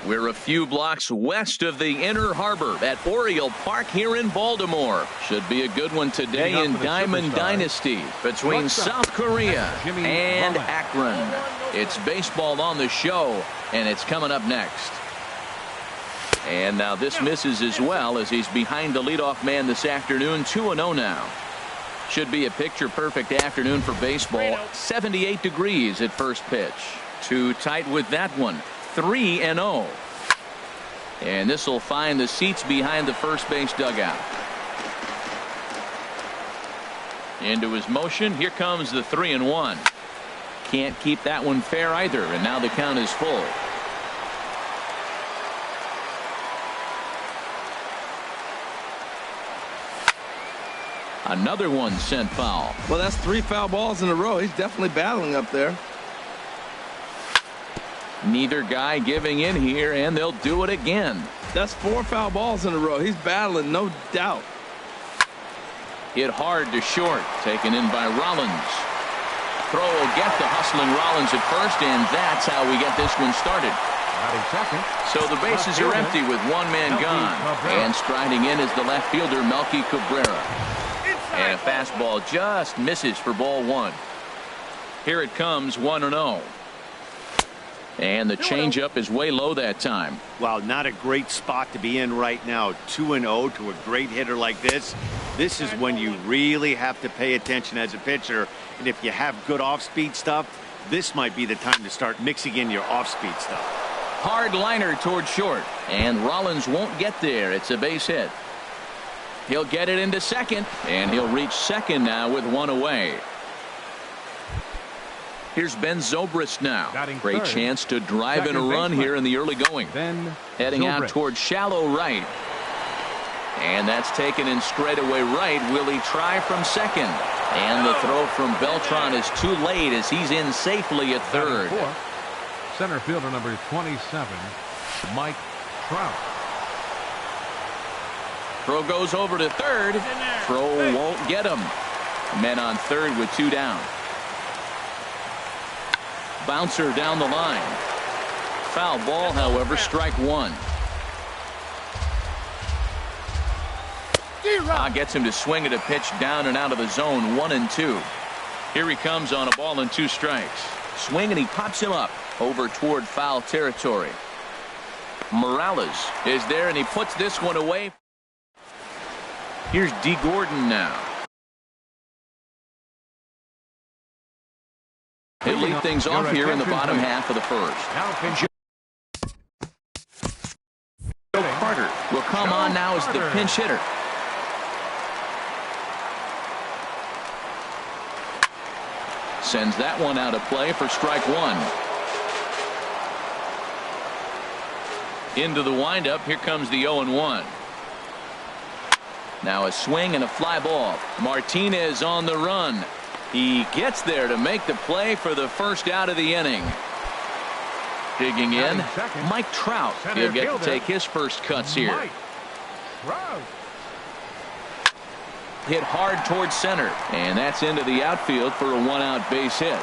We're a few blocks west of the Inner Harbor at Oriole Park here in Baltimore. Should be a good one today in Diamond Dynasty between South Korea and Akron. It's baseball on the show, and it's coming up next. And now this misses as well as he's behind the leadoff man this afternoon. 2-0 now. Should be a picture-perfect afternoon for baseball. 78 degrees at first pitch. Too tight with that one. 3-0. And this will find the seats behind the first base dugout. Into his motion. Here comes the 3-1. Can't keep that one fair either. And now the count is full. Another one sent foul. Well, that's 3 foul balls in a row. He's definitely battling up there. Neither guy giving in here, and they'll do it again. That's 4 foul balls in a row. He's battling, no doubt. Hit hard to short. Taken in by Rollins. Throw will get the hustling Rollins at first, and that's how we get this one started. So the bases are empty with one man gone. And striding in is the left fielder, Melky Cabrera. And a fastball just misses for ball 1. Here it comes, 1-0. And the changeup is way low that time. Wow, not a great spot to be in right now. 2-0 to a great hitter like this. This is when you really have to pay attention as a pitcher. And if you have good off-speed stuff, this might be the time to start mixing in your off-speed stuff. Hard liner toward short. And Rollins won't get there. It's a base hit. He'll get it into second, and he'll reach second now with one away. Here's Ben Zobrist now. Great chance to drive in a run here in the early going. Heading out toward shallow right. And that's taken in straightaway right. Will he try from second? And the throw from Beltran is too late as he's in safely at third. Center fielder number 27, Mike Trout. Throw goes over to third. Throw won't get him. Men on third with 2 down. Bouncer down the line. Foul ball, however, strike 1. Gets him to swing at a pitch down and out of the zone. 1-2. Here he comes on a ball and 2 strikes. Swing and he pops him up over toward foul territory. Morales is there and he puts this one away. Here's D. Gordon now. He'll lead things off here in the bottom half of the first. Joe Carter will come on now as the pinch hitter. Sends that one out of play for strike 1. Into the windup. Here comes the 0-1. Now a swing and a fly ball. Martinez on the run. He gets there to make the play for the first out of the inning. Digging in, Mike Trout. He'll get to take his first cuts here. Hit hard towards center. And that's into the outfield for a 1-out base hit.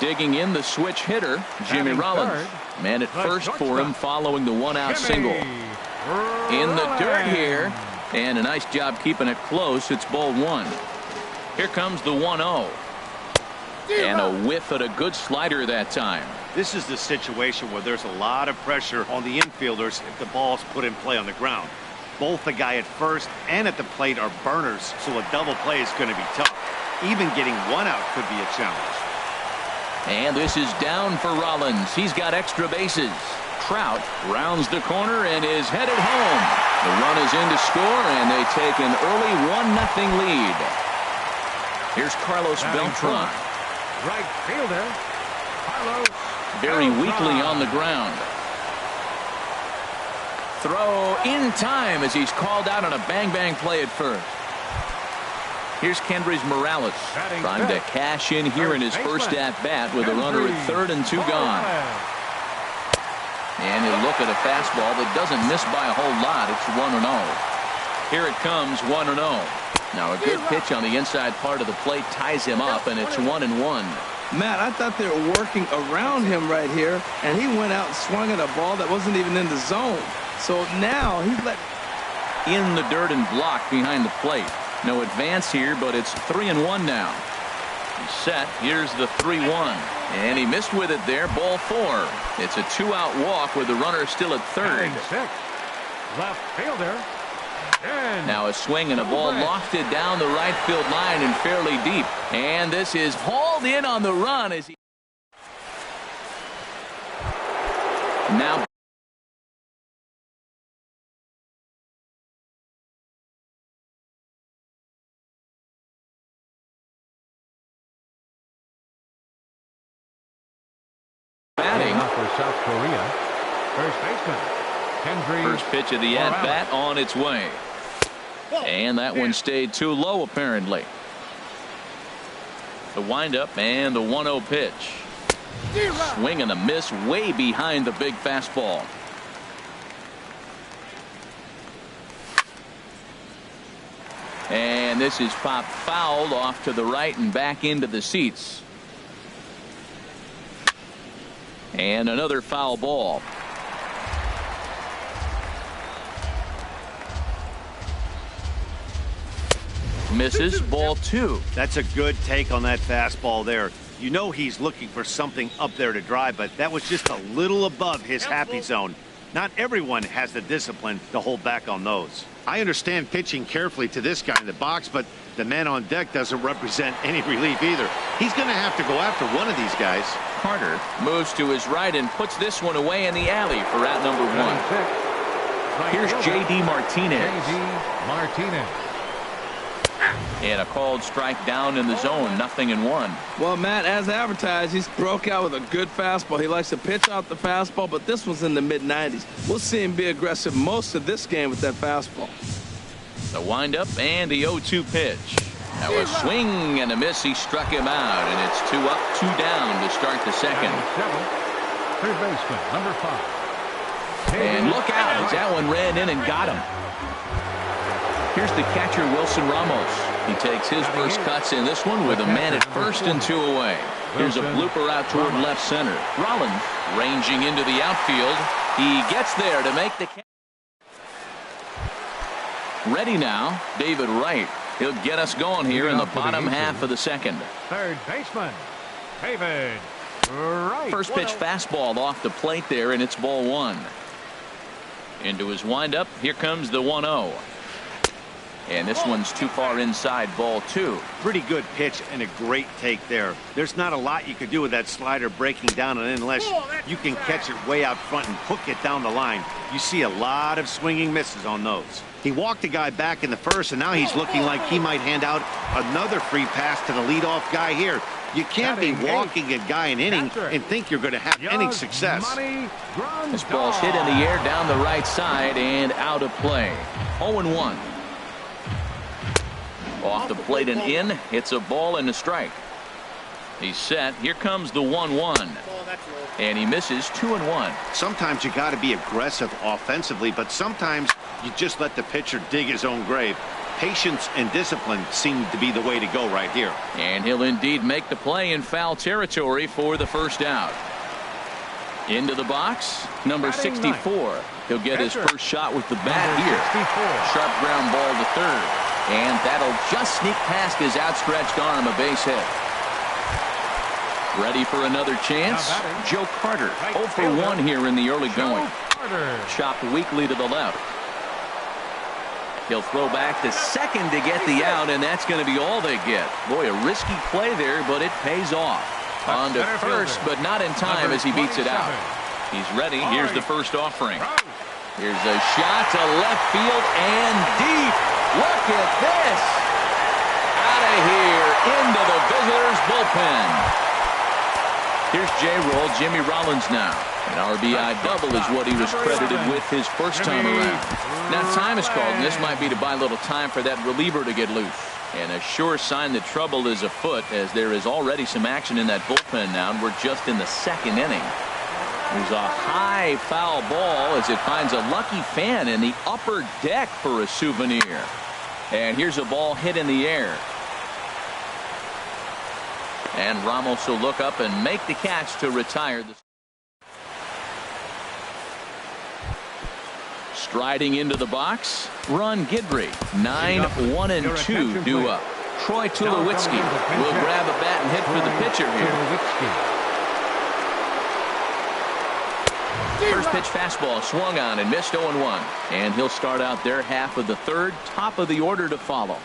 Digging in the switch hitter, Jimmy Rollins. Man at first for him following the 1-out single. In the dirt here. And a nice job keeping it close. It's ball 1. Here comes the 1-0. And a whiff at a good slider that time. This is the situation where there's a lot of pressure on the infielders if the ball's put in play on the ground. Both the guy at first and at the plate are burners, so a double play is going to be tough. Even getting 1 out could be a challenge. And this is down for Rollins. He's got extra bases. Trout rounds the corner and is headed home. The run is in to score, and they take an early 1-0 lead. Here's Carlos Beltran. Right fielder, Carlos. Very weakly on the ground. Throw in time as he's called out on a bang-bang play at first. Here's Kendrys Morales trying to cash in here in his first at-bat with a runner at third and 2 gone. And he'll look at a fastball that doesn't miss by a whole lot. It's 1-0. Here it comes, 1-0. Now a good pitch on the inside part of the plate ties him up, and it's 1-1. Matt, I thought they were working around him right here, and he went out and swung at a ball that wasn't even in the zone. So now he's in the dirt and blocked behind the plate. No advance here, but it's 3-1 now. He's set. Here's the 3-1. And he missed with it there. Ball 4. It's a 2-out walk with the runner still at third. Left fielder. Now a swing and a ball lofted down the right field line and fairly deep. And this is hauled in on the run as he now batting for South Korea. First baseman. First pitch of the at-bat on its way. And that one stayed too low apparently. The windup and the 1-0 pitch. Swing and a miss way behind the big fastball. And this is popped fouled off to the right and back into the seats. And another foul ball. Misses. Ball 2. That's a good take on that fastball there. You know he's looking for something up there to drive, but that was just a little above his happy zone. Not everyone has the discipline to hold back on those. I understand pitching carefully to this guy in the box, but the man on deck doesn't represent any relief either. He's going to have to go after one of these guys. Carter moves to his right and puts this one away in the alley for out number 1. Here's J.D. Martinez. And a called strike down in the zone. 0-1. Well, Matt, as advertised, he's broke out with a good fastball. He likes to pitch out the fastball, but this one's in the mid-90s. We'll see him be aggressive most of this game with that fastball. The windup and the 0-2 pitch. Now a swing and a miss. He struck him out, and it's 2 up, 2 down to start the second. Third baseman, number 5. And look out as that one ran in and got him. Here's the catcher, Wilson Ramos. He takes his first cuts in this one with a man at first and 2 away. Here's a blooper out toward left center. Rollins ranging into the outfield. He gets there to make the catch. Ready now, David Wright. He'll get us going here in the bottom half of the second. Third baseman, David Wright. First pitch fastball off the plate there, and it's ball 1. Into his windup. Here comes the 1-0. And this one's too far inside, ball 2. Pretty good pitch and a great take there. There's not a lot you could do with that slider breaking down and in unless you can catch it way out front and hook it down the line. You see a lot of swinging misses on those. He walked a guy back in the first, and now he's looking like he might hand out another free pass to the leadoff guy here. You can't be walking a guy an inning and think you're going to have inning success. This ball's hit in the air down the right side and out of play. 0-1. Off the plate and in. It's a ball and a strike. He's set. Here comes the 1-1. And he misses. 2-1. Sometimes you got to be aggressive offensively, but sometimes you just let the pitcher dig his own grave. Patience and discipline seem to be the way to go right here. And he'll indeed make the play in foul territory for the first out. Into the box, number 64. He'll get his first shot with the bat here. Sharp ground ball to third. And that'll just sneak past his outstretched arm, a base hit. Ready for another chance? Joe Carter, 0 for 1 here in the early going. Chopped weakly to the left. He'll throw back to second to get the out, and that's going to be all they get. Boy, a risky play there, but it pays off. On to first, but not in time as he beats it out. He's ready. Here's the first offering. Here's a shot to left field and deep. Look at this. Out of here into the visitors' bullpen. Here's J-Roll, Jimmy Rollins now. An RBI double is what he was credited with his first time around. Now time is called, and this might be to buy a little time for that reliever to get loose. And a sure sign that trouble is afoot, as there is already some action in that bullpen now, and we're just in the second inning. There's a high foul ball as it finds a lucky fan in the upper deck for a souvenir. And here's a ball hit in the air. And Ramos will look up and make the catch to retire. Striding into the box, Ron Guidry. 9-1-2 due up. Troy Tulowitzki will grab a bat and hit for the pitcher here. First pitch fastball swung on and missed 0-1. And he'll start out their half of the third, top of the order to follow.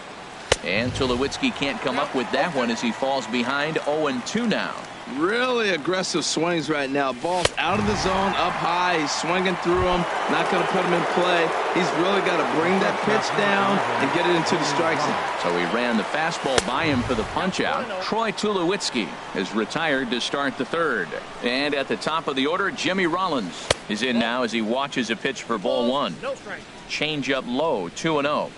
And Tulowitzki can't come up with that one as he falls behind 0-2 now. Really aggressive swings right now. Ball's out of the zone, up high. He's swinging through them. Not going to put him in play. He's really got to bring that pitch down and get it into the strike zone. So he ran the fastball by him for the punch-out. Troy Tulowitzki is retired to start the third. And at the top of the order, Jimmy Rollins is in now as he watches a pitch for ball one. Change up low, 2-0.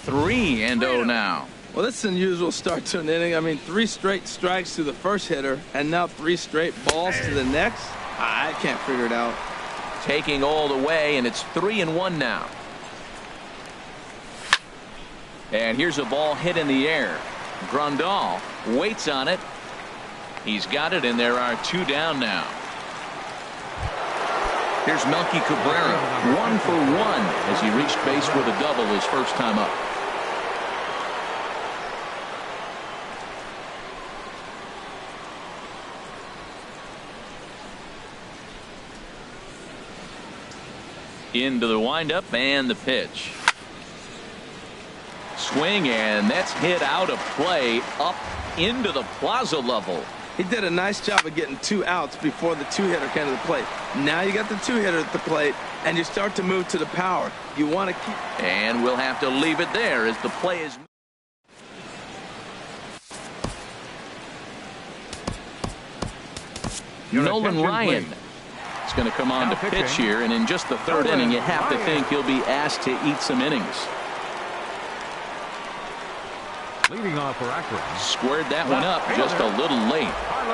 3-0 now. Well, that's an unusual start to an inning. I mean, 3 straight strikes to the first hitter, and now 3 straight balls to the next. I can't figure it out. Taking all the way, and it's 3-1 now. And here's a ball hit in the air. Grandal waits on it. He's got it, and there are 2 down now. Here's Melky Cabrera, 1 for 1 as he reached base with a double his first time up. Into the windup and the pitch. Swing, and that's hit out of play up into the plaza level. He did a nice job of getting 2 outs before the 2-hitter came to the plate. Now you got the 2-hitter at the plate, and you start to move to the power. You want to keep. And we'll have to leave it there as the play is. Nolan Ryan is going to come on to pitch here, and in just the third inning, you have to think he'll be asked to eat some innings. Leading off for Akron. Squared that one up just a little late.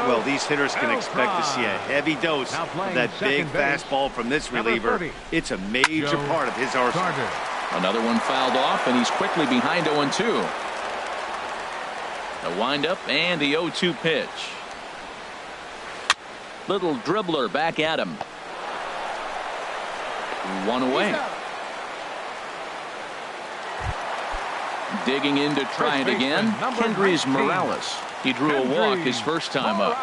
Well, these hitters can expect to see a heavy dose of that big fastball from this reliever. It's a major part of his arsenal. Another one fouled off, and he's quickly behind 0-2. The windup and the 0-2 pitch. Little dribbler back at him. 1 away. Digging in to try it again. Kendrys Morales. He drew a walk his first time up.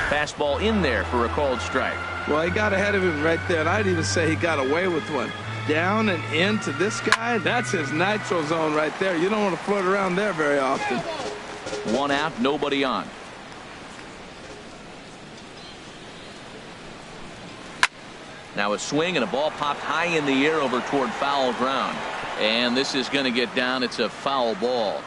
Fastball in there for a called strike. Well, he got ahead of him right there, and I'd even say he got away with one. Down and into this guy, that's his nitro zone right there. You don't want to float around there very often. 1 out, nobody on. Now a swing and a ball popped high in the air over toward foul ground. And this is going to get down. It's a foul ball.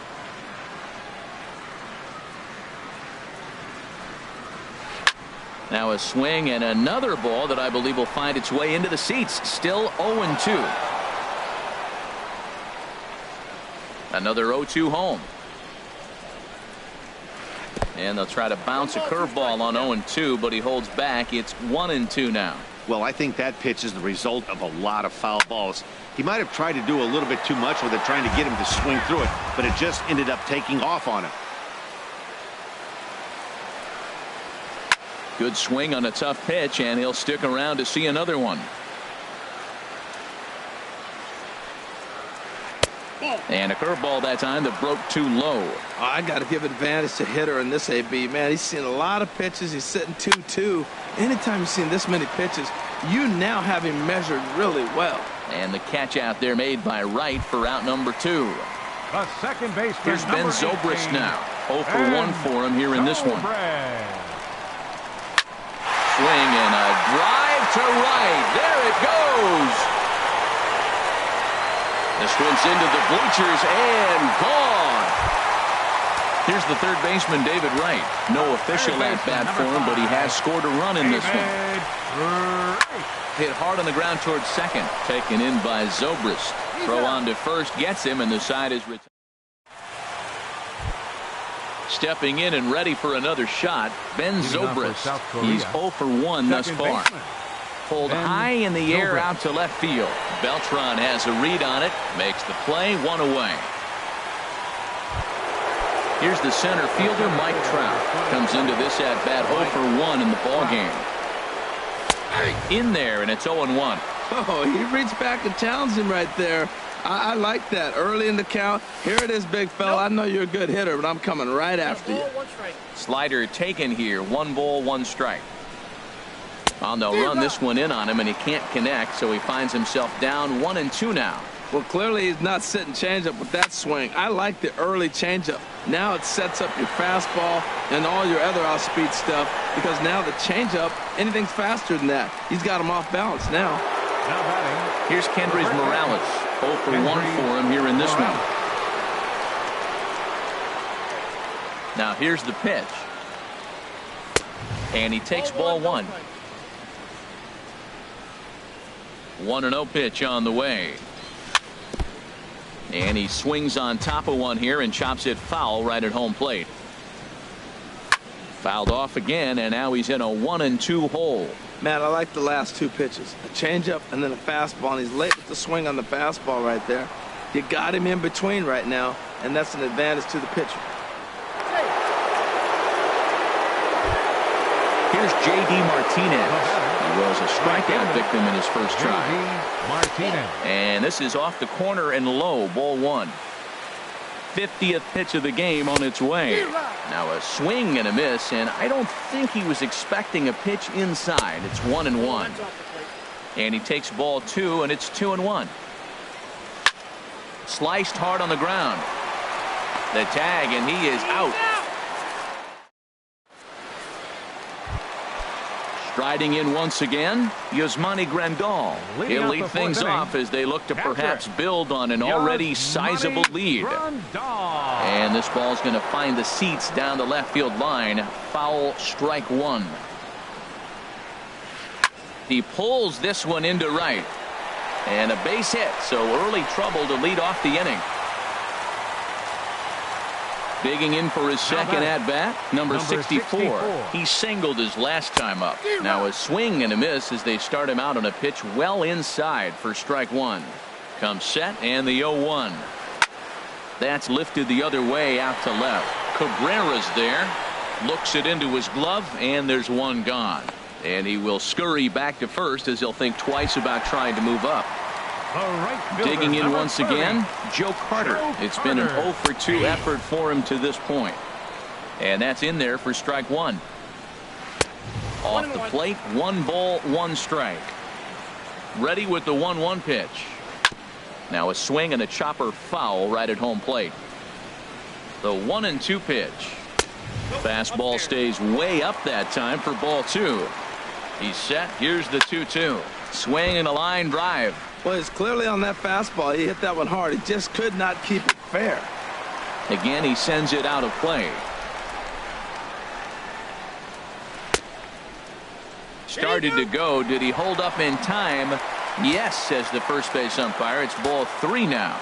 Now a swing and another ball that I believe will find its way into the seats. Still 0-2. Another 0-2 home. And they'll try to bounce a curveball on 0-2, but he holds back. It's 1-2 now. Well, I think that pitch is the result of a lot of foul balls. He might have tried to do a little bit too much with it, trying to get him to swing through it, but it just ended up taking off on him. Good swing on a tough pitch, and he'll stick around to see another one. And a curveball that time that broke too low. I got to give advantage to hitter in this AB. Man, he's seen a lot of pitches. He's sitting 2-2. Anytime you've seen this many pitches, you now have him measured really well. And the catch out there made by Wright for out number 2. The second baseman. Here's Ben Zobrist now. 0 for 1 for him here in this one. Swing and a drive to right. There it goes. This one's into the bleachers and gone. Here's the third baseman, David Wright. No official at bat for him, but he has scored a run in this one. Hit hard on the ground towards second. Taken in by Zobrist. Throw on to first gets him, and the side is retired. Stepping in and ready for another shot, Ben Zobrist. He's 0 for 1 thus far. Pulled high in the air out to left field. Beltran has a read on it. Makes the play, 1 away. Here's the center fielder, Mike Trout. Comes into this at-bat 0 for 1 in the ballgame. In there, and it's 0-1. Oh, he reached back and challenged him right there. I like that. Early in the count. Here it is, big fella. I know you're a good hitter, but I'm coming right after you. Slider taken here. 1 ball, 1 strike. Well, they'll run this one in on him, and he can't connect, so he finds himself down 1-2 now. Well, clearly he's not sitting changeup with that swing. I like the early changeup. Now it sets up your fastball and all your other off-speed stuff, because now the changeup, anything's faster than that. He's got him off balance now. Now batting. Here's Kendrys Morales. 0 for 1 for him here in this one. Now here's the pitch. And he takes ball 1. 1-0 pitch on the way. And he swings on top of one here and chops it foul right at home plate. Fouled off again, and now he's in a 1-2 hole. Man, I like the last 2 pitches. A changeup and then a fastball, and he's late with the swing on the fastball right there. You got him in between right now, and that's an advantage to the pitcher. Here's J.D. Martinez. He was a strikeout victim in his first try. And this is off the corner and low, ball 1. 50th pitch of the game on its way. Now a swing and a miss, and I don't think he was expecting a pitch inside. It's 1-1. And he takes ball 2, and it's 2-1. Sliced hard on the ground. The tag, and he is out. Striding in once again, Yasmani Grandal. He'll lead things off as they look to perhaps build on an already sizable lead. And this ball's going to find the seats down the left field line. Foul, strike 1. He pulls this one into right. And a base hit, so early trouble to lead off the inning. Digging in for his second at-bat, number 64. He singled his last time up. Now a swing and a miss as they start him out on a pitch well inside for strike 1. Comes set, and the 0-1. That's lifted the other way out to left. Cabrera's there. Looks it into his glove, and there's one gone. And he will scurry back to first as he'll think twice about trying to move up. Digging in once again, Joe Carter. It's been an 0 for 2 effort for him to this point. And that's in there for strike 1. Off the plate, 1 ball, 1 strike. Ready with the 1-1 pitch. Now a swing and a chopper foul right at home plate. The 1-2 pitch. Fastball stays way up that time for ball 2. He's set. Here's the 2-2. Swing and a line drive. Well, it's clearly on that fastball. He hit that one hard. He just could not keep it fair. Again, he sends it out of play. Started to go. Did he hold up in time? Yes, says the first base umpire. It's ball 3 now.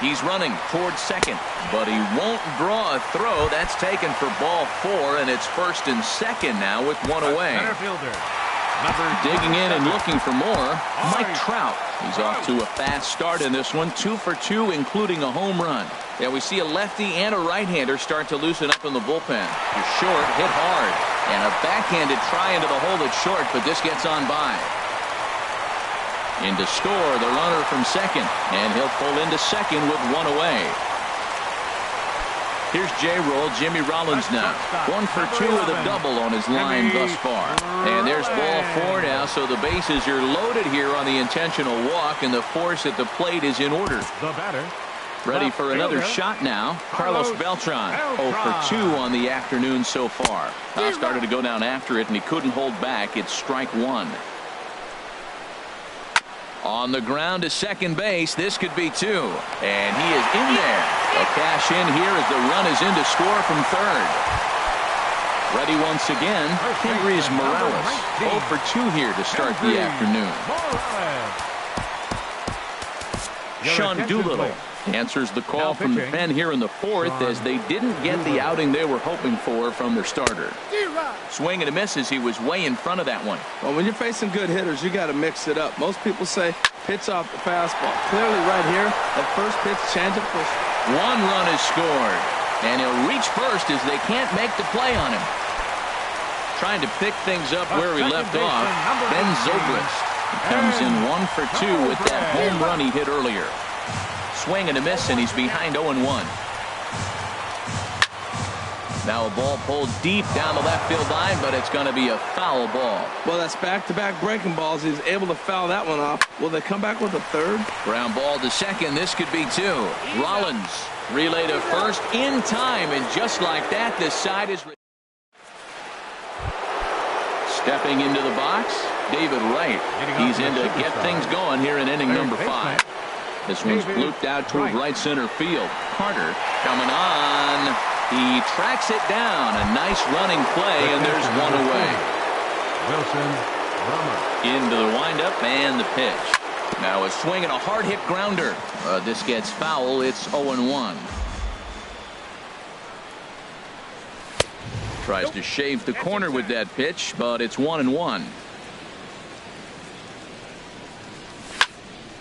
He's running towards second, but he won't draw a throw. That's taken for ball 4, and it's first and second now with 1 away. Digging in and looking for more, Mike Trout. He's off to a fast start in this one, 2 for 2, including a home run. Yeah, we see a lefty and a right-hander start to loosen up in the bullpen. He's short, hit hard, and a backhanded try into the hole that's short, but this gets on by. In to score, the runner from second, and he'll pull into second with 1 away. Here's J-Roll, Jimmy Rollins now. 1 for 2 with a double on his line thus far. And there's ball 4 now, so the bases are loaded here on the intentional walk, and the force at the plate is in order. The batter. Ready for another shot now. Carlos Beltran, 0 for 2 on the afternoon so far. Started to go down after it, and he couldn't hold back. It's strike 1. On the ground to second base. This could be 2. And he is in there. A cash in here as the run is in to score from third. Ready once again. Kendrys Morales. 0 for 2 here to start the afternoon. Sean Doolittle answers the call from the pen here in the 4th as they didn't get the outing they were hoping for from their starter. Swing and a miss as he was way in front of that one. Well, when you're facing good hitters, you got to mix it up. Most people say pitch off the fastball. Clearly right here, that first pitch, changeup first. 1 run is scored. And he'll reach first as they can't make the play on him. Trying to pick things up where he left off. Ben Zobrist comes in 1 for 2 with that home run he hit earlier. Swing and a miss, and he's behind 0-1. Now a ball pulled deep down the left field line, but it's going to be a foul ball. Well, that's back-to-back breaking balls. He's able to foul that one off. Will they come back with a third? Ground ball to second. This could be 2. Rollins relay to first in time, and just like that, this side is... Stepping into the box, David Wright. He's in to get things going here in inning number 5. This one's blooped out toward right center field. Carter coming on. He tracks it down. A nice running play, and there's one away. Wilson Into the windup and the pitch. Now a swing and a hard hit grounder. This gets foul. It's 0-1. Tries to shave the corner with that pitch, but it's 1-1.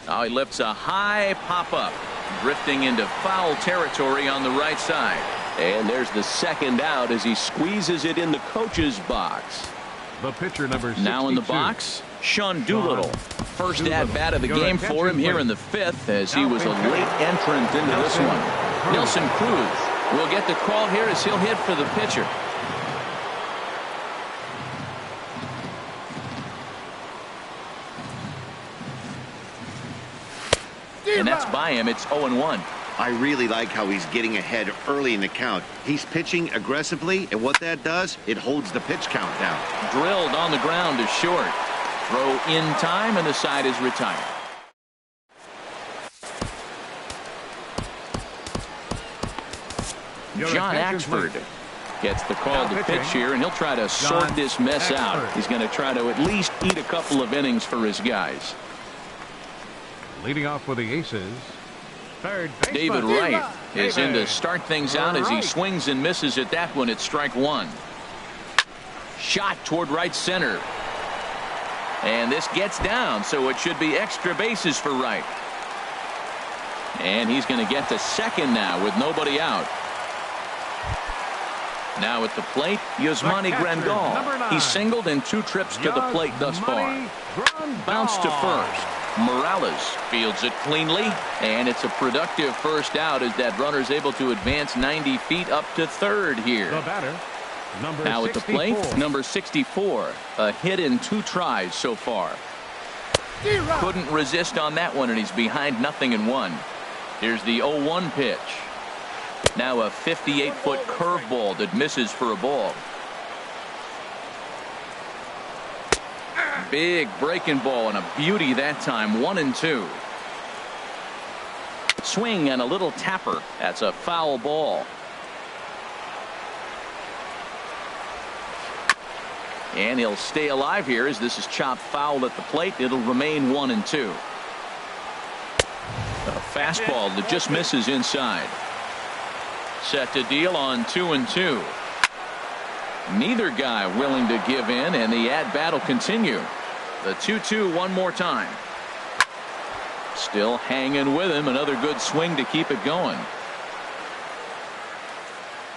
Now he lifts a high pop-up, drifting into foul territory on the right side. And there's the second out as he squeezes it in the coach's box. The pitcher number 62. Now in the box, Sean Doolittle. First at-bat of the game for him here in the 5th as he was a late entrant into this one. Nelson Cruz will get the call here as he'll hit for the pitcher. And that's by him. It's 0-1. I really like how he's getting ahead early in the count. He's pitching aggressively, and what that does, it holds the pitch count down. Drilled on the ground to short. Throw in time, and the side is retired. John Axford gets the call to pitch here, and he'll try to sort this mess out. He's going to try to at least eat a couple of innings for his guys. Leading off for the Aces, third baseman David Wright is in to start things out as he swings and misses at that one. It's strike 1. Shot toward right center. And this gets down, so it should be extra bases for Wright. And he's going to get to second now with nobody out. Now at the plate, Yasmani Grandal. He's singled in 2 trips to the plate thus far. Bounce to first. Morales fields it cleanly, and it's a productive first out as that runner's able to advance 90 feet up to third here. The batter, number now 64. At the plate, number 64. A hit in 2 tries so far. Couldn't resist on that one, and he's behind 0-1. Here's the 0-1 pitch. Now a 58-foot curveball that misses for a ball. Big breaking ball and a beauty that time. 1-2. Swing and a little tapper. That's a foul ball. And he'll stay alive here as this is chopped foul at the plate. It'll remain 1-2. A fastball that just misses inside. Set to deal on 2-2. Neither guy willing to give in, and the at-bat will continue. The 2-2 one more time. Still hanging with him. Another good swing to keep it going.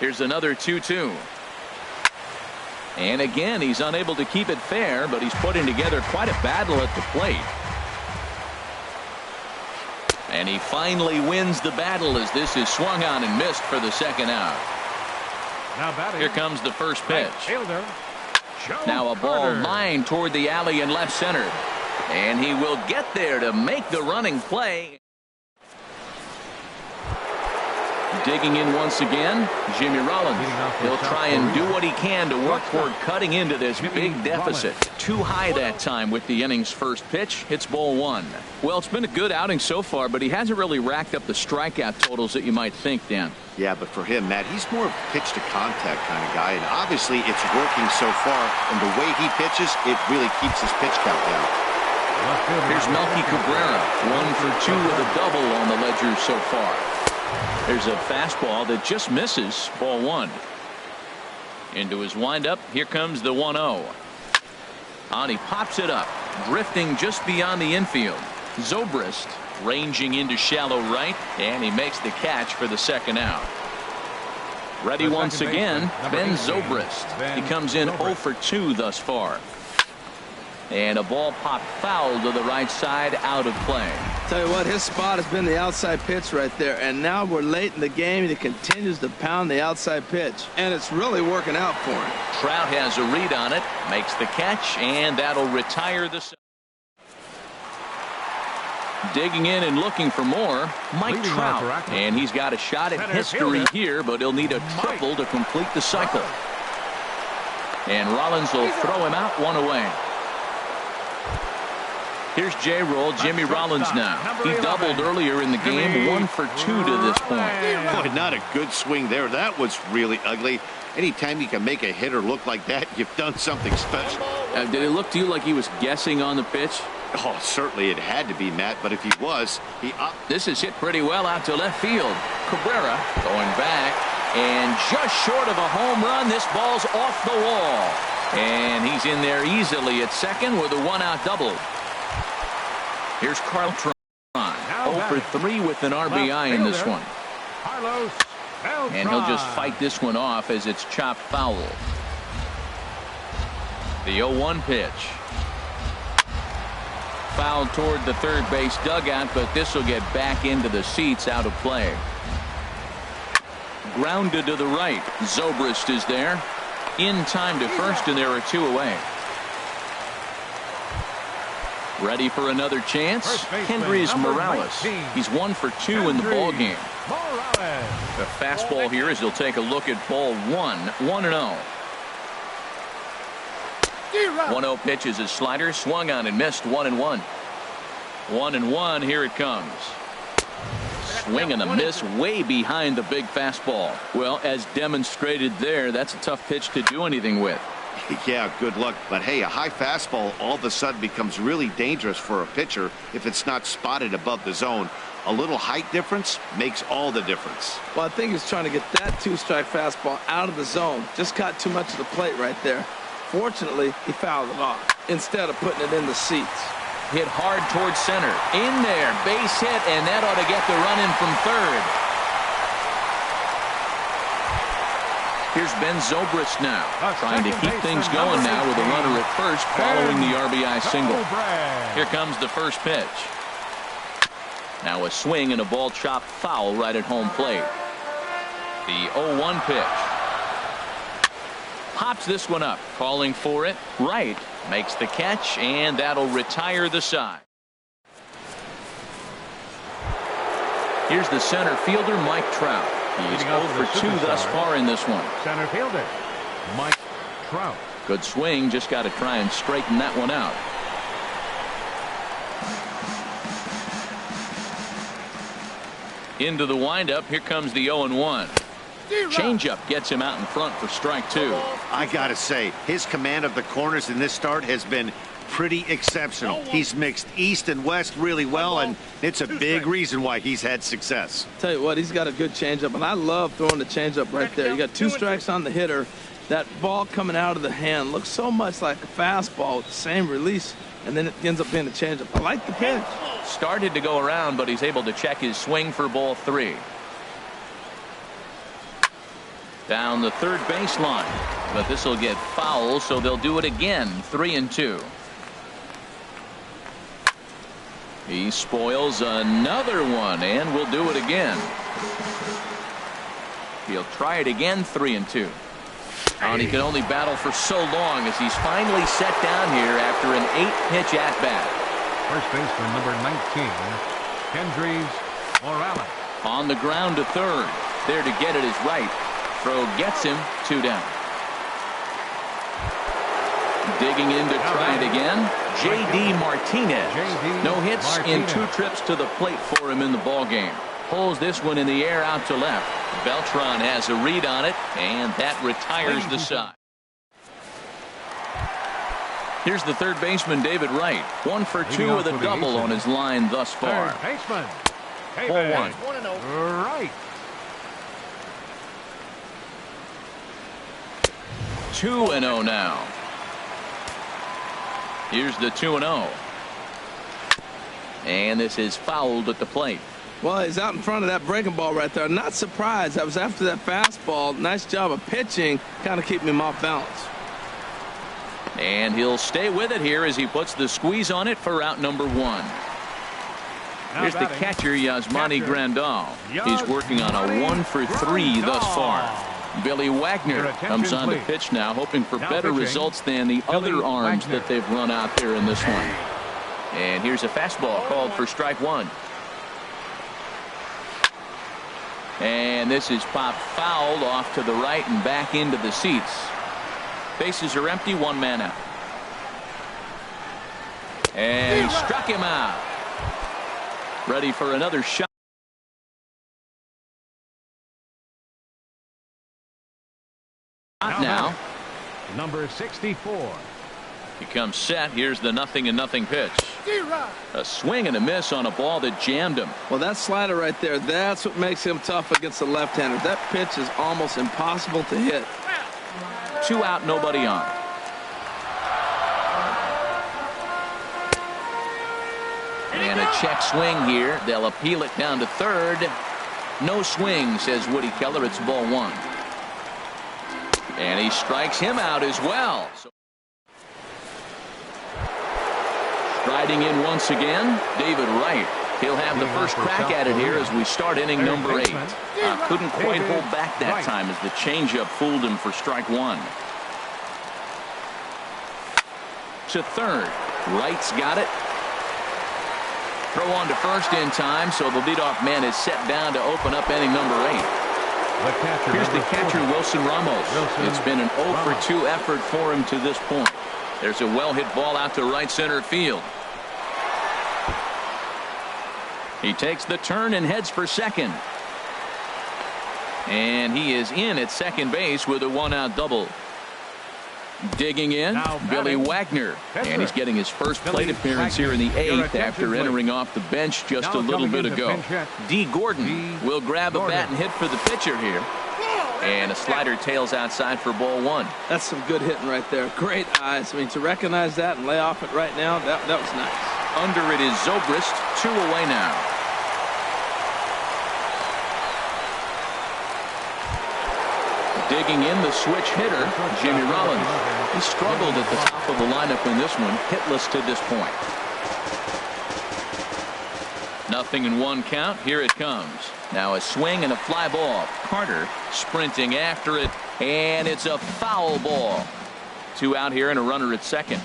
Here's another 2-2. And again, he's unable to keep it fair, but he's putting together quite a battle at the plate. And he finally wins the battle as this is swung on and missed for the second out. Here comes the first pitch. Now a ball lined toward the alley in left center. And he will get there to make the running play. Digging in once again, Jimmy Rollins. He'll try and do what he can to work toward cutting into this big deficit. Too high that time with the inning's first pitch. It's ball 1. Well, it's been a good outing so far, but he hasn't really racked up the strikeout totals that you might think, Dan. Yeah, but for him, Matt, he's more of a pitch to contact kind of guy, and obviously it's working so far, and the way he pitches, it really keeps his pitch count down. Here's Melky Cabrera, 1 for 2 with a double on the ledger so far. There's a fastball that just misses. Ball 1. Into his windup. Here comes the 1-0. On, he pops it up, drifting just beyond the infield. Zobrist ranging into shallow right, and he makes the catch for the second out. Ready once again, Ben Zobrist. He comes in 0 for 2 thus far. And a ball popped foul to the right side, out of play. Tell you what, his spot has been the outside pitch right there. And now we're late in the game, and he continues to pound the outside pitch. And it's really working out for him. Trout has a read on it, makes the catch, and that'll retire the... Digging in and looking for more, Mike Trout. And he's got a shot at history here, but he'll need a triple to complete the cycle. And Rollins will throw him out, one away. Here's J-Roll, Jimmy Rollins now. He doubled earlier in the game, 1 for 2 to this point. Boy, not a good swing there. That was really ugly. Anytime you can make a hitter look like that, you've done something special. Did it look to you like he was guessing on the pitch? Oh, certainly it had to be, Matt, but if he was, This is hit pretty well out to left field. Cabrera going back, and just short of a home run, this ball's off the wall. And he's in there easily at second with a 1-out double. Here's Carl Tron, 0 for 3 with an RBI in this one. And he'll just fight this one off as it's chopped foul. The 0-1 pitch. Foul toward the third base dugout, but this will get back into the seats, out of play. Grounded to the right. Zobrist is there. In time to first, and there are 2 away. Ready for another chance? Hendrys Morales. He's 1 for 2 in the ball game. The fastball here as he'll take a look at ball 1. 1-0. 1-0 pitch is his slider, swung on and missed. 1-1. 1-1. Here it comes. Swing and a miss way behind the big fastball. Well, as demonstrated there, that's a tough pitch to do anything with. Yeah, good luck. But hey, a high fastball all of a sudden becomes really dangerous for a pitcher if it's not spotted above the zone. A little height difference makes all the difference. Well, I think he's trying to get that 2-strike fastball out of the zone. Just got too much of the plate right there. Fortunately, he fouled it off instead of putting it in the seats. Hit hard towards center. In there, base hit, and that ought to get the run in from third. Here's Ben Zobrist now, trying to keep things going now with a runner at first following the RBI single. Here comes the first pitch. Now a swing and a ball chopped foul right at home plate. The 0-1 pitch. Pops this one up, calling for it. Right, makes the catch, and that'll retire the side. Here's the center fielder, Mike Trout. He's 0 for 2 thus far in this one. Center fielder, Mike Trout. Good swing, just got to try and straighten that one out. Into the windup, here comes the 0-1. Changeup gets him out in front for strike 2. I gotta say, his command of the corners in this start has been pretty exceptional. He's mixed east and west really well, and it's a big reason why he's had success. Tell you what, he's got a good changeup, and I love throwing the changeup right there. You got 2 strikes on the hitter. That ball coming out of the hand looks so much like a fastball with the same release, and then it ends up being a changeup. I like the pitch. Started to go around, but he's able to check his swing for ball 3. Down the third baseline, but this will get foul, so they'll do it again. 3-2. He spoils another one, and will do it again. He'll try it again. 3-2. And he can only battle for so long as he's finally set down here after an 8-pitch at-bat. First baseman number 19, Hendrys Morales. On the ground to third. There to get it is right. Throw gets him. 2 down. Digging in to try it again. J.D. Martinez. No hits in 2 trips to the plate for him in the ball game. Pulls this one in the air out to left. Beltran has a read on it, and that retires the side. Here's the third baseman, David Wright. 1 for 2 with a double on his line thus far. Third baseman, Ball 1. Right. 2-0 now. Here's the 2-0. And this is fouled at the plate. Well, he's out in front of that breaking ball right there. Not surprised. That was after that fastball. Nice job of pitching, kind of keeping him off balance. And he'll stay with it here as he puts the squeeze on it for out number 1. Here's the catcher, Yasmani Grandal. He's working on a 1 for 3 thus far. Billy Wagner comes on the pitch now, hoping for better results than the other arms that they've run out there in this one. And here's a fastball called for strike 1. And this is popped foul off to the right and back into the seats. Bases are empty, 1 man out. And he struck him out. Ready for another shot. Now, number 64. He comes set. Here's the 0-0 pitch. A swing and a miss on a ball that jammed him. Well, that slider right there, that's what makes him tough against the left-hander. That pitch is almost impossible to hit. 2 out, nobody on. And a check swing here. They'll appeal it down to third. No swing, says Woody Keller. It's ball 1. And he strikes him out as well. Striding in once again, David Wright. He'll have the first crack at it here as we start inning number 8. Couldn't quite hold back that time as the changeup fooled him for strike 1. To third. Wright's got it. Throw on to first in time, so the leadoff man is set down to open up inning number 8. Here's the catcher, Wilson Ramos. It's been an 0 for 2 effort for him to this point. There's a well-hit ball out to right center field. He takes the turn and heads for second. And he is in at second base with a 1-out double. Digging in, Billy Wagner. And he's getting his first plate appearance here in the 8th after entering off the bench just a little bit ago. D. Gordon will grab a bat and hit for the pitcher here. And a slider tails outside for ball 1. That's some good hitting right there. Great eyes. I mean, to recognize that and lay off it right now, that was nice. Under it is Zobrist, 2 away now. Digging in, the switch hitter, Jimmy Rollins. He struggled at the top of the lineup in this one, hitless to this point. 0-1 count. Here it comes. Now a swing and a fly ball. Carter sprinting after it, and it's a foul ball. 2 out here and a runner at second.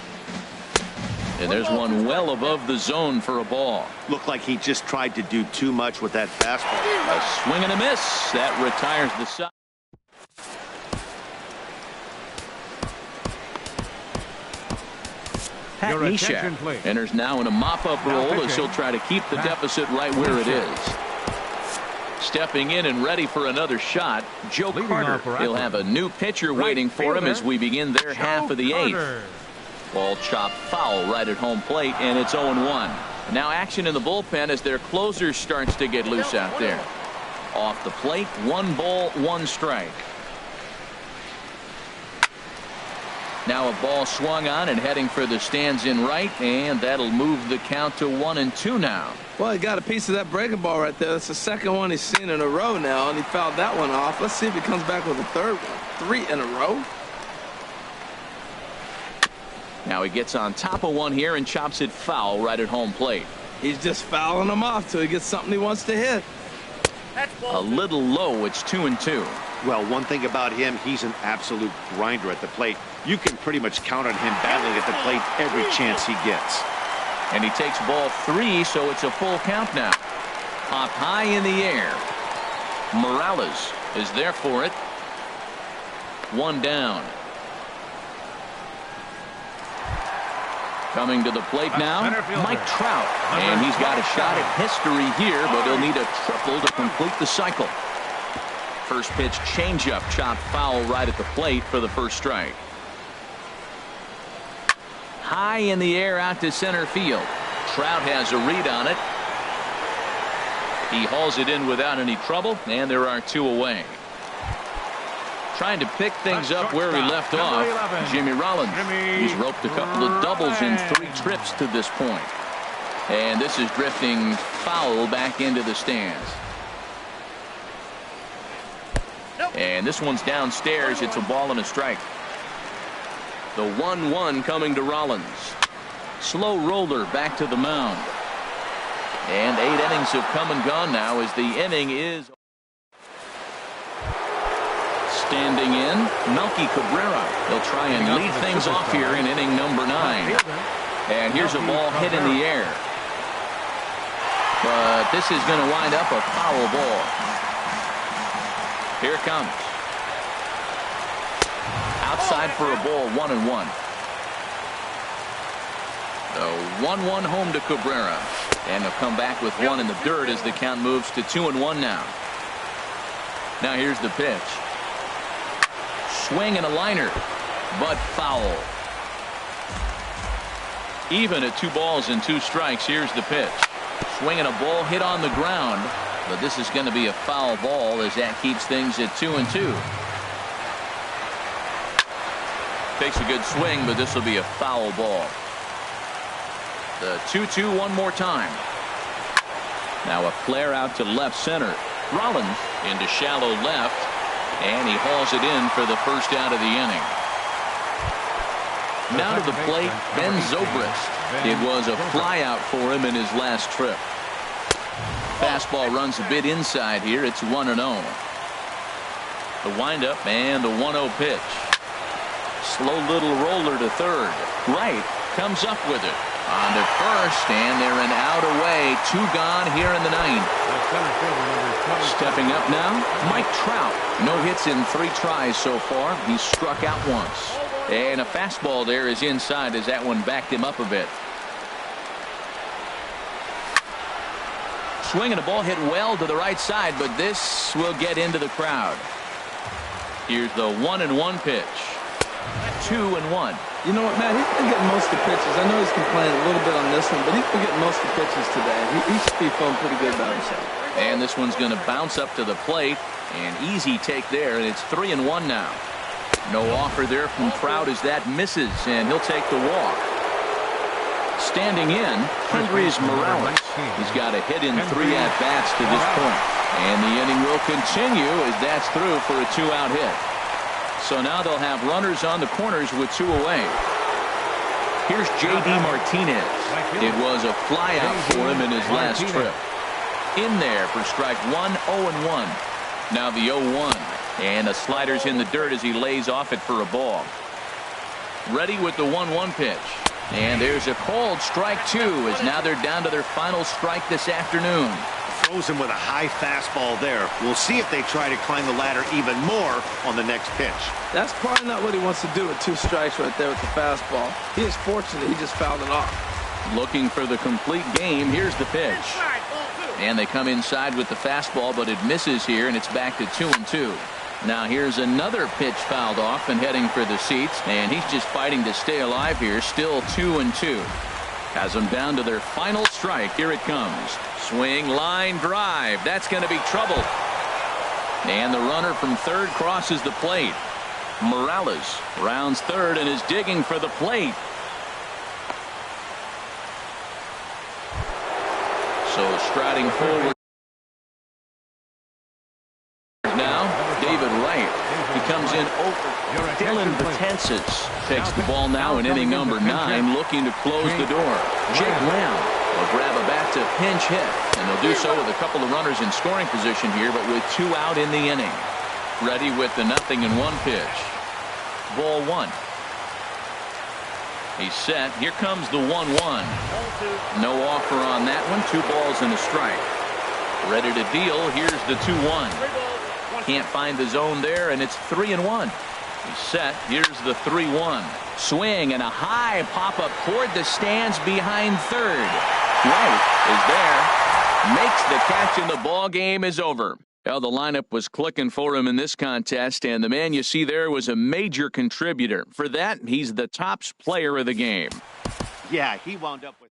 And there's one well above the zone for a ball. Looked like he just tried to do too much with that fastball. A swing and a miss. That retires the side. Pat Neshek enters now in a mop-up role as he'll try to keep the deficit right where it is. Stepping in and ready for another shot, Joe Carter. He'll have a new pitcher waiting for him as we begin their half of the 8th. Ball chopped foul right at home plate, and it's 0-1. Now action in the bullpen as their closer starts to get loose out there. Off the plate, 1 ball, 1 strike. Now a ball swung on and heading for the stands in right, and that'll move the count to 1-2 now. Well, he got a piece of that breaking ball right there. That's the second one he's seen in a row now, and he fouled that one off. Let's see if he comes back with a third one. 3 in a row. Now he gets on top of one here and chops it foul right at home plate. He's just fouling them off till he gets something he wants to hit. A little low. It's 2-2. Well, one thing about him, he's an absolute grinder at the plate. You can pretty much count on him battling at the plate every chance he gets. And he takes ball 3, so it's a full count now. Popped high in the air. Morales is there for it. 1 down. Coming to the plate now, Mike Trout. And he's got a shot at history here, but he'll need a triple to complete the cycle. First pitch changeup, chopped foul right at the plate for the first strike. High in the air out to center field. Trout has a read on it. He hauls it in without any trouble, and there are 2 away. Trying to pick things up where he left off, Jimmy Rollins. He's roped a couple of doubles in 3 trips to this point. And this is drifting foul back into the stands. And this one's downstairs. It's a ball and a strike. The 1-1 coming to Rollins. Slow roller back to the mound. And 8 innings have come and gone now as the inning is standing in. Melky Cabrera. He'll try and lead things off here in inning number 9. And here's a ball hit in the air. But this is going to wind up a foul ball. Here it comes. Outside for a ball, 1-1. The 1-1 home to Cabrera. And he'll come back with one in the dirt as the count moves to 2-1 now. Now here's the pitch. Swing and a liner, but foul. Even at 2 balls and 2 strikes. Here's the pitch. Swinging a ball hit on the ground, but this is going to be a foul ball as that keeps things at 2-2. Takes a good swing, but this will be a foul ball. The 2-2 one more time. Now a flare out to left center. Rollins into shallow left, and he hauls it in for the first out of the inning. Now to the plate, Ben Zobrist. It was a flyout for him in his last trip. Fastball runs a bit inside here. It's 1-0. The windup and the 1-0 pitch. Slow little roller to third. Wright comes up with it. On to first, and they're an out away. 2 gone here in the 9th. Stepping up now, Mike Trout. No hits in 3 tries so far. He's struck out once. And a fastball there is inside as that one backed him up a bit. Swinging a ball hit well to the right side, but this will get into the crowd. Here's the 1-1 pitch. 2-1. You know what, Matt? He's been getting most of the pitches. I know he's complaining a little bit on this one, but he's been getting most of the pitches today. He should be feeling pretty good about himself. And this one's going to bounce up to the plate. An easy take there, and it's 3-1 now. No offer there from Trout as that misses, and he'll take the walk. Standing in, Kendrys Morales. He's got a hit in 3 at-bats to this point. And the inning will continue as that's through for a 2-out hit. So now they'll have runners on the corners with 2 away. Here's J.D. Martinez. It was a flyout for him in his last trip. In there for strike 1, 0-1. Now the 0-1. And the slider's in the dirt as he lays off it for a ball. Ready with the 1-1 pitch. And there's a called strike 2 as now they're down to their final strike this afternoon. Throws him with a high fastball there. We'll see if they try to climb the ladder even more on the next pitch. That's probably not what he wants to do with 2 strikes right there with the fastball. He is fortunate he just fouled it off. Looking for the complete game. Here's the pitch. And they come inside with the fastball, but it misses here, and it's back to 2-2. Now here's another pitch fouled off and heading for the seats, and he's just fighting to stay alive here. Still 2-2. Has them down to their final strike. Here it comes. Swing, line, drive. That's going to be trouble. And the runner from third crosses the plate. Morales rounds third and is digging for the plate. So striding forward now, David Wright. He comes in over Dylan Betances. Takes the ball now in inning number 9, looking to close the door. Jake Lamb will grab a bat to pinch hit, and they'll do so with a couple of runners in scoring position here, but with 2 out in the inning. Ready with the 0-1 pitch. Ball 1. He's set. Here comes the 1-1. No offer on that one. 2 balls and a strike. Ready to deal. Here's the 2-1. Can't find the zone there, and it's 3-1. He's set. Here's the 3-1. Swing and a high pop-up toward the stands behind third. Wright is there. Makes the catch, and the ball game is over. Well, the lineup was clicking for him in this contest, and the man you see there was a major contributor. For that, he's the top player of the game. Yeah, he wound up with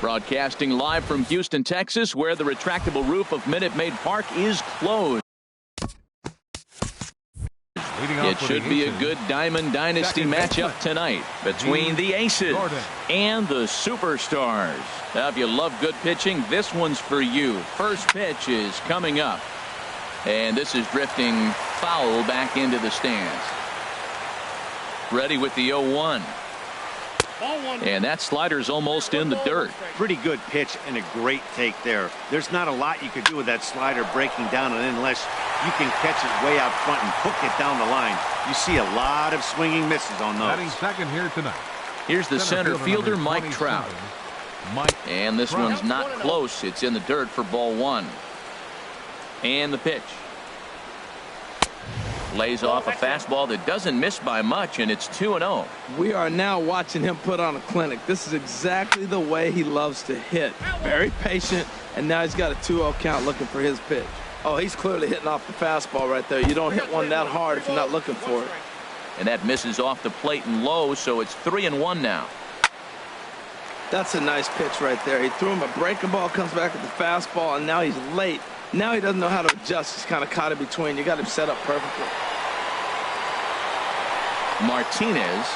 Broadcasting live from Houston, Texas, where the retractable roof of Minute Maid Park is closed. It should be a good Diamond Dynasty matchup tonight between the Aces and the Superstars. Now, if you love good pitching, this one's for you. First pitch is coming up. And this is drifting foul back into the stands. Ready with the 0-1. And that slider's almost in the dirt. Pretty good pitch and a great take there. There's not a lot you could do with that slider breaking down, and unless you can catch it way out front and hook it down the line, you see a lot of swinging misses on those. Batting second here tonight. Here's the center fielder, Mike Trout. And this one's not close. It's in the dirt for ball one. And the pitch. Lays off a fastball that doesn't miss by much, and it's 2-0. We are now watching him put on a clinic. This is exactly the way he loves to hit. Very patient, and now he's got a 2-0 count looking for his pitch. Oh, he's clearly hitting off the fastball right there. You don't hit one that hard if you're not looking for it. And that misses off the plate and low, so it's 3-1 now. That's a nice pitch right there. He threw him a breaking ball, comes back with the fastball, and now he's late. Now he doesn't know how to adjust. He's kind of caught in between. You got him set up perfectly. Martinez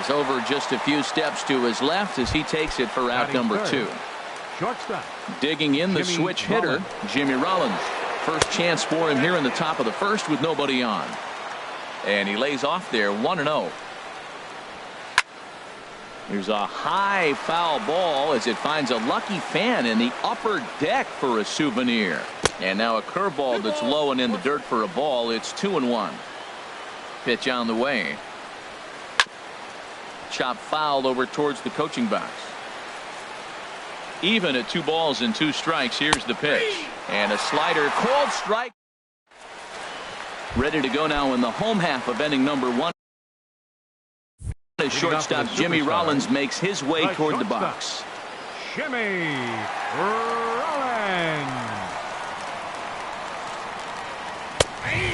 is over just a few steps to his left as he takes it for out number 2. Shortstop. Digging in the switch hitter, Jimmy Rollins. First chance for him here in the top of the first with nobody on. And he lays off there, 1-0. There's a high foul ball as it finds a lucky fan in the upper deck for a souvenir. And now a curveball that's low and in the dirt for a ball. It's 2-1. Pitch on the way. Chop foul over towards the coaching box. Even at 2 balls and 2 strikes. Here's the pitch. And a slider, called strike. Ready to go now in the home half of inning number 1. As shortstop Jimmy Rollins makes his way toward the box. Jimmy Rollins.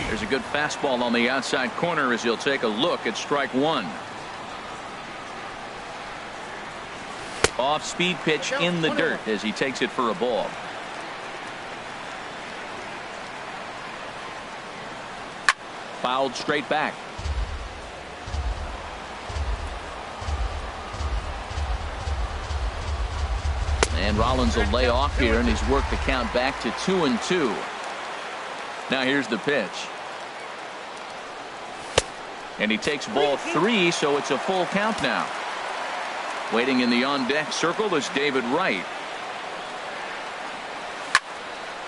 There's a good fastball on the outside corner as he'll take a look at strike 1. Off-speed pitch in the dirt as he takes it for a ball. Fouled straight back. And Rollins will lay off here, and he's worked the count back to 2-2. Now here's the pitch. And he takes ball 3, so it's a full count now. Waiting in the on-deck circle is David Wright.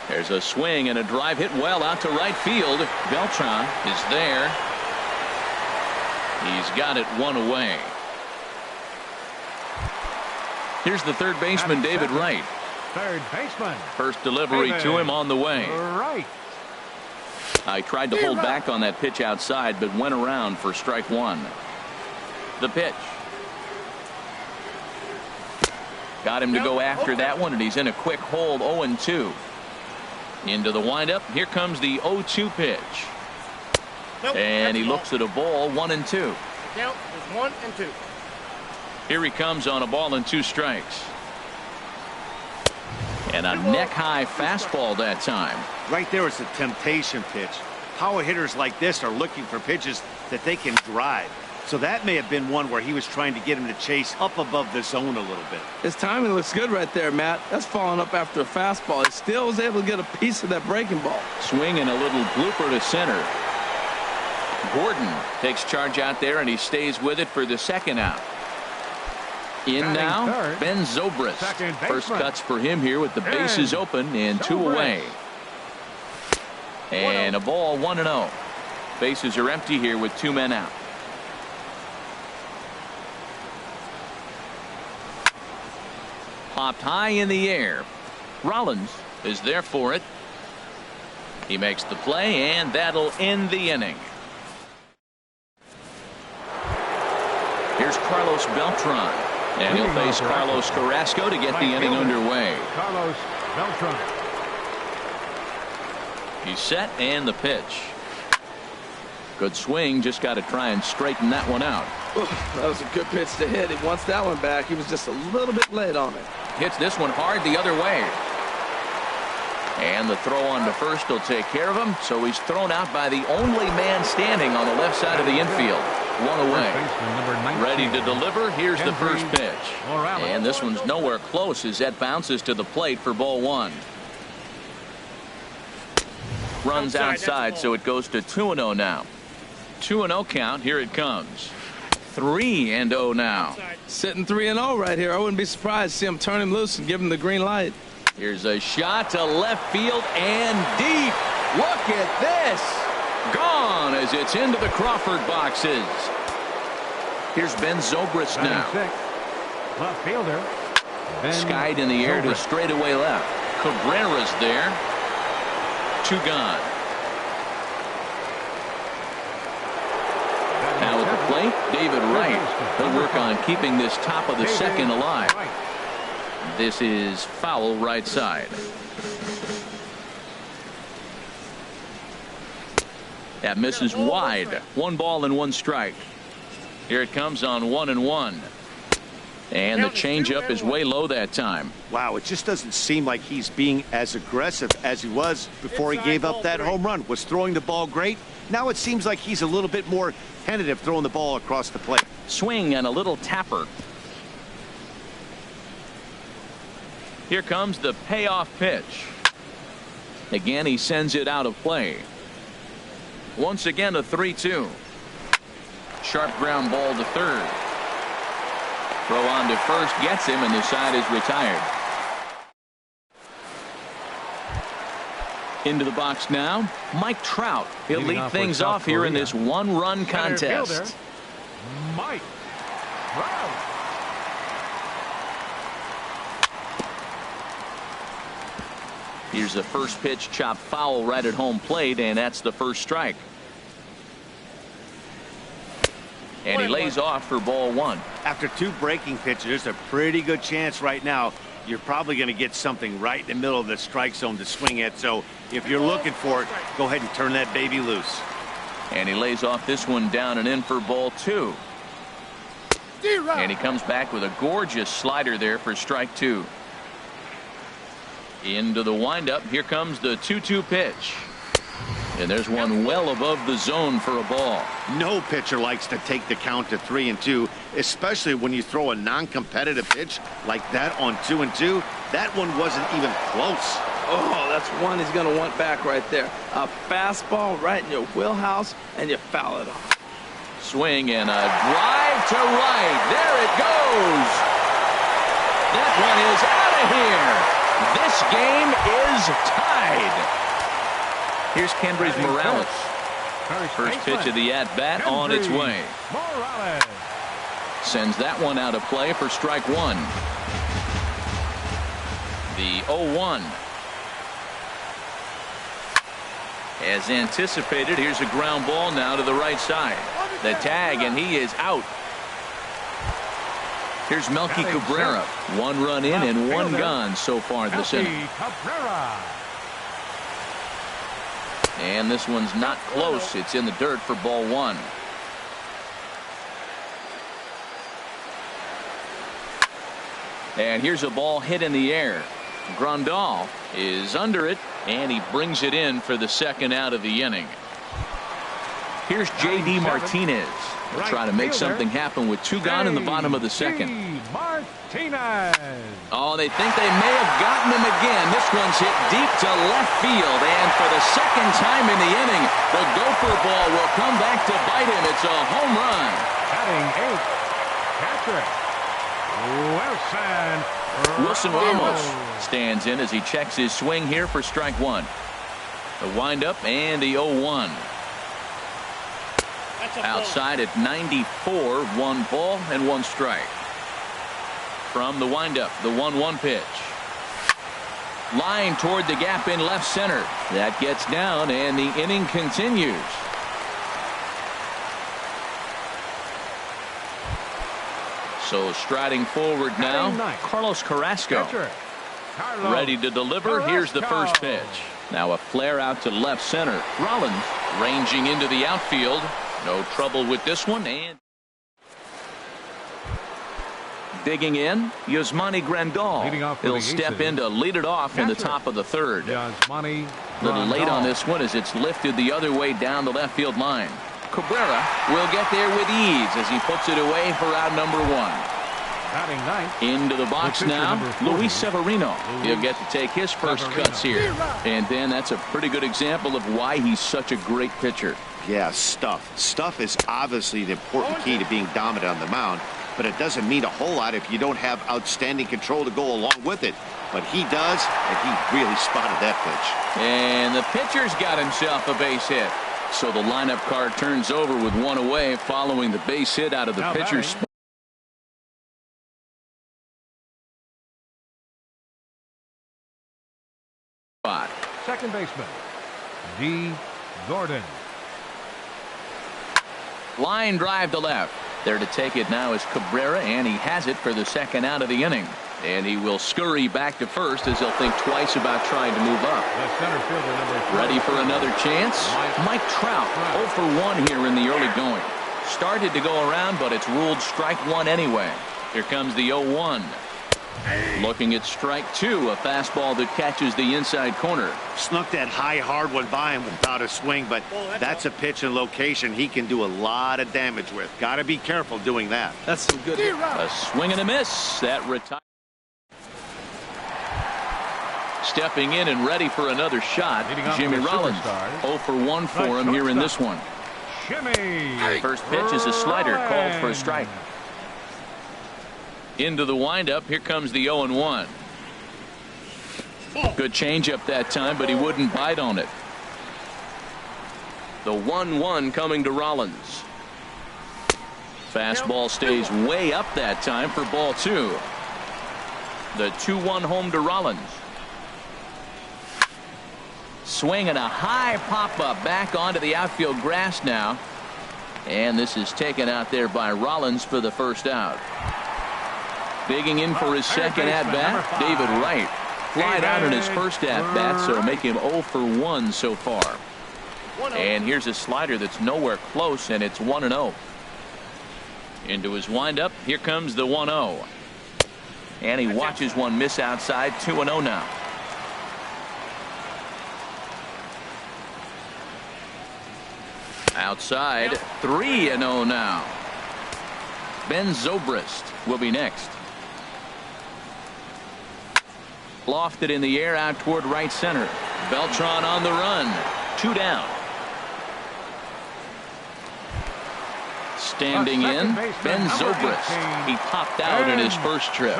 There's a swing and a drive hit well out to right field. Beltran is there. He's got it 1 away. Here's the third baseman, David Wright. Third baseman. First delivery to him on the way. Right. I tried to hold back on that pitch outside, but went around for strike 1. The pitch. Got him to go after that one, and he's in a quick hold, 0-2. Into the windup. Here comes the 0-2 pitch. And he looks at a ball, 1-2. Count is 1 and 2. Here he comes on a ball and 2 strikes. And a neck-high fastball that time. Right there is a temptation pitch. Power hitters like this are looking for pitches that they can drive. So that may have been one where he was trying to get him to chase up above the zone a little bit. His timing looks good right there, Matt. That's following up after a fastball. He still was able to get a piece of that breaking ball. Swing and a little blooper to center. Gordon takes charge out there, and he stays with it for the second out. In now, third, Ben Zobrist. First cuts for him here with the bases open and 2 away. And a ball, 1-0. Bases are empty here with 2 men out. Popped high in the air. Rollins is there for it. He makes the play, and that'll end the inning. Here's Carlos Beltran. And he'll face Carlos Carrasco to get the inning underway. Carlos Beltran. He's set, and the pitch. Good swing, just got to try and straighten that one out. That was a good pitch to hit. He wants that one back. He was just a little bit late on it. Hits this one hard the other way. And the throw on to first will take care of him. So he's thrown out by the only man standing on the left side of the infield. One away. Ready to deliver. Here's the first pitch. And this one's nowhere close as that bounces to the plate for ball one. Runs outside, so it goes to 2-0 now. 2-0 count. Here it comes. 3-0 now. Sitting 3-0 right here. I wouldn't be surprised to see him turn him loose and give him the green light. Here's a shot to left field and deep. Look at this. Gone as it's into the Crawford boxes. Here's Ben Zobrist now. Left fielder. Skied in the air to straightaway left. Cabrera's there. 2 gone. Now at the plate, David Wright. He'll work on keeping this top of the second alive. This is foul right side. That misses wide. 1 ball and 1 strike. Here it comes on 1-1. And the changeup is way low that time. Wow, it just doesn't seem like he's being as aggressive as he was before he gave up that home run. Was throwing the ball great. Now it seems like he's a little bit more tentative throwing the ball across the plate. Swing and a little tapper. Here comes the payoff pitch. Again, he sends it out of play. Once again, a 3-2. Sharp ground ball to third. Throw on to first gets him, and the side is retired. Into the box now, Mike Trout. He'll lead things off here in this 1-run contest. Mike Trout. Here's the first pitch, chopped foul right at home plate, and that's the first strike. And he lays off for ball one. After 2 breaking pitches, there's a pretty good chance right now you're probably going to get something right in the middle of the strike zone to swing at. So if you're looking for it, go ahead and turn that baby loose. And he lays off this one down and in for ball 2. And he comes back with a gorgeous slider there for strike 2. Into the windup. Here comes the 2-2 pitch. And there's one well above the zone for a ball. No pitcher likes to take the count to 3-2, especially when you throw a non-competitive pitch like that on 2-2. That one wasn't even close. Oh, that's one he's going to want back right there. A fastball right in your wheelhouse, and you foul it off. Swing and a drive to right. There it goes. That one is out of here. This game is tied. Here's Kendrys Morales. First pitch of the at-bat on its way. Sends that one out of play for strike 1. The 0-1. As anticipated, here's a ground ball now to the right side. The tag, and he is out. Here's Melky Cabrera. 1 run in and 1 gone so far this inning. And this one's not close. It's in the dirt for ball 1. And here's a ball hit in the air. Grandal is under it, and he brings it in for the second out of the inning. Here's J.D. Martinez. He'll try to make something happen with 2 gone in the bottom of the second. Oh, they think they may have gotten him again. This one's hit deep to left field, and for the second time in the inning, the gopher ball will come back to bite him. It's a home run. Batting 8, catcher Wilson Ramos stands in as he checks his swing here for strike 1. The windup and the 0-1. Outside at 94, 1 ball and 1 strike. From the windup, the 1-1 pitch. Line toward the gap in left center. That gets down, and the inning continues. So striding forward now, Carlos Carrasco. Ready to deliver. Here's the first pitch. Now a flare out to left center. Rollins Ranging into the outfield. No trouble with this one. And digging in, Yasmani Grandal. He'll step in to lead it off in the top of the third. A little late on this one as it's lifted the other way down the left field line. Cabrera will get there with ease as he puts it away for out number one. Into the box now, Luis Severino. He'll get to take his first cuts here. And then that's a pretty good example of why he's such a great pitcher. Yeah, stuff. Stuff is obviously the important key to being dominant on the mound, but it doesn't mean a whole lot if you don't have outstanding control to go along with it. But he does, and he really spotted that pitch. And the pitcher's got himself a base hit. So the lineup card turns over with one away following the base hit out of the pitcher's spot. Second baseman, D. Gordon. Line drive to left. There to take it now is Cabrera, and he has it for the second out of the inning. And he will scurry back to first as he'll think twice about trying to move up. The center fielder, number 4. Ready for another chance? Mike Trout, 0 for 1 here in the early going. Started to go around, but it's ruled strike one anyway. Here comes the 0-1. Looking at strike two, a fastball that catches the inside corner. Snuck that high hard one by him without a swing, but that's a pitch and location he can do a lot of damage with. Got to be careful doing that. That's some good. A swing and a miss. That retires. Stepping in and ready for another shot, Jimmy Rollins. 0 for 1 for him here in this one. Jimmy. First pitch is a slider called for a strike. Into the windup. Here comes the 0-1. Good changeup that time, but he wouldn't bite on it. The 1-1 coming to Rollins. Fastball stays way up that time for ball 2. The 2-1 home to Rollins. Swing and a high pop-up back onto the outfield grass now. And this is taken out there by Rollins for the first out. Digging in for his second at-bat, David Wright. Flied out in his first at-bat, so make him 0 for 1 so far. And here's a slider that's nowhere close, and it's 1-0. Into his windup, here comes the 1-0. And he watches one miss outside, 2-0 now. Outside, 3-0 now. Ben Zobrist will be next. Lofted in the air out toward right center. Beltran on the run. 2 down. Standing in, Ben Zobrist. He popped out in his first trip.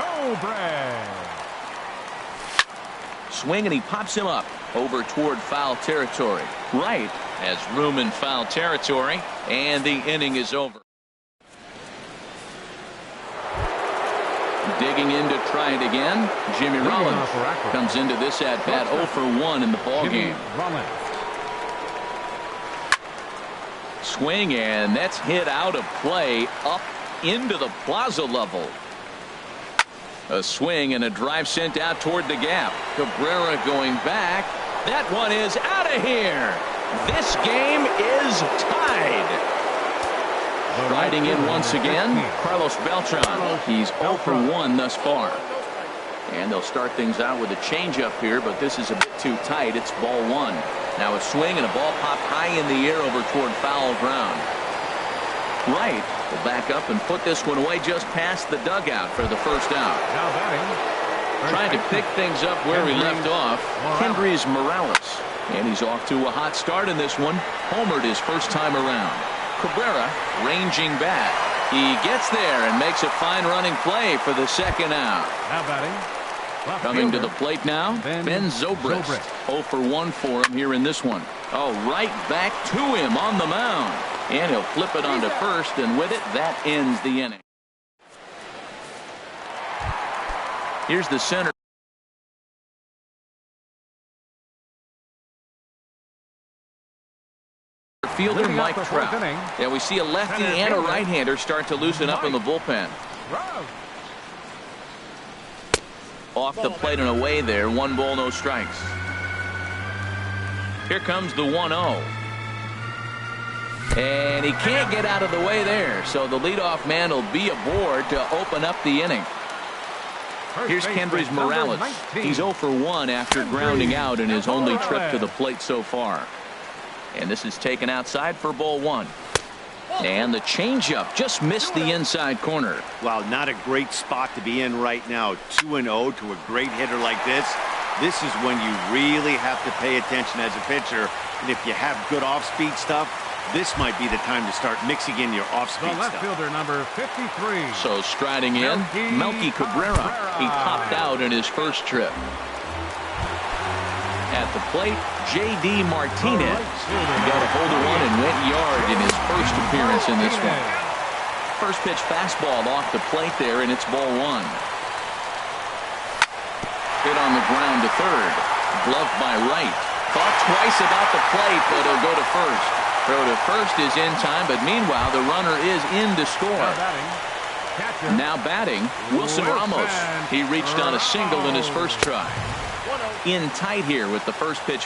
Swing and he pops him up over toward foul territory. Right has room in foul territory, and the inning is over. Digging in to try it again, Jimmy Rollins comes into this at bat 0 for 1 in the ball game. Swing, and that's hit out of play up into the plaza level. A swing and a drive sent out toward the gap. Cabrera going back. That one is out of here. This game is tied. Riding in once again, Carlos Beltran. He's 0 for 1 thus far. And they'll start things out with a changeup here, but this is a bit too tight. It's ball 1. Now a swing and a ball popped high in the air over toward foul ground. Wright will back up and put this one away just past the dugout for the first out. Now batting. Trying to pick things up where we left off, Kendrys Morales. And he's off to a hot start in this one. Homered his first time around. Cabrera ranging back. He gets there and makes a fine running play for the second out. Now batting. Coming to the plate now, Ben Zobrist. 0 for 1 for him here in this one. Oh, right back to him on the mound. And he'll flip it onto first, and with it, that ends the inning. Here's the center fielder, Mike Trout. Yeah, we see a lefty and a right-hander start to loosen up in the bullpen. Off the plate and away there. 1 ball, no strikes. Here comes the 1-0. And he can't get out of the way there, so the leadoff man will be aboard to open up the inning. Here's Kendrys Morales. He's 0 for 1 after grounding out in his only trip to the plate so far. And this is taken outside for ball 1. And the changeup just missed the inside corner. Wow, not a great spot to be in right now. 2-0 to a great hitter like this. This is when you really have to pay attention as a pitcher. And if you have good off-speed stuff, this might be the time to start mixing in your off-speed stuff. Left fielder number 53. So striding in, Melky Cabrera. He popped out in his first trip. At the plate, J.D. Martinez. He got a hold of one and went yard in his first appearance in this one. First pitch fastball off the plate there, and it's ball 1. Hit on the ground to third. Gloved by right. Thought twice about the plate, but he'll go to first. Throw to first is in time, but meanwhile the runner is in to score. Now batting, Wilson Ramos. He reached on a single in his first try. In tight here with the first pitch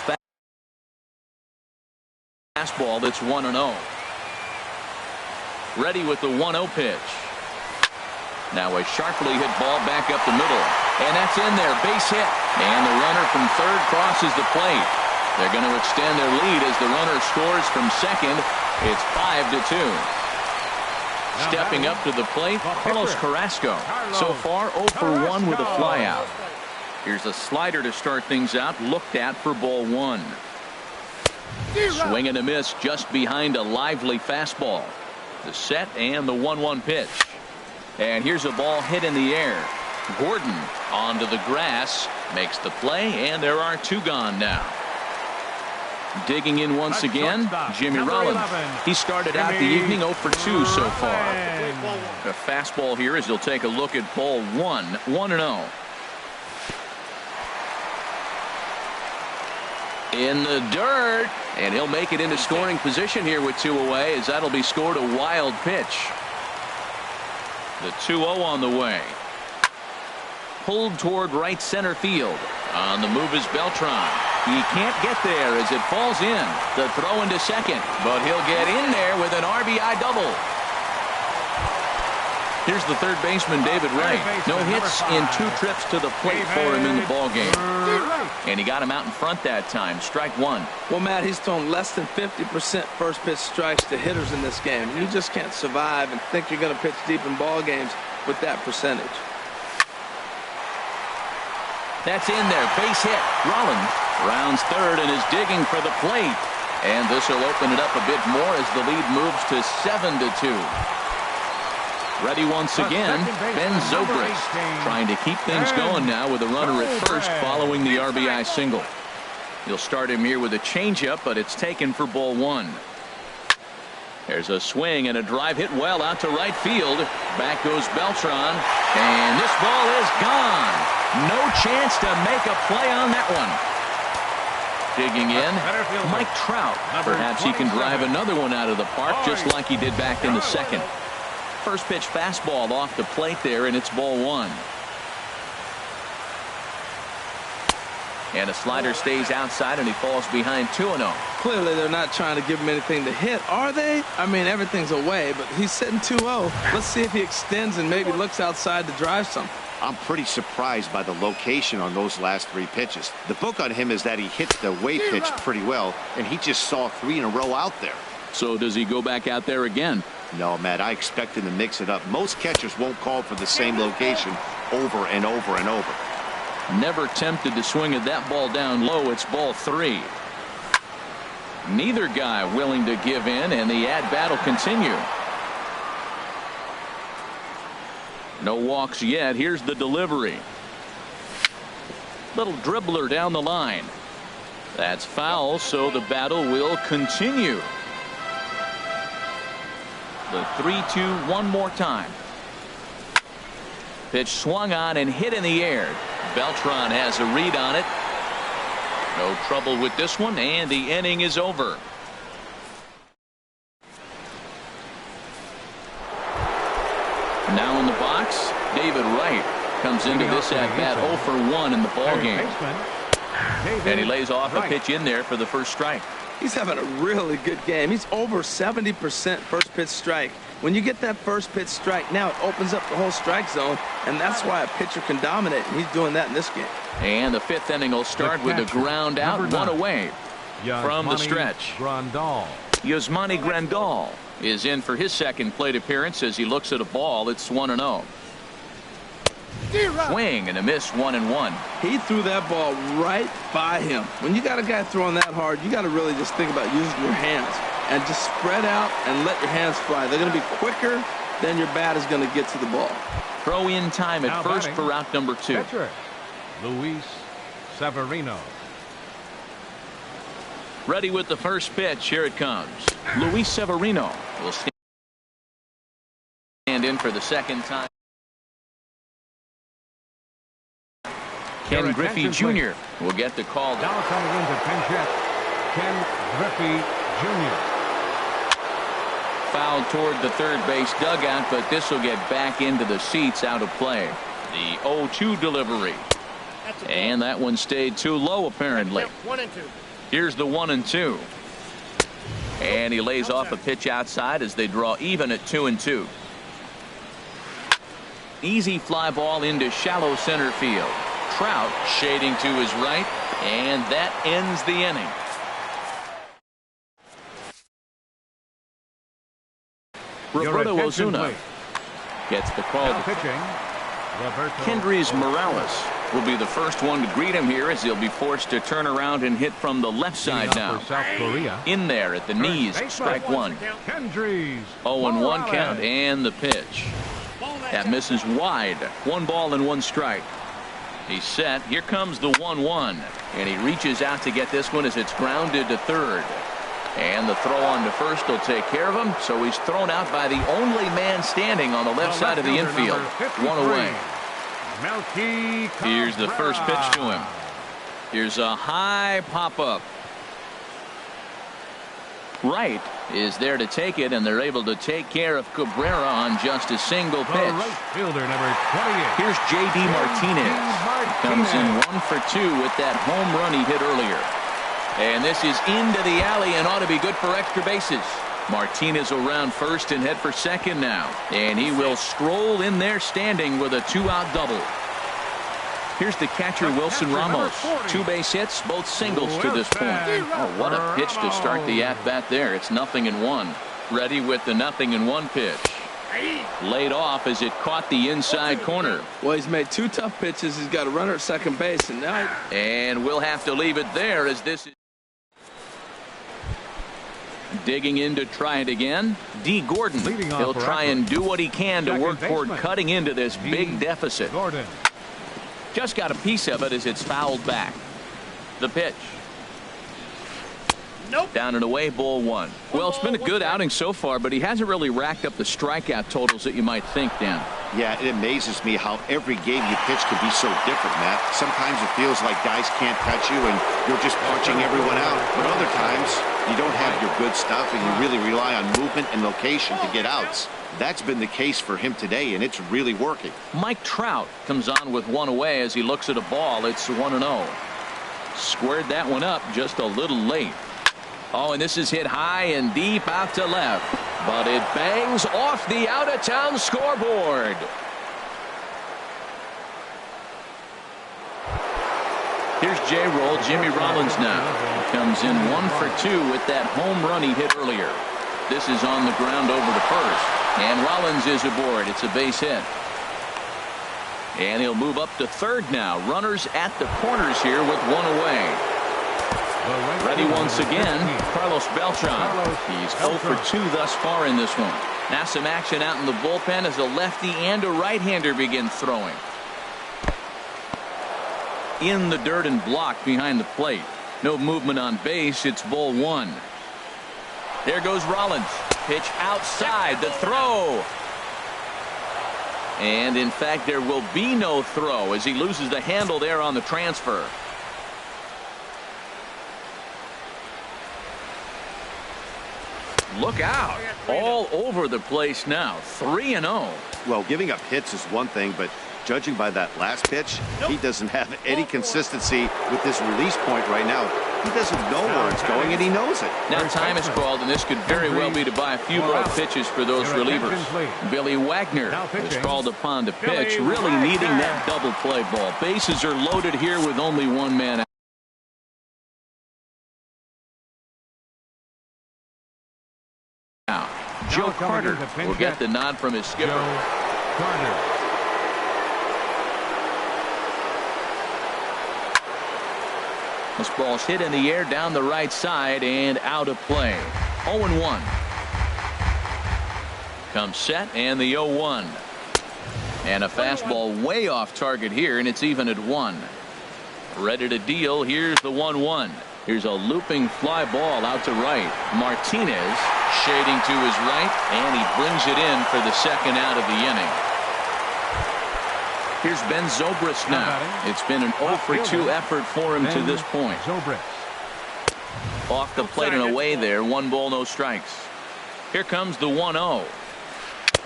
fastball that's 1-0. Ready with the 1-0 pitch. Now a sharply hit ball back up the middle. And that's in there, base hit. And the runner from third crosses the plate. They're going to extend their lead as the runner scores from second. It's 5-2. Stepping up to the plate, Carlos Carrasco. So far 0 for 1 with a flyout. Here's a slider to start things out, looked at for ball 1. Swing and a miss just behind a lively fastball. The set and the 1-1 pitch. And here's a ball hit in the air. Gordon onto the grass, makes the play, and there are 2 gone now. Digging in once again, Jimmy Rollins. He started out the evening 0 for 2 so far. A fastball here as he'll take a look at ball 1, 1-0. In the dirt, and he'll make it into scoring position here with 2 away, as that'll be scored a wild pitch. The 2-0 on the way. Pulled toward right center field. On the move is Beltran. He can't get there as it falls in. The throw into second, but he'll get in there with an RBI double. Here's the third baseman, David Wright. No hits in 2 trips to the plate for him in the ballgame. And he got him out in front that time. Strike 1. Well, Matt, he's thrown less than 50% first pitch strikes to hitters in this game. You just can't survive and think you're going to pitch deep in ball games with that percentage. That's in there. Base hit. Rollins rounds third and is digging for the plate. And this will open it up a bit more as the lead moves to 7-2. Ready once again, Ben Zobrist, trying to keep things going now with a runner at first following the RBI single. He'll start him here with a changeup, but it's taken for ball 1. There's a swing and a drive hit well out to right field. Back goes Beltran, and this ball is gone. No chance to make a play on that one. Digging in, Mike Trout. Perhaps he can drive another one out of the park just like he did back in the second. First pitch fastball off the plate there, and it's ball 1. And a slider stays outside, and he falls behind 2-0. Clearly, they're not trying to give him anything to hit, are they? I mean, everything's away, but he's sitting 2-0. Let's see if he extends and maybe looks outside to drive something. I'm pretty surprised by the location on those last 3 pitches. The book on him is that he hits the away pitch pretty well, and he just saw 3 in a row out there. So does he go back out there again? No, Matt, I expect him to mix it up. Most catchers won't call for the same location over and over and over. Never tempted to swing at that ball down low. It's ball 3. Neither guy willing to give in, and the at-bat will continue. No walks yet. Here's the delivery. Little dribbler down the line. That's foul, so the battle will continue. The 3-2 one more time. Pitch swung on and hit in the air. Beltran has a read on it. No trouble with this one, and the inning is over. Now in the box, David Wright comes into this at-bat 0 for 1 in the ballgame. And he lays off a pitch in there for the first strike. He's having a really good game. He's over 70% first pitch strike. When you get that first pitch strike, now it opens up the whole strike zone, and that's why a pitcher can dominate, and he's doing that in this game. And the fifth inning will start with a ground out, one away from the stretch. Yasmani Grandal is in for his second plate appearance as he looks at a ball. It's 1-0. Swing and a miss, 1-1. He threw that ball right by him. When you got a guy throwing that hard, you got to really just think about using your hands and just spread out and let your hands fly. They're going to be quicker than your bat is going to get to the ball. Throw in time at first for route number 2. Catcher, Luis Severino. Ready with the first pitch. Here it comes. Luis Severino will stand in for the second time. Ken Griffey Jr. will get the call. Now coming into pinch hit, Ken Griffey Jr. Foul toward the third base dugout, but this will get back into the seats, out of play. The 0-2 delivery. And that one stayed too low, apparently. 1-2. Here's the 1-2. And he lays off a pitch outside as they draw even at 2-2. Easy fly ball into shallow center field. Trout shading to his right, and that ends the inning. Roberto Ozuna gets the call. Kendrys Morales will be the first one to greet him here as he'll be forced to turn around and hit from the left side now. In there at the knees, strike one. 0-1 count and the pitch. That misses wide. 1 ball and 1 strike. He's set. Here comes the 1-1. And he reaches out to get this one as it's grounded to third. And the throw on to first will take care of him. So he's thrown out by the only man standing on the left side of the infield. 1 away. Here's the first pitch to him. Here's a high pop-up. Wright is there to take it, and they're able to take care of Cabrera on just a single pitch. Here's J.D. Martinez. Comes in 1 for 2 with that home run he hit earlier. And this is into the alley and ought to be good for extra bases. Martinez will round first and head for second now. And he will stroll in there standing with a 2-out double. Here's the catcher, Wilson Ramos. 2 base hits, both singles to this point. Oh, what a pitch to start the at-bat there. It's 0-1. Ready with the 0-1 pitch. Laid off as it caught the inside corner. Well, he's made 2 tough pitches. He's got a runner at second base, and now... And we'll have to leave it there as this is... Digging in to try it again. D. Gordon. He'll try and do what he can to work toward cutting into this big deficit. Just got a piece of it as it's fouled back. The pitch. Nope. Down and away, ball 1. Well, it's been a good outing so far, but he hasn't really racked up the strikeout totals that you might think, Dan. Yeah, it amazes me how every game you pitch can be so different, Matt. Sometimes it feels like guys can't touch you and you're just punching everyone out. But other times, you don't have your good stuff and you really rely on movement and location to get outs. That's been the case for him today, and it's really working. Mike Trout comes on with 1 away as he looks at a ball. It's 1-0. Squared that one up just a little late. Oh, and this is hit high and deep out to left. But it bangs off the out-of-town scoreboard. Here's J-Roll. Jimmy Rollins now. Comes in 1 for 2 with that home run he hit earlier. This is on the ground over to first. And Rollins is aboard. It's a base hit. And he'll move up to third now. Runners at the corners here with 1 away. Ready once again, Carlos Beltran. He's 0 for 2 thus far in this one. Now some action out in the bullpen as a lefty and a right-hander begin throwing. In the dirt and blocked behind the plate. No movement on base. It's ball 1. There goes Rollins. Pitch outside. The throw. And in fact, there will be no throw as he loses the handle there on the transfer. Look out. All over the place now. 3-0. Well, giving up hits is one thing, but judging by that last pitch, he doesn't have any consistency with this release point right now. He doesn't know where it's going, and he knows it. Now time is called, and this could very well be to buy a few more pitches for those relievers. Billy Wagner is called upon to pitch, really needing that double play ball. Bases are loaded here with only one man out. Joe Carter will get the nod from his skipper. This ball's hit in the air down the right side and out of play. 0-1. Comes set and the 0-1. And a fastball way off target here, and it's even at 1. Ready to deal. Here's the 1-1. Here's a looping fly ball out to right. Martinez shading to his right, and he brings it in for the second out of the inning. Here's Ben Zobrist now. It's been an 0 for 2 effort for him to this point. Off the plate and away there. 1 ball, no strikes. Here comes the 1-0.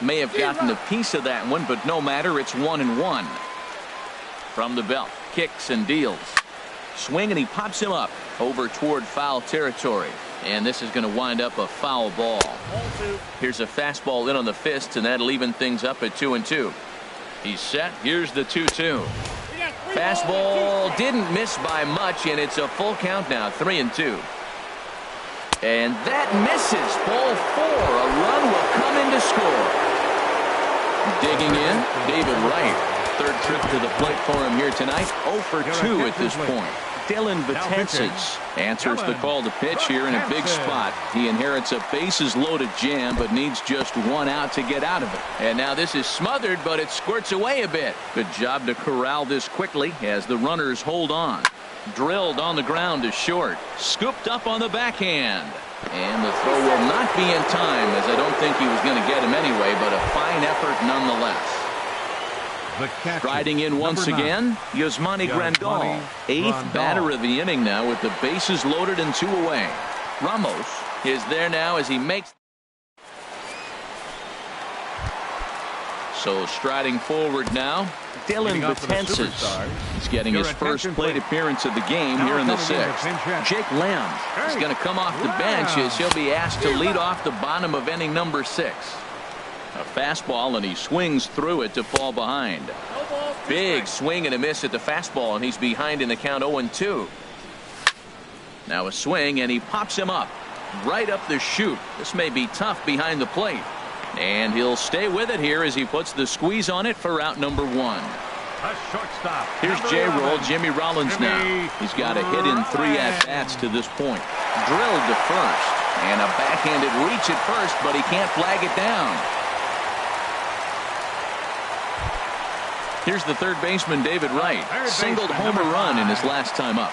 May have gotten a piece of that one, but no matter. It's 1-1. From the belt. Kicks and deals. Swing, and he pops him up over toward foul territory. And this is going to wind up a foul ball. Here's a fastball in on the fist, and that'll even things up at 2-2. He's set. Here's the 2-2. Fastball didn't miss by much, and it's a full count now. 3-2. And that misses. Ball 4. A run will come in to score. Digging in, David Wright. Third trip to the plate for him here tonight. 0 for 2 at this point. Dylan Betances answers the call to pitch here in a big spot. He inherits a bases loaded jam, but needs just 1 out to get out of it. And now this is smothered, but it squirts away a bit. Good job to corral this quickly as the runners hold on. Drilled on the ground to short. Scooped up on the backhand. And the throw will not be in time, as I don't think he was going to get him anyway, but a fine effort nonetheless. Striding in once again, Yasmani Grandal, 8th batter of the inning now with the bases loaded and 2 away. Ramos is there now as he makes. So striding forward now, Dylan Betances. He's getting his first plate appearance of the game here in the 6th. Jake Lamb is going to come off the bench as he'll be asked to lead off the bottom of inning number 6. A fastball, and he swings through it to fall behind. Big swing and a miss at the fastball, and he's behind in the count 0-2. Now a swing, and he pops him up right up the chute. This may be tough behind the plate, and he'll stay with it here as he puts the squeeze on it for out number 1. Here's J-Roll, Jimmy Rollins now. He's got a hit in 3 at-bats to this point. Drilled to first, and a backhanded reach at first, but he can't flag it down. Here's the third baseman, David Wright. Singled homer run in his last time up.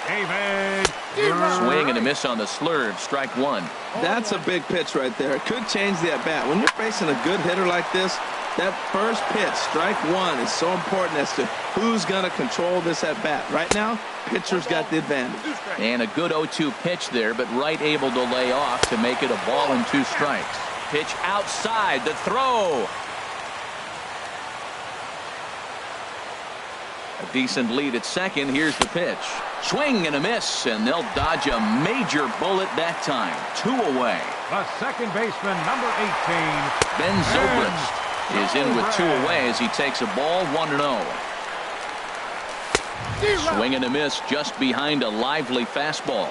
Swing and a miss on the slurve. Strike 1. That's a big pitch right there. It could change the at-bat. When you're facing a good hitter like this, that first pitch, strike 1, is so important as to who's going to control this at-bat. Right now, pitcher's got the advantage. And a good 0-2 pitch there, but Wright able to lay off to make it a ball and 2 strikes. Pitch outside. The throw. A decent lead at second. Here's the pitch. Swing and a miss, and they'll dodge a major bullet that time. 2 away. The second baseman, number 18. Ben Zobrist is in with 2 away as he takes a ball 1-0. Swing and a miss just behind a lively fastball.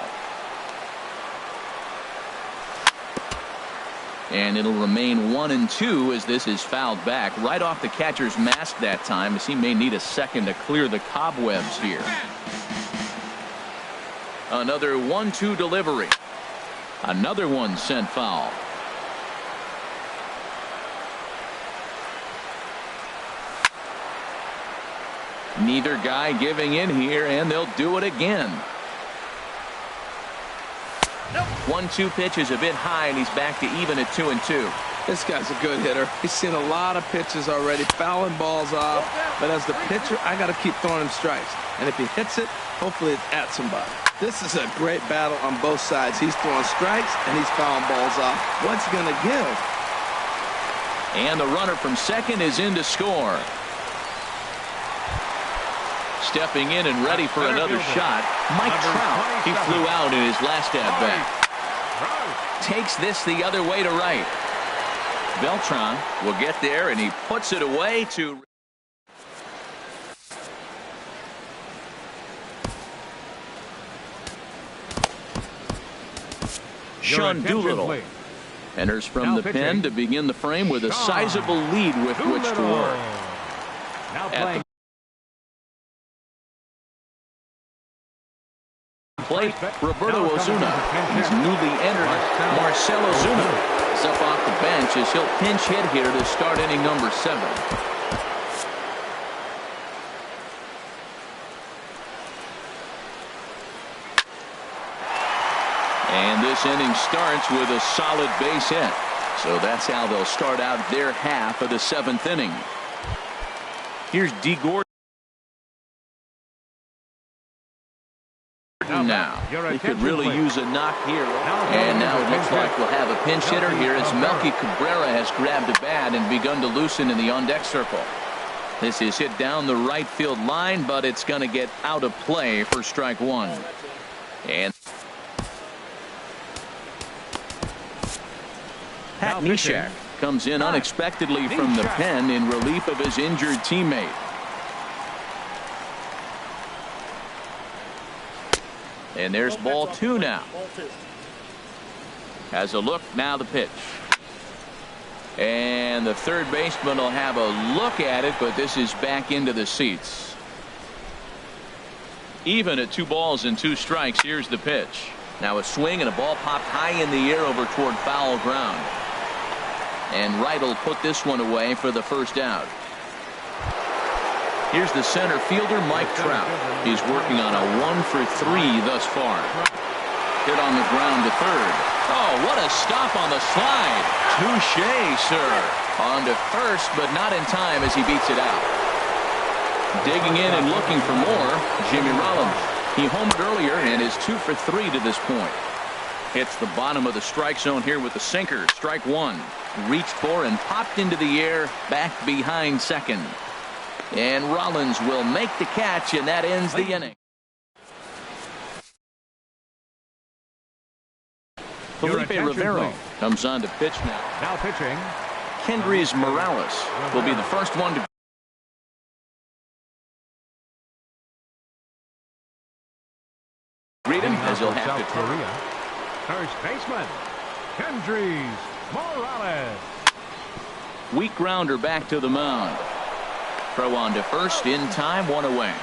And it'll remain 1-2 as this is fouled back right off the catcher's mask that time, as he may need a second to clear the cobwebs here. Another 1-2 delivery. Another one sent foul. Neither guy giving in here, and they'll do it again. 1-2 pitch is a bit high, and he's back to even at 2-2. This guy's a good hitter. He's seen a lot of pitches already, fouling balls off. But as the pitcher, I got to keep throwing him strikes. And if he hits it, hopefully it's at somebody. This is a great battle on both sides. He's throwing strikes, and he's fouling balls off. What's he going to give? And the runner from second is in to score. Stepping in and ready for another shot, Mike Trout. He flew out in his last at-bat. Takes this the other way to right. Beltran will get there, and he puts it away to... Sean Doolittle enters from the pen to begin the frame with a sizable lead with which to work. At the plate, Roberto Ozuna. He's newly entered Marcell Ozuna is up off the bench as he'll pinch hit here to start inning number 7. And this inning starts with a solid base hit. So that's how they'll start out their half of the 7th inning. Here's D. Gordon. Now, he could really use a knock here. And now it looks like we'll have a pinch hitter here as Melky Cabrera has grabbed a bat and begun to loosen in the on-deck circle. This is hit down the right field line, but it's going to get out of play for strike 1. And Pat Neshek comes in unexpectedly from the pen in relief of his injured teammate. And there's ball 2 now. Has a look, now the pitch. And the third baseman will have a look at it, but this is back into the seats. Even at 2 balls and 2 strikes, here's the pitch. Now a swing and a ball popped high in the air over toward foul ground. And Wright will put this one away for the first out. Here's the center fielder, Mike Trout. He's working on a 1-for-3 thus far. Hit on the ground to third. Oh, what a stop on the slide. Touché, sir. On to first, but not in time as he beats it out. Digging in and looking for more, Jimmy Rollins. He homered earlier and is 2-for-3 to this point. Hits the bottom of the strike zone here with the sinker. Strike 1. Reached for and popped into the air back behind second. And Rollins will make the catch, and that ends the inning. Felipe Rivero comes on to pitch now. Now pitching. Kendrys Morales will be the first one to greet him as he'll have to Korea. First baseman, Kendrys Morales. Weak grounder back to the mound. Throw on to first in time, 1 away.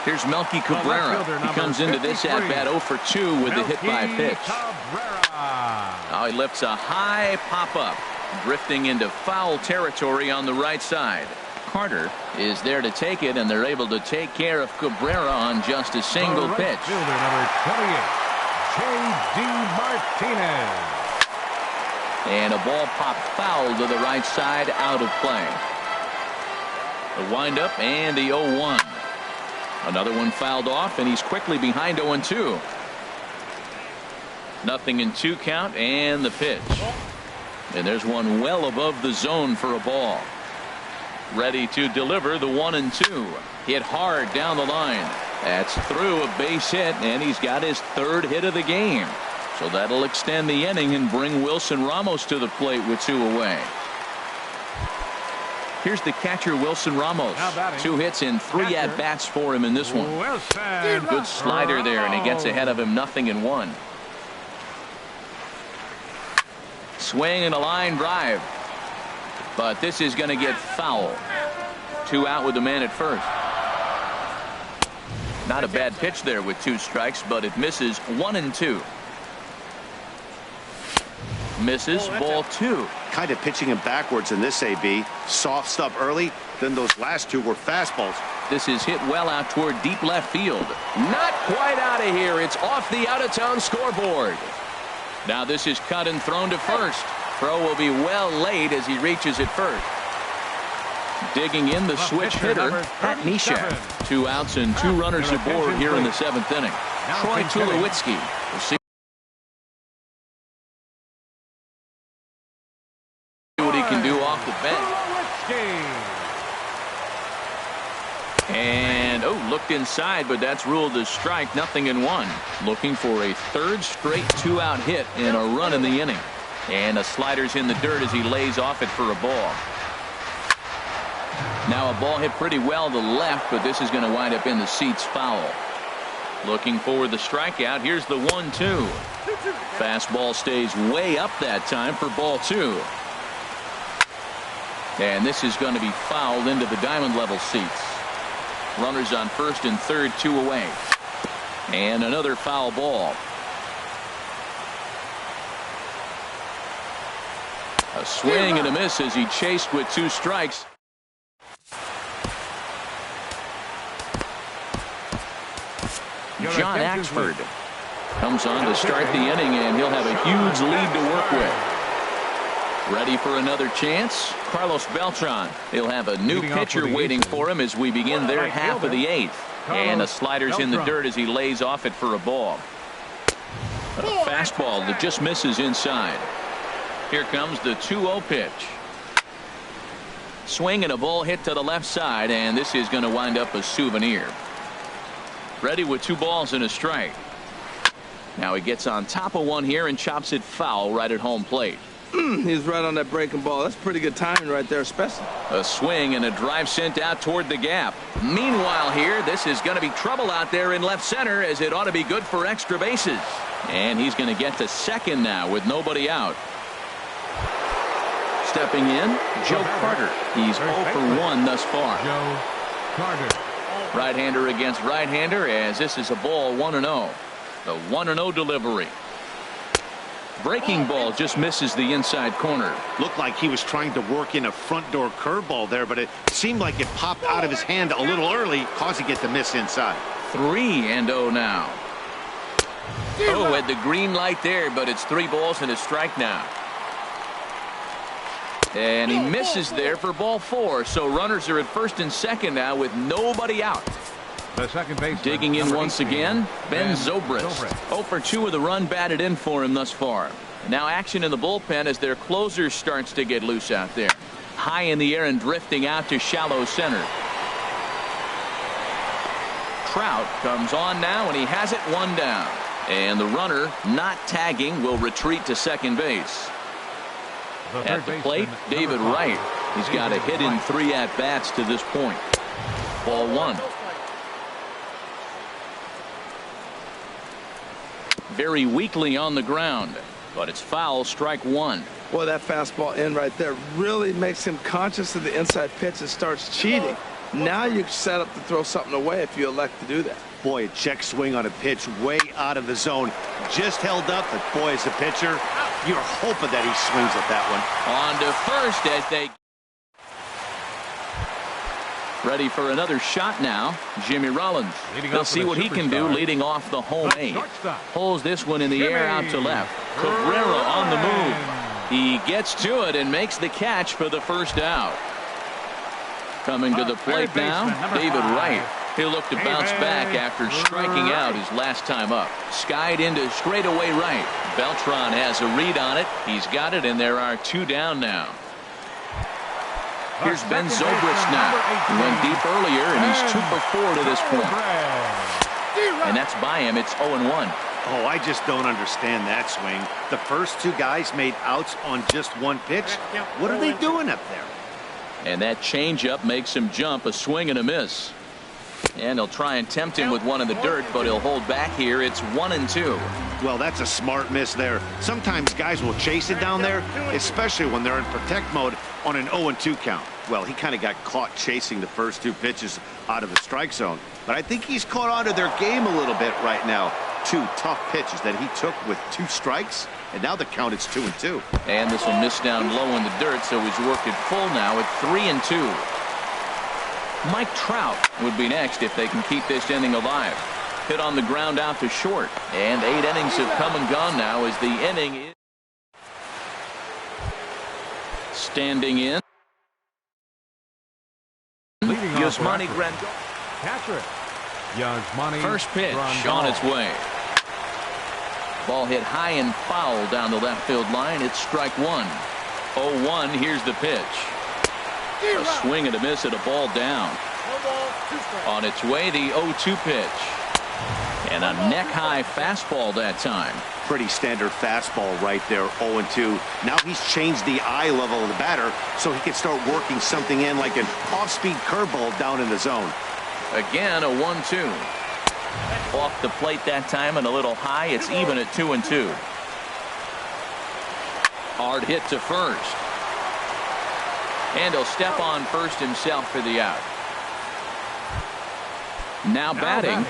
Here's Melky Cabrera. He comes into this at bat 0-for-2 with the hit by pitch. Now he lifts a high pop up, drifting into foul territory on the right side. Carter is there to take it, and they're able to take care of Cabrera on just a single pitch. Fielder number 28, J.D. Martinez. And a ball popped foul to the right side, out of play. The windup and the 0-1. Another one fouled off, and he's quickly behind 0-2. 0-2 count, and the pitch. And there's one well above the zone for a ball. Ready to deliver the 1-2. Hit hard down the line. That's through a base hit, and he's got his 3rd hit of the game. So that'll extend the inning and bring Wilson Ramos to the plate with 2 away. Here's the catcher, Wilson Ramos. 2 hits and 3 at-bats for him in this one. Good slider there, and he gets ahead of him, 0-1. Swing and a line drive. But this is going to get foul. 2 out with the man at first. Not a bad pitch there with 2 strikes, but it misses. 1-2. Misses, ball 2. Kind of pitching him backwards in this AB. Soft stuff early, then those last 2 were fastballs. This is hit well out toward deep left field. Not quite out of here. It's off the out-of-town scoreboard. Now this is cut and thrown to first. Throw will be well late as he reaches it first. Digging in the switch hitter, Pat Neshek. 2 outs and 2 runners aboard here in the 7th inning. Troy Tulowitzki will see what he can do off the bench. And, looked inside, but that's ruled as strike, 0-1. Looking for a third straight 2-out hit and a run in the inning. And a slider's in the dirt as he lays off it for a ball. Now a ball hit pretty well to left, but this is going to wind up in the seats foul. Looking for the strikeout. Here's the 1-2. Fastball stays way up that time for ball 2. And this is going to be fouled into the diamond level seats. Runners on first and third, 2 away. And another foul ball. A swing and a miss as he chased with 2 strikes. John Axford comes on to start the inning, and he'll have a huge lead to work with. Ready for another chance? Carlos Beltran. He'll have a new pitcher waiting for him as we begin their half of the 8th. And a slider's in the dirt as he lays off it for a ball. A fastball that just misses inside. Here comes the 2-0 pitch. Swing and a ball hit to the left side, and this is going to wind up a souvenir. Ready with 2 balls and a strike. Now he gets on top of one here and chops it foul right at home plate. He's right on that breaking ball. That's pretty good timing right there, especially. A swing and a drive sent out toward the gap. Meanwhile here, this is going to be trouble out there in left center, as it ought to be good for extra bases. And he's going to get to second now with nobody out. Stepping in, Joe Carter. He's 0 for 1 thus far. Joe Carter. Right-hander against right-hander, as this is a ball 1-0. The 1-0 delivery. Breaking ball just misses the inside corner. Looked like he was trying to work in a front door curveball there, but it seemed like it popped out of his hand a little early, causing it to miss inside. 3-0 now. Had the green light there, but it's 3 balls and a strike now. And he misses there for ball 4. So runners are at first and second now with nobody out. The second baseman, digging in once 18, again, Ben Zobrist. 0 for 2 with a run batted in for him thus far. Now action in the bullpen as their closer starts to get loose out there. High in the air and drifting out to shallow center. Trout comes on now, and he has it 1 down. And the runner, not tagging, will retreat to second base. At the plate, David Wright. He's got a hit in 3 at-bats to this point. Ball 1. Very weakly on the ground, but it's foul, strike 1. Boy, that fastball in right there really makes him conscious of the inside pitch and starts cheating. Now you're set up to throw something away if you elect to do that. Boy, a check swing on a pitch way out of the zone. Just held up, but boy, as a pitcher, you're hoping that he swings at that one. On to first as they ready for another shot now. Jimmy Rollins. We'll see what he can do leading off the home 8. Pulls this one in the air out to left. Cabrera on the move. He gets to it and makes the catch for the first out. Coming to the plate now, David Wright. He'll look to bounce back after striking out his last time up. Skied into straightaway right. Beltran has a read on it. He's got it, and there are 2 down now. Here's Ben Zobrist now. He went deep earlier, and he's 2 for 4 to this point. And that's by him. It's 0-1. Oh, I just don't understand that swing. The first 2 guys made outs on just 1 pitch. What are they doing up there? And that changeup makes him jump, a swing and a miss. And he'll try and tempt him with one in the dirt, but he'll hold back here. It's 1-2. Well, that's a smart miss there. Sometimes guys will chase it down there, especially when they're in protect mode on an 0-2 count. Well, he kind of got caught chasing the first 2 pitches out of the strike zone. But I think he's caught on to their game a little bit right now. 2 tough pitches that he took with 2 strikes, and now the count is 2-2. And this will miss down low in the dirt, so he's worked it full now at 3-2. Mike Trout would be next if they can keep this inning alive. Hit on the ground out to short, and 8 innings have come and gone now as the inning is standing in. Yasmani Grandal. Catcher. Yasmani. First pitch Grandal. on its way. Ball hit high and foul down the left field line. It's strike 1. 0-1. Here's the pitch. A swing and a miss at a ball down. On its way, the 0-2 pitch. And a neck-high fastball that time. Pretty standard fastball right there, 0-2. Now he's changed the eye level of the batter so he can start working something in like an off-speed curveball down in the zone. Again, a 1-2. Off the plate that time and a little high. It's even at 2-2. Hard hit to first. And he'll step on first himself for the out. Now batting,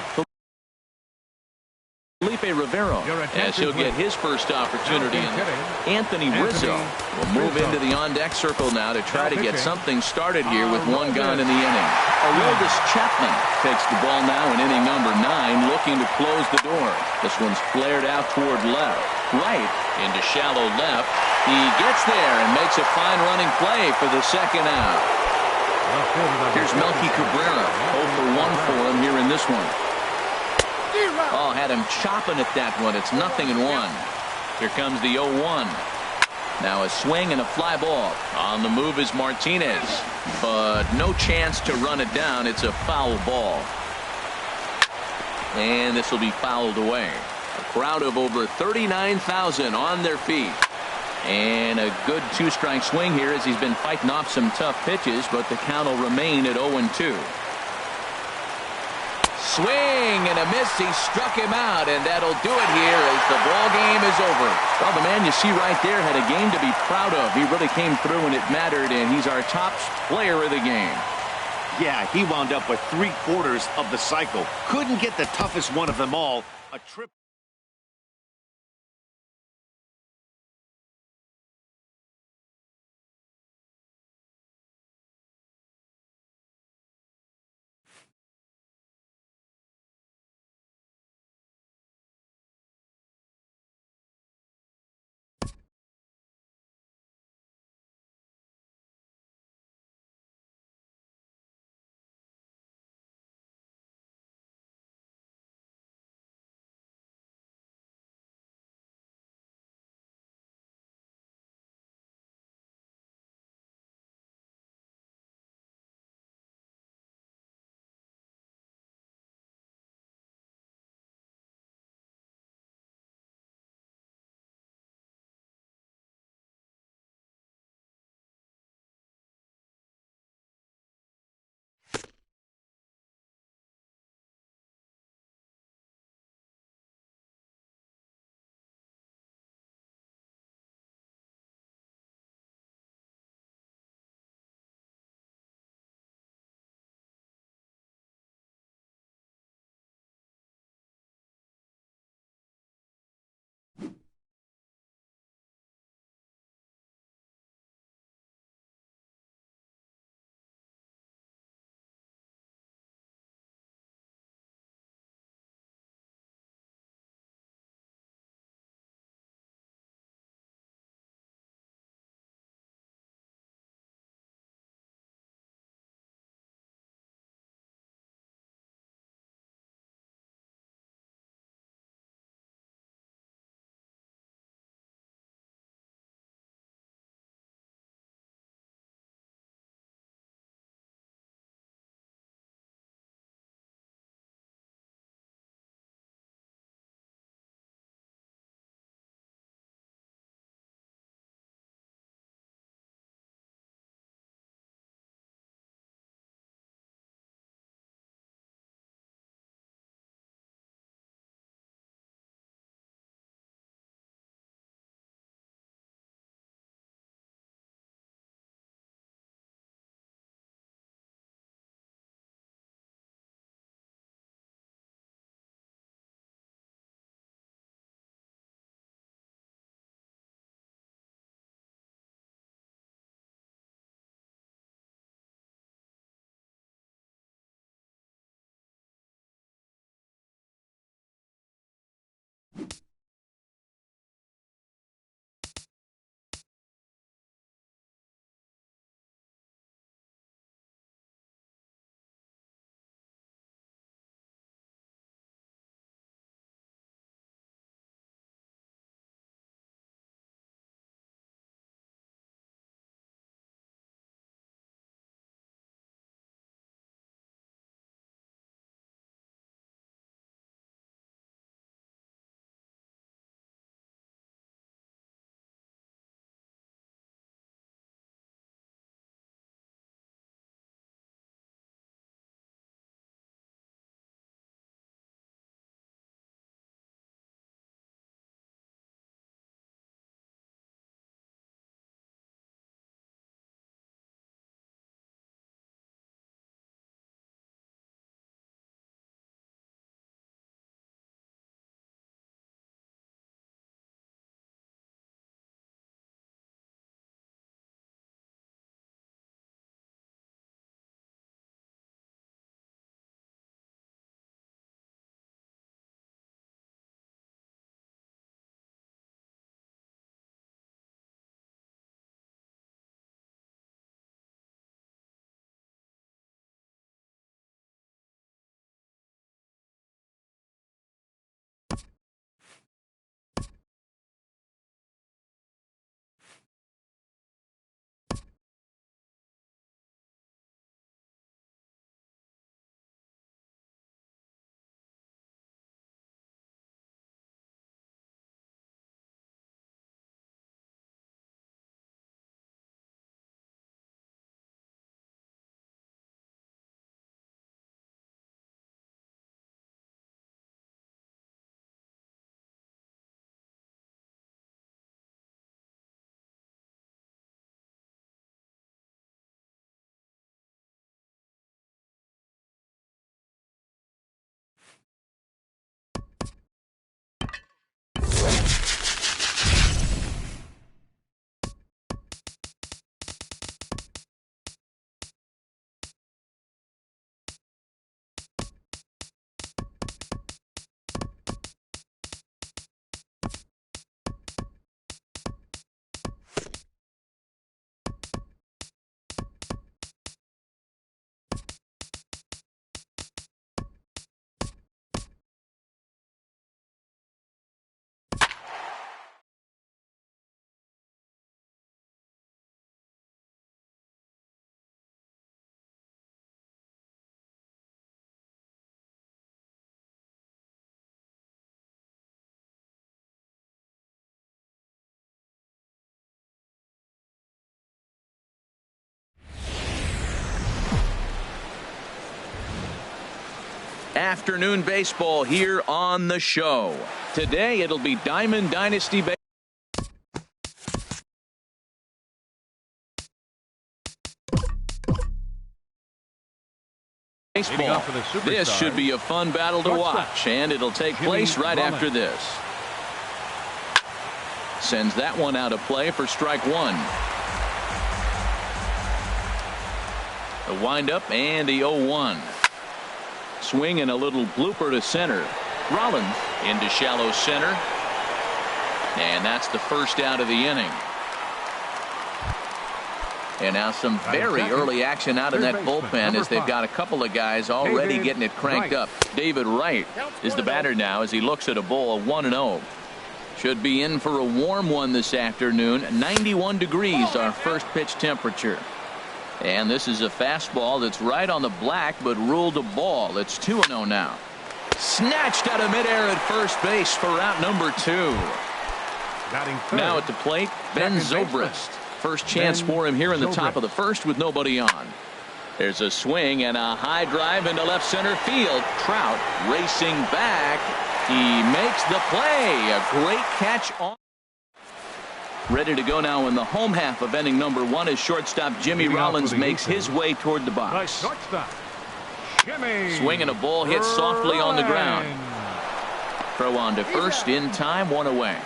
Felipe Rivero, as he'll get his first opportunity. Anthony Rizzo will move into the on-deck circle now to try to get something started here with one gone in the inning. Aroldis Chapman takes the ball now in inning number 9, looking to close the door. This one's flared out toward left. Right into shallow left. He gets there and makes a fine running play for the second out. Here's Melky Cabrera, 0 for 1 for him here in this one. Oh, had him chopping at that one. It's 0-1. Here comes the 0-1. Now a swing and a fly ball. On the move is Martinez, but no chance to run it down. It's a foul ball. And this will be fouled away. A crowd of over 39,000 on their feet. And a good two-strike swing here as he's been fighting off some tough pitches, but the count will remain at 0-2. Swing and a miss. He struck him out, and that'll do it here as the ball game is over. Well, the man you see right there had a game to be proud of. He really came through when it mattered, and he's our top player of the game. Yeah, he wound up with 3/4 of the cycle. Couldn't get the toughest one of them all. A trip. Afternoon baseball here on the show. Today it'll be Diamond Dynasty baseball. This should be a fun battle to watch, and it'll take place right after this. Sends that one out of play for strike one. The windup and the 0-1. Swing and a little blooper to center. Rollins into shallow center. And that's the first out of the inning. And now some very early action out in that bullpen as they've got a couple of guys already getting it cranked up. David Wright is the batter now as he looks at a ball of 1-0. Should be in for a warm one this afternoon. 91 degrees our first pitch temperature. And this is a fastball that's right on the black but ruled a ball. It's 2-0 now. Snatched out of midair at first base for out number 2. Now at the plate, Ben Zobrist. First chance for him here in the top of the first with nobody on. There's a swing and a high drive into left center field. Trout racing back. He makes the play. A great catch on. Ready to go now in the home half of inning number 1 as shortstop Jimmy Rollins makes his way toward the box. Swinging a ball hit softly on the ground. Throw on to first in time, 1 away.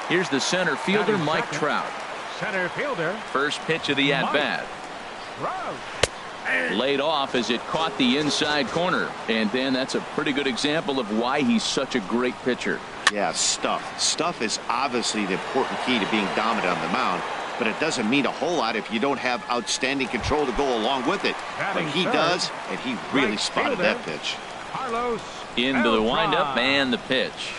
Here's the center fielder, Mike Trout. Center fielder. First pitch of the at-bat. Laid off as it caught the inside corner. And then that's a pretty good example of why he's such a great pitcher. Yeah, stuff. Stuff is obviously the important key to being dominant on the mound, but it doesn't mean a whole lot if you don't have outstanding control to go along with it. But he does, and he really spotted that pitch. Into the windup and the pitch.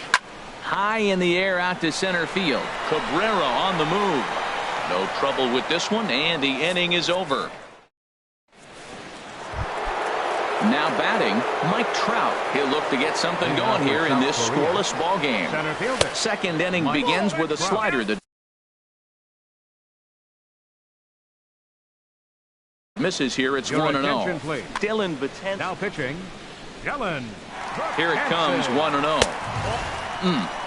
High in the air out to center field. Cabrera on the move. No trouble with this one, and the inning is over. Now batting, Mike Trout. He'll look to get something going here in this scoreless ball game. Second inning begins with a slider that misses here. It's 1-0. Dylan Betances. Now pitching. Dylan. Here it comes, 1-0.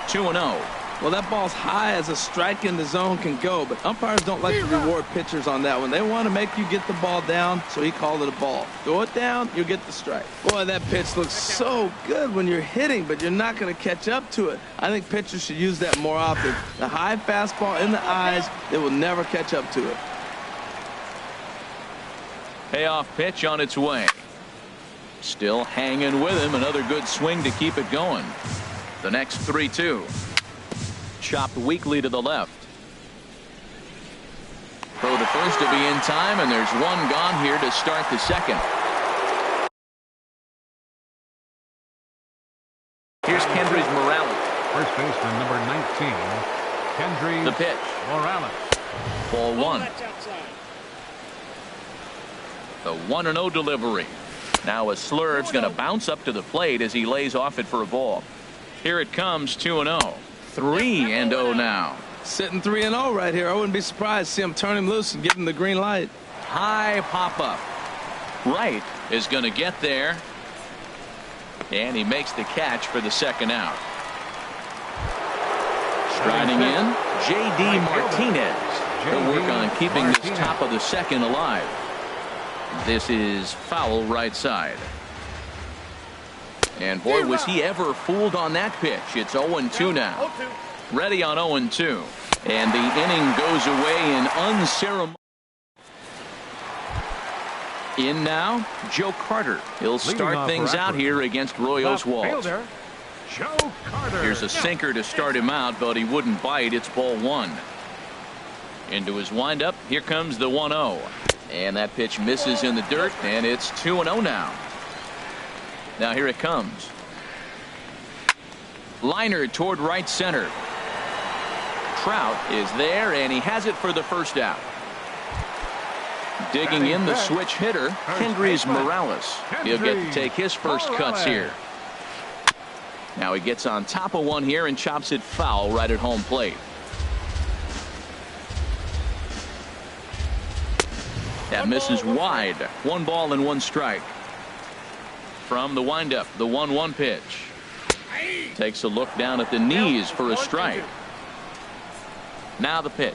2-0. Well, that ball's high as a strike in the zone can go, but umpires don't like to reward pitchers on that one. They want to make you get the ball down, so he called it a ball. Throw it down, you get the strike. Boy, that pitch looks so good when you're hitting, but you're not going to catch up to it. I think pitchers should use that more often. The high fastball in the eyes, they will never catch up to it. Payoff pitch on its way. Still hanging with him. Another good swing to keep it going. The next 3-2. Chopped weakly to the left. Throw to first to be in time, and there's one gone here to start the second. Here's Kendrys Morales. First baseman number 19. Kendrys the pitch. Morales. Ball 1. The 1-0 delivery. Now a slurve's going to bounce up to the plate as he lays off it for a ball. Here it comes, 2-0. 3-0 now. Sitting 3-0 right here. I wouldn't be surprised to see him turn him loose and give him the green light. High pop up. Wright is going to get there. And he makes the catch for the second out. Striding in, J.D. Martinez. He'll work on keeping this top of the second alive. This is foul right side. And boy, was he ever fooled on that pitch. It's 0-2 now. Ready on 0-2. And the inning goes away in unceremonious. In now, Joe Carter. He'll start things out here against Roy Oswalt. Here's a sinker to start him out, but he wouldn't bite. It's ball 1. Into his windup. Here comes the 1-0. And that pitch misses in the dirt, and it's 2-0 now. Now here it comes. Liner toward right center. Trout is there, and he has it for the first out. Digging in the switch hitter, Kendrys Morales. He'll get to take his first cuts here. Now he gets on top of one here and chops it foul right at home plate. That misses wide. 1 ball and 1 strike. From the windup, the 1-1 pitch. Takes a look down at the knees for a strike. Now the pitch.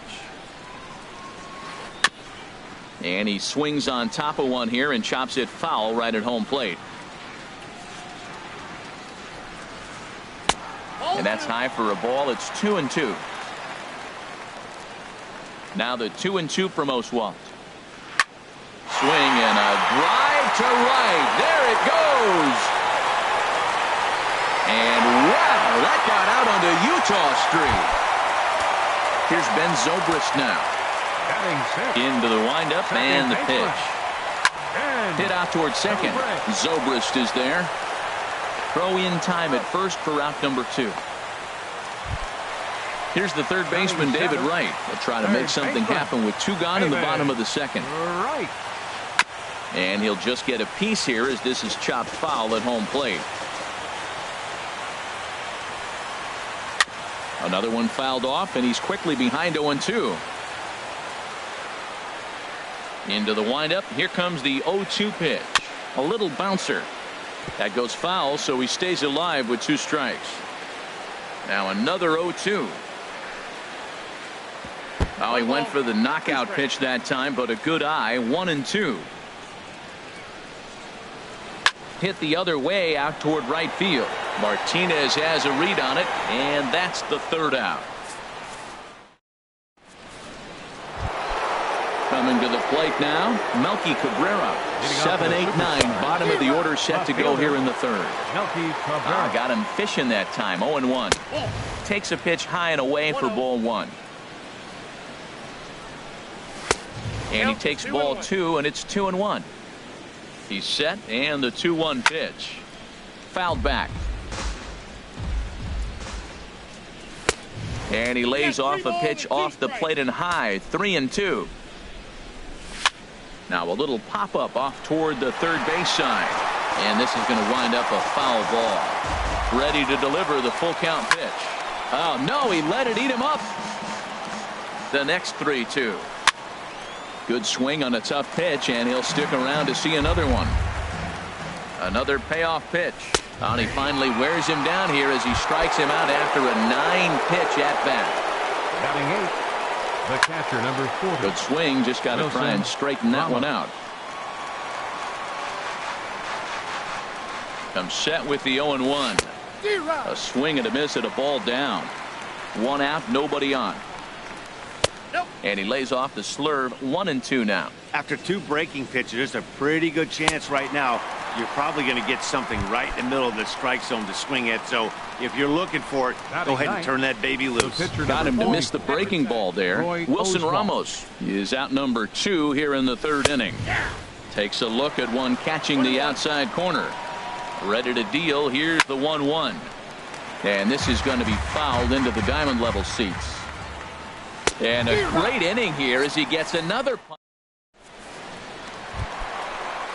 And he swings on top of one here and chops it foul right at home plate. And that's high for a ball. It's 2-2. Now the 2-2 from Oswalt. Swing and a drive to right. There it goes. And wow, that got out onto Utah Street. Here's Ben Zobrist now. Into the windup and the pitch. Hit out towards second. Zobrist is there. Throw in time at first for out number 2. Here's the third baseman, David Wright. He'll try to make something happen with 2 gone in the bottom of the second. And he'll just get a piece here as this is chopped foul at home plate. Another one fouled off, and he's quickly behind 0-2. Into the windup. Here comes the 0-2 pitch. A little bouncer. That goes foul, so he stays alive with 2 strikes. Now another 0-2. Oh, he went for the knockout pitch that time, but a good eye. 1-2. Hit the other way out toward right field. Martinez has a read on it, and that's the 3rd out. Coming to the plate now, Melky Cabrera. 7, 8, 9. Bottom of the order set to go here in the 3rd. Got him fishing that time. 0-1. Takes a pitch high and away for ball 1. And he takes ball 2, and it's 2-1. He's set, and the 2-1 pitch. Fouled back. And he lays off a pitch off the plate and high. 3-2. Now a little pop-up off toward the third base side. And this is going to wind up a foul ball. Ready to deliver the full count pitch. Oh, no, he let it eat him up. The next 3-2. Good swing on a tough pitch, and he'll stick around to see another one. Another payoff pitch. And he finally wears him down here as he strikes him out after a 9-pitch at bat. Batting 8. The catcher, number 40. Good swing. Just got to try and straighten that one out. Comes set with the 0-1. A swing and a miss at a ball down. 1 out, nobody on. And he lays off the slurve. 1-2 now. After 2 breaking pitches, there's a pretty good chance right now you're probably going to get something right in the middle of the strike zone to swing at. So if you're looking for it, go ahead and turn that baby loose. Got him to miss the breaking ball there. Wilson Ramos is out number 2 here in the 3rd inning. Takes a look at one catching the outside corner. Ready to deal. Here's the 1-1. And this is going to be fouled into the diamond level seats. And a great inning here as he gets another punch.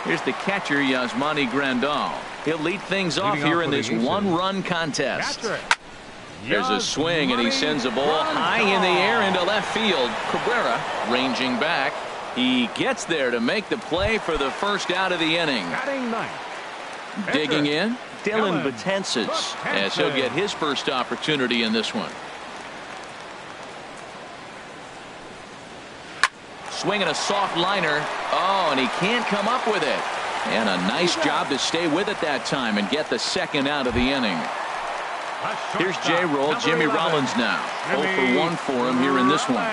Here's the catcher, Yasmani Grandal. He'll lead things off here in this 1-run contest. There's a swing, and he sends a ball high in the air into left field. Cabrera ranging back. He gets there to make the play for the first out of the inning. Digging in, Dylan Betances, as he'll get his first opportunity in this one. Swinging a soft liner. Oh, and he can't come up with it. And a nice job to stay with it that time and get the second out of the inning. Here's J-Roll, Jimmy Rollins now. 0 for 1 for him here in this one.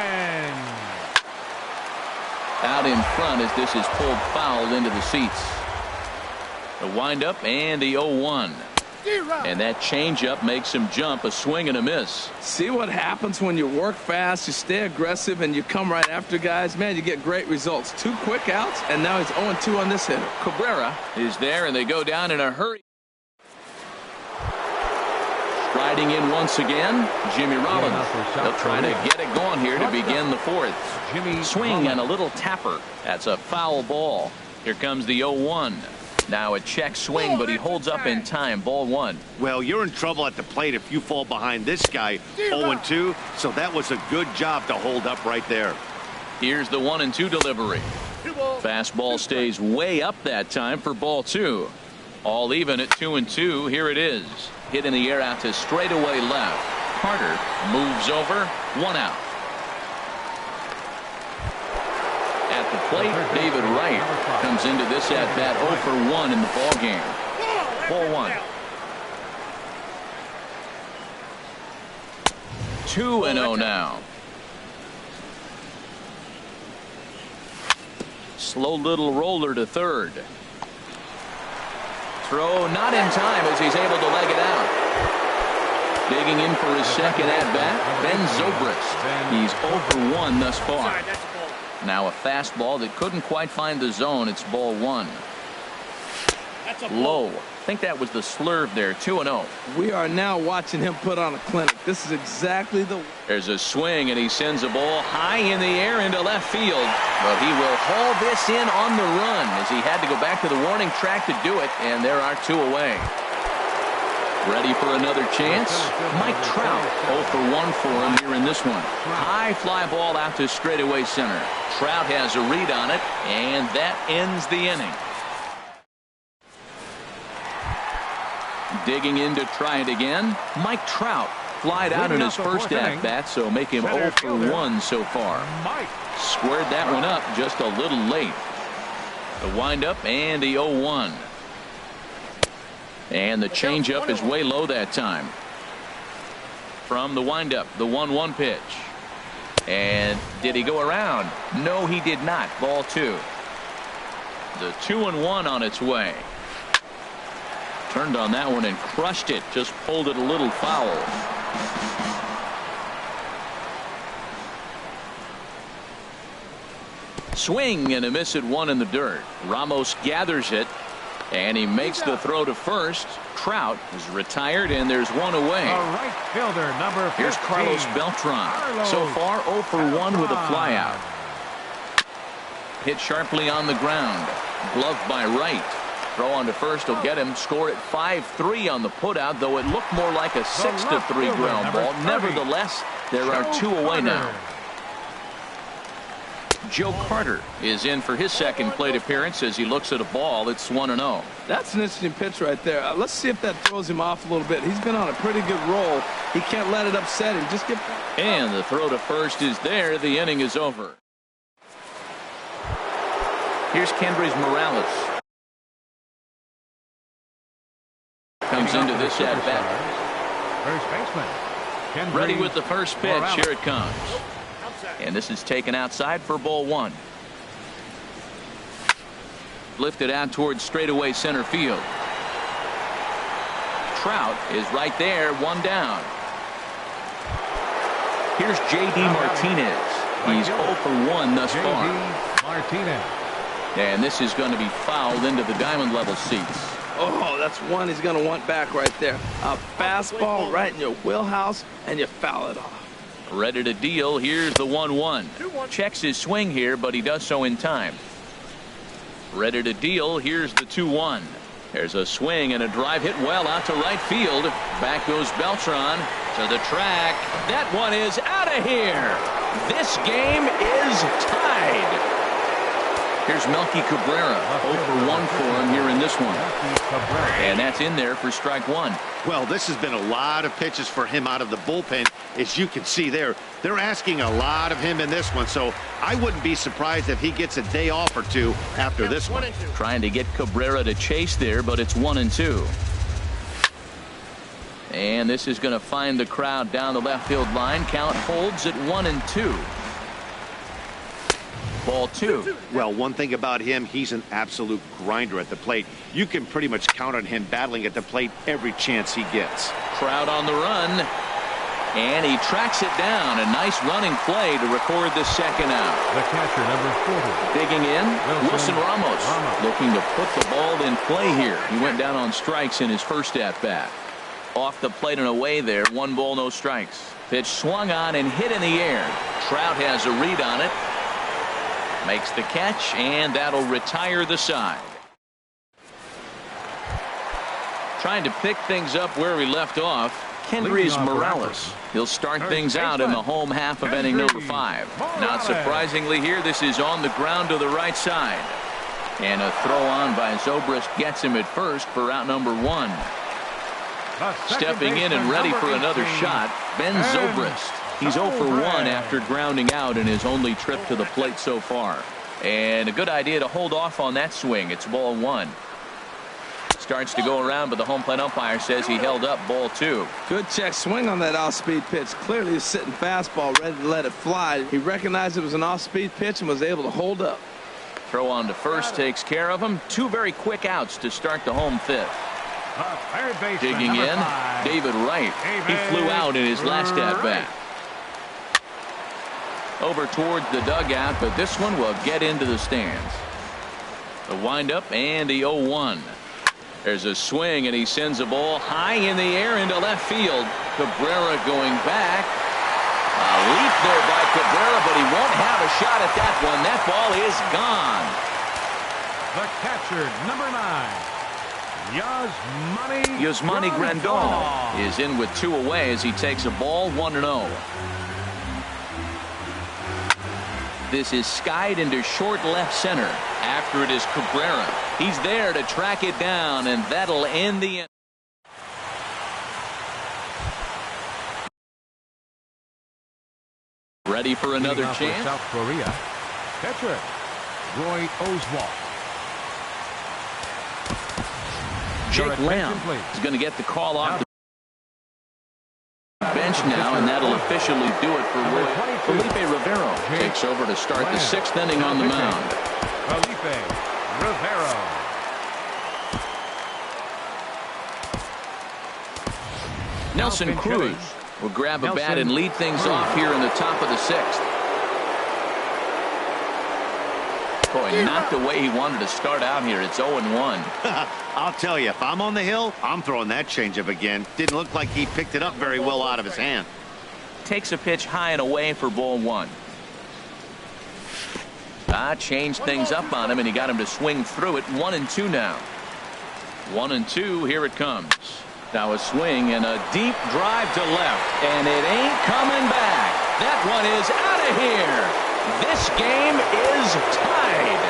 Out in front as this is pulled foul into the seats. The windup and the 0-1. And that changeup makes him jump. A swing and a miss. See what happens when you work fast, you stay aggressive, and you come right after guys. Man, you get great results. 2 quick outs, and now he's 0-2 on this hitter. Cabrera is there, and they go down in a hurry. Striding in once again, Jimmy Rollins. They'll try to get it going here to begin the 4th. Swing and a little tapper. That's a foul ball. Here comes the 0-1. Now a check swing, but he holds up in time. Ball 1. Well, you're in trouble at the plate if you fall behind this guy. 0-2, so that was a good job to hold up right there. Here's the 1-2 delivery. Fastball stays way up that time for ball 2. All even at 2-2. Here it is. Hit in the air out to straightaway left. Carter moves over. 1 out. At the plate, David Wright comes into this at bat 0 for 1 in the ball game. Ball 1. 2-0 now. Slow little roller to third. Throw not in time as he's able to leg it out. Digging in for his second at-bat, Ben Zobrist. He's 0 for 1 thus far. Now a fastball that couldn't quite find the zone. It's ball 1. Low. I think that was the slurve there. 2-0. We are now watching him put on a clinic. This is exactly the... There's a swing, and he sends a ball high in the air into left field. But he will haul this in on the run as he had to go back to the warning track to do it, and there are 2 away. Ready for another chance? Mike Trout, 0 for 1 for him here in this one. High fly ball out to straightaway center. Trout has a read on it, and that ends the inning. Digging in to try it again. Mike Trout flied out in his first at-bat, so make him 0 for 1 so far. Squared that one up just a little late. The windup and the 0-1. And the changeup is way low that time. From the windup, the 1-1 pitch. And did he go around? No, he did not. Ball 2. The 2-1 on its way. Turned on that one and crushed it. Just pulled it a little foul. Swing and a miss at 1 in the dirt. Ramos gathers it. And he makes the throw to first. Trout is retired, and there's 1 away. Right fielder, number 15. Here's Carlos Beltran. So far, 0 for 1 with a flyout. Hit sharply on the ground. Gloved by Wright. Throw on to first will get him. Score at 5-3 on the putout, though it looked more like a 6-3 ground ball. Nevertheless, there are 2 away now. Joe Carter is in for his second plate appearance as he looks at a ball. It's 1-0. That's an interesting pitch right there. Let's see if that throws him off a little bit. He's been on a pretty good roll. He can't let it upset him. Just get... And the throw to first is there. The inning is over. Here's Kendrys Morales. Comes into this at bat. First baseman. Ready with the first pitch. Here it comes. And this is taken outside for ball 1. Lifted out towards straightaway center field. Trout is right there. 1 down. Here's J.D. Martinez. He's 0 for 1 thus far. Martinez. And this is going to be fouled into the diamond level seats. Oh, that's one he's going to want back right there. A fastball right in your wheelhouse, and you foul it off. Ready to deal. Here's the 1-1. Checks his swing here, but he does so in time. Ready to deal. Here's the 2-1. There's a swing and a drive hit well out to right field. Back goes Beltran to the track. That one is out of here. This game is tied. Here's Melky Cabrera. 0 for 1 for him here in this one. And that's in there for strike 1. Well, this has been a lot of pitches for him out of the bullpen. As you can see there, they're asking a lot of him in this one. So I wouldn't be surprised if he gets a day off or 2 after this one. Trying to get Cabrera to chase there, but it's 1-2. And this is going to find the crowd down the left field line. Count holds at 1-2. Ball 2. Well, one thing about him, he's an absolute grinder at the plate. You can pretty much count on him battling at the plate every chance he gets. Crowd on the run. And he tracks it down. A nice running play to record the second out. The catcher, number 40. Digging in, Wilson Ramos. Looking to put the ball in play here. He went down on strikes in his first at-bat. Off the plate and away there. 1 ball, no strikes. Pitch swung on and hit in the air. Trout has a read on it. Makes the catch, and that'll retire the side. Trying to pick things up where we left off, Kendrys Morales. He'll start things out in the home half of inning number 5. Not surprisingly here, this is on the ground to the right side. And a throw on by Zobrist gets him at first for out number 1. Stepping in and ready for another shot, Ben Zobrist. He's 0 for 1 after grounding out in his only trip to the plate so far. And a good idea to hold off on that swing. It's ball 1. Starts to go around, but the home plate umpire says he held up ball 2. Good check swing on that off-speed pitch. Clearly he's sitting fastball, ready to let it fly. He recognized it was an off-speed pitch and was able to hold up. Throw on to first takes care of him. 2 very quick outs to start the home 5th. Digging in, David Wright. He flew out in his last at-bat. Over toward the dugout, but this one will get into the stands. The windup and the 0-1. There's a swing, and he sends a ball high in the air into left field. Cabrera going back. A leap there by Cabrera, but he won't have a shot at that one. That ball is gone. The catcher, number 9, Yasmani Grandal is in with 2 away as he takes a ball 1-0. This is skied into short left center. After it is Cabrera. He's there to track it down, and that'll end the inning. Ready for another chance? South Korea. Catcher, Roy Oswalt. Jake Lamb is going to get the call off the bench now, and that'll officially do it for Roy. Felipe Rivero takes over to start the 6th inning on the mound. Felipe Rivero. Nelson Cruz will grab a bat and lead things off here in the top of the 6th. Boy, not the way he wanted to start out here. It's 0-1. I'll tell you, if I'm on the hill, I'm throwing that changeup again. Didn't look like he picked it up very well out of his hand. Takes a pitch high and away for ball 1. Changed things up on him, and he got him to swing through it. 1-2 now. 1-2. Here it comes. Now a swing and a deep drive to left, and it ain't coming back. That one is out of here. This game is tied.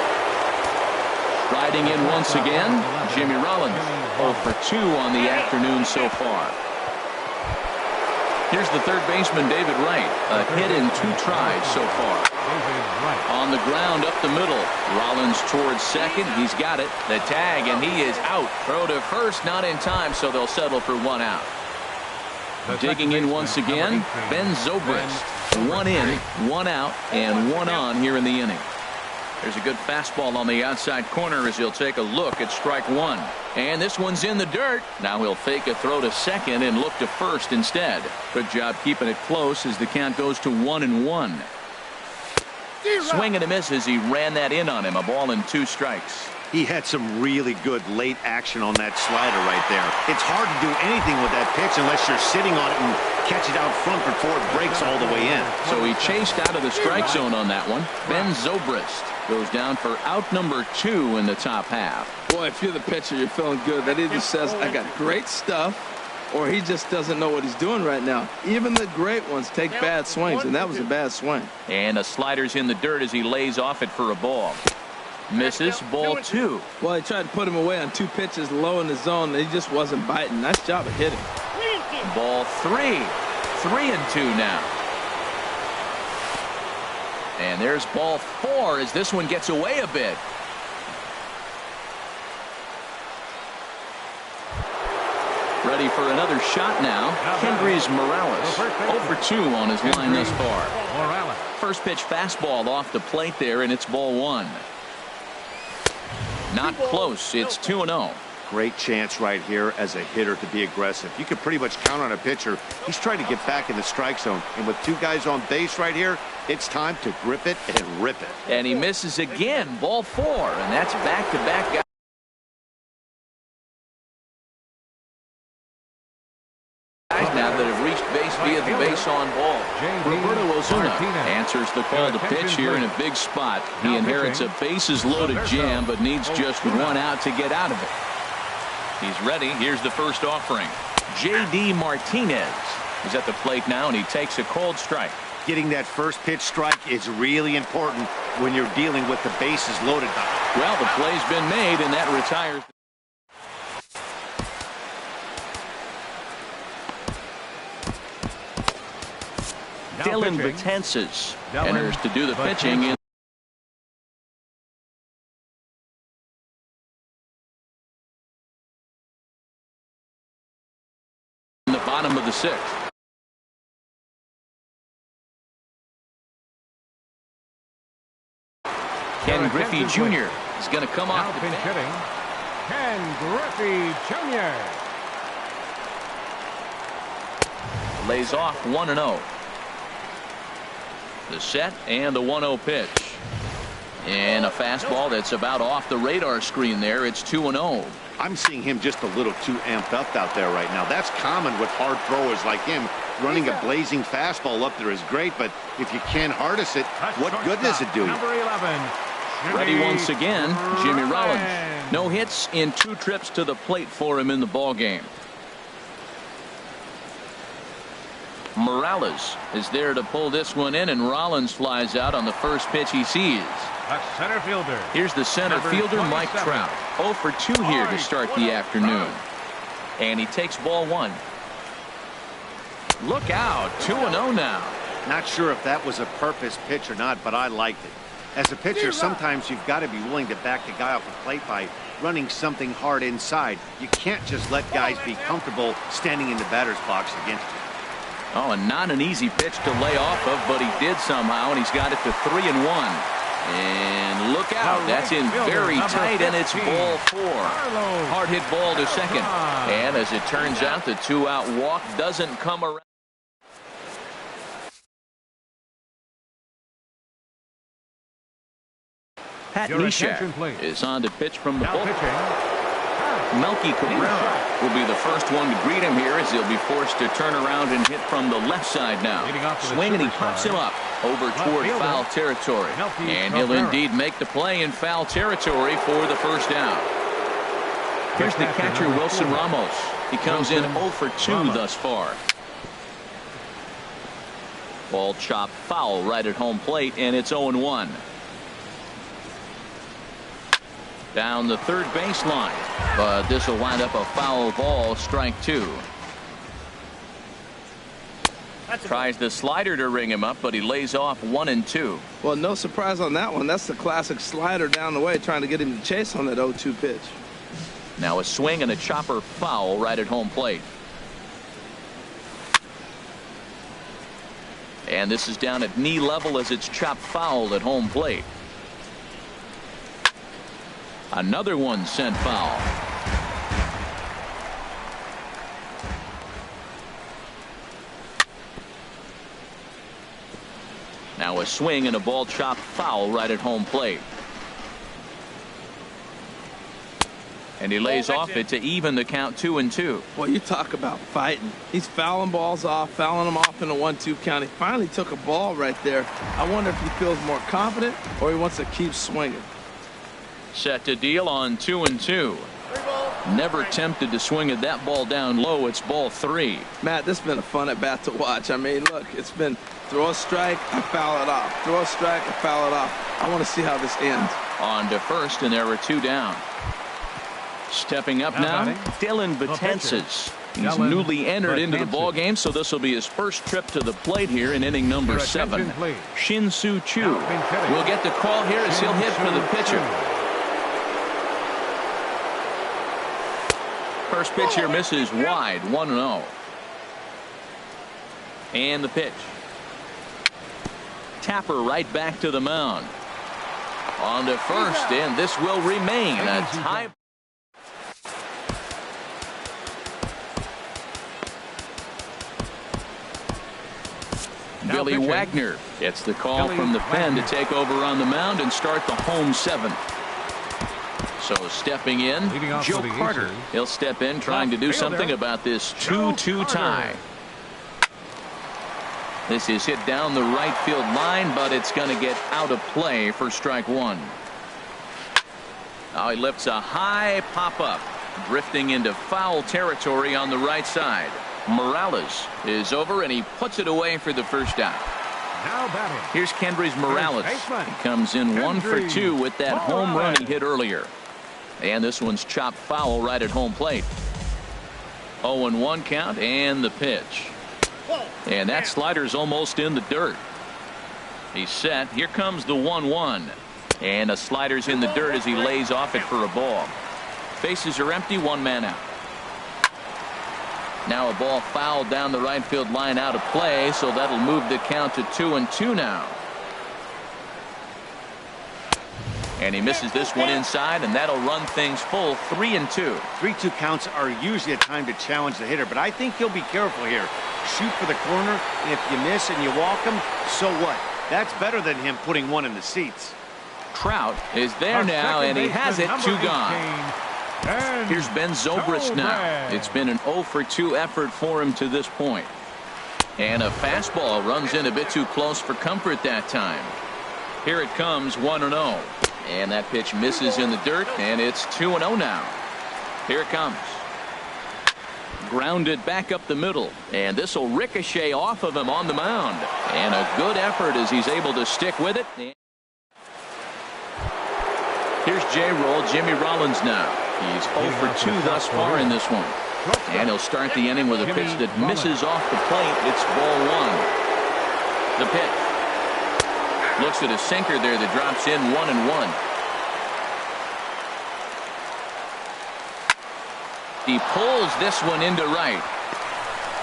Riding in once again, Jimmy Rollins. 0 for 2 on the afternoon so far. Here's the third baseman, David Wright. A hit in 2 tries so far. On the ground up the middle. Rollins towards second. He's got it. The tag, and he is out. Throw to first, not in time, so they'll settle for 1 out. Digging in once again, Ben Zobrist. 1 in, 1 out, and 1 on here in the inning. There's a good fastball on the outside corner as he'll take a look at strike 1. And this one's in the dirt. Now he'll fake a throw to second and look to first instead. Good job keeping it close as the count goes to 1-1. Swing and a miss as he ran that in on him. A ball and 2 strikes. He had some really good late action on that slider right there. It's hard to do anything with that pitch unless you're sitting on it and catch it out front before it breaks all the way in. So he chased out of the strike zone on that one. Ben Zobrist goes down for out number 2 in the top half. Boy, if you're the pitcher, you're feeling good. That either says I got great stuff, or he just doesn't know what he's doing right now. Even the great ones take bad swings, and that was a bad swing. And a slider's in the dirt as he lays off it for a ball. Misses, ball 2. Well, he tried to put him away on 2 pitches low in the zone, and he just wasn't biting. Nice job of hitting. Ball 3. 3-2 now. And there's ball 4 as this one gets away a bit. Ready for another shot now. Kendrys Morales. 0 for 2 on his line thus far. First pitch fastball off the plate there, and it's ball 1. Not close. It's 2-0. Great chance right here as a hitter to be aggressive. You can pretty much count on a pitcher. He's trying to get back in the strike zone. And with 2 guys on base right here, it's time to grip it and rip it. And he misses again. Ball 4. And that's back-to-back guys. Now that have reached base via the base on ball. Roberto Ozuna answers the call to pitch here in a big spot. He inherits a bases loaded jam, but needs just 1 out to get out of it. He's ready. Here's the first offering. J.D. Martinez is at the plate now, and he takes a cold strike. Getting that first pitch strike is really important when you're dealing with the bases loaded. Well, the play's been made, and that retires. Dylan Betances enters to do the pitching in the bottom of the sixth. Ken Griffey Jr. is going to come off the bench. Hitting. Ken Griffey Jr. Lays off 1-0. The set and the 1-0 pitch. And a fastball that's about off the radar screen there. It's 2-0. I'm seeing him just a little too amped up out there right now. That's common with hard throwers like him. Running a blazing fastball up there is great, but if you can't harness it, what good does it do you? Number 11. Ready once again, Jimmy Rollins. No hits in 2 trips to the plate for him in the ballgame. Morales is there to pull this one in, and Rollins flies out on the first pitch he sees. A center fielder. Here's the center fielder, Mike Trout. 0 for 2 here to start the afternoon. And he takes ball 1. Look out, 2-0 now. Not sure if that was a purpose pitch or not, but I liked it. As a pitcher, sometimes you've got to be willing to back the guy off the plate by running something hard inside. You can't just let guys be comfortable standing in the batter's box against you. Oh, and not an easy pitch to lay off of, but he did somehow, and he's got it to 3-1. And look out, that's in very tight, and it's ball 4. Hard hit ball to second. And as it turns out, the 2-out walk doesn't come around. Pat Neshek is on to pitch from the bullpen. Melky Cabrera will be the first one to greet him here as he'll be forced to turn around and hit from the left side now. Swing, and he pops him up over toward foul territory. And he'll indeed make the play in foul territory for the first down. Here's the catcher, Wilson Ramos. He comes in 0 for 2 thus far. Ball chopped foul right at home plate, and it's 0-1. Down the third baseline, but this will wind up a foul ball, strike 2. Tries the slider to ring him up, but he lays off 1-2. Well, no surprise on that one. That's the classic slider down the way, trying to get him to chase on that 0-2 pitch. Now a swing and a chopper foul right at home plate. And this is down at knee level as it's chopped foul at home plate. Another one sent foul. Now a swing and a ball chopped foul right at home plate. And he lays off it to even the count 2-2. Well, you talk about fighting. He's fouling balls off, fouling them off in a 1-2 count. He finally took a ball right there. I wonder if he feels more confident or he wants to keep swinging. Set to deal on 2-2. Never tempted to swing at that ball down low. It's ball 3. Matt, this has been a fun at bat to watch. I mean, look, it's been throw a strike, I foul it off. Throw a strike, I foul it off. I want to see how this ends. On to first, and there were 2 down. Stepping up now, Dylan Betances. He's newly entered into the ball game, so this will be his first trip to the plate here in inning number 7. Shin-Soo Choo will get the call here as he'll hit for the pitcher. First pitch here misses wide, 1-0. And the pitch. Tapper right back to the mound. On to first, and this will remain a tie. Billy Wagner gets the call from the pen to take over on the mound and start the home 7th. So stepping in, Joe Carter. He'll step in trying to do something about this 2-2 tie. This is hit down the right field line, but it's going to get out of play for strike 1. Now he lifts a high pop-up, drifting into foul territory on the right side. Morales is over, and he puts it away for the first down. Now batting. Here's Kendrys Morales. He comes in 1 for 2 with that home run he hit earlier. And this one's chopped foul right at home plate. 0-1 count and the pitch. And that slider's almost in the dirt. He's set. Here comes the 1-1. And a slider's in the dirt as he lays off it for a ball. Bases are empty, one man out. Now a ball fouled down the right field line out of play, so that'll move the count to 2-2 now. And he misses this one inside, and that'll run things full 3-2. 3-2 counts are usually a time to challenge the hitter, but I think he'll be careful here. Shoot for the corner, and if you miss and you walk him, so what? That's better than him putting one in the seats. Trout is there now, and he has it, 2 gone. Here's Ben Zobrist now. It's been an 0 for 2 effort for him to this point. And a fastball runs in a bit too close for comfort that time. Here it comes, 1-0. And that pitch misses in the dirt, and it's 2-0 now. Here it comes. Grounded back up the middle, and this will ricochet off of him on the mound. And a good effort as he's able to stick with it. Here's J-Roll, Jimmy Rollins now. He's 0 for 2 thus far in this one. And he'll start the inning with a pitch that misses off the plate. It's ball 1. The pitch. Looks at a sinker there that drops in 1-1. He pulls this one into right.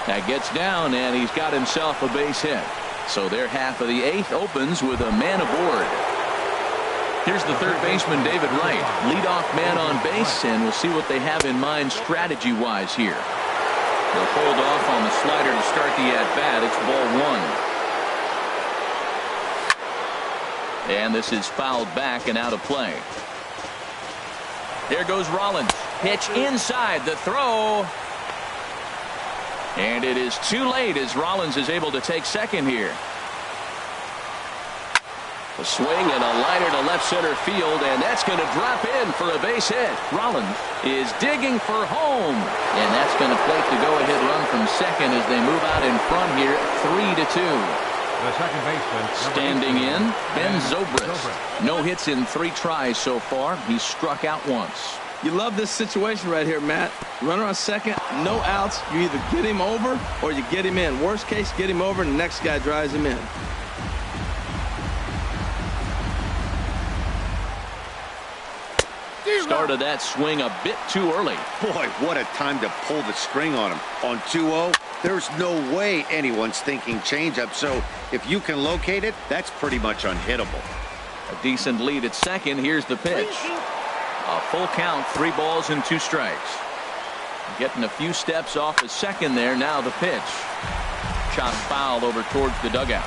That gets down, and he's got himself a base hit. So their half of the 8th opens with a man aboard. Here's the third baseman, David Wright. Leadoff man on base, and we'll see what they have in mind strategy-wise here. They'll hold off on the slider to start the at-bat. It's ball 1. And this is fouled back and out of play. There goes Rollins. Pitch inside. The throw. And it is too late as Rollins is able to take second here. A swing and a liner to left center field, and that's going to drop in for a base hit. Rollins is digging for home, and that's going to plate the go-ahead run from second as they move out in front here, 3-2. The second baseman standing in, Ben Zobrist. No hits in 3 tries so far. He's struck out once. You love this situation right here, Matt. Runner on second, no outs. You either get him over or you get him in. Worst case, get him over and the next guy drives him in. Started that swing a bit too early. Boy, what a time to pull the string on him. On 2-0, there's no way anyone's thinking changeup, so if you can locate it, that's pretty much unhittable. A decent lead at second. Here's the pitch. A full count, 3 balls and 2 strikes. Getting a few steps off the second there. Now the pitch. Shot foul over towards the dugout.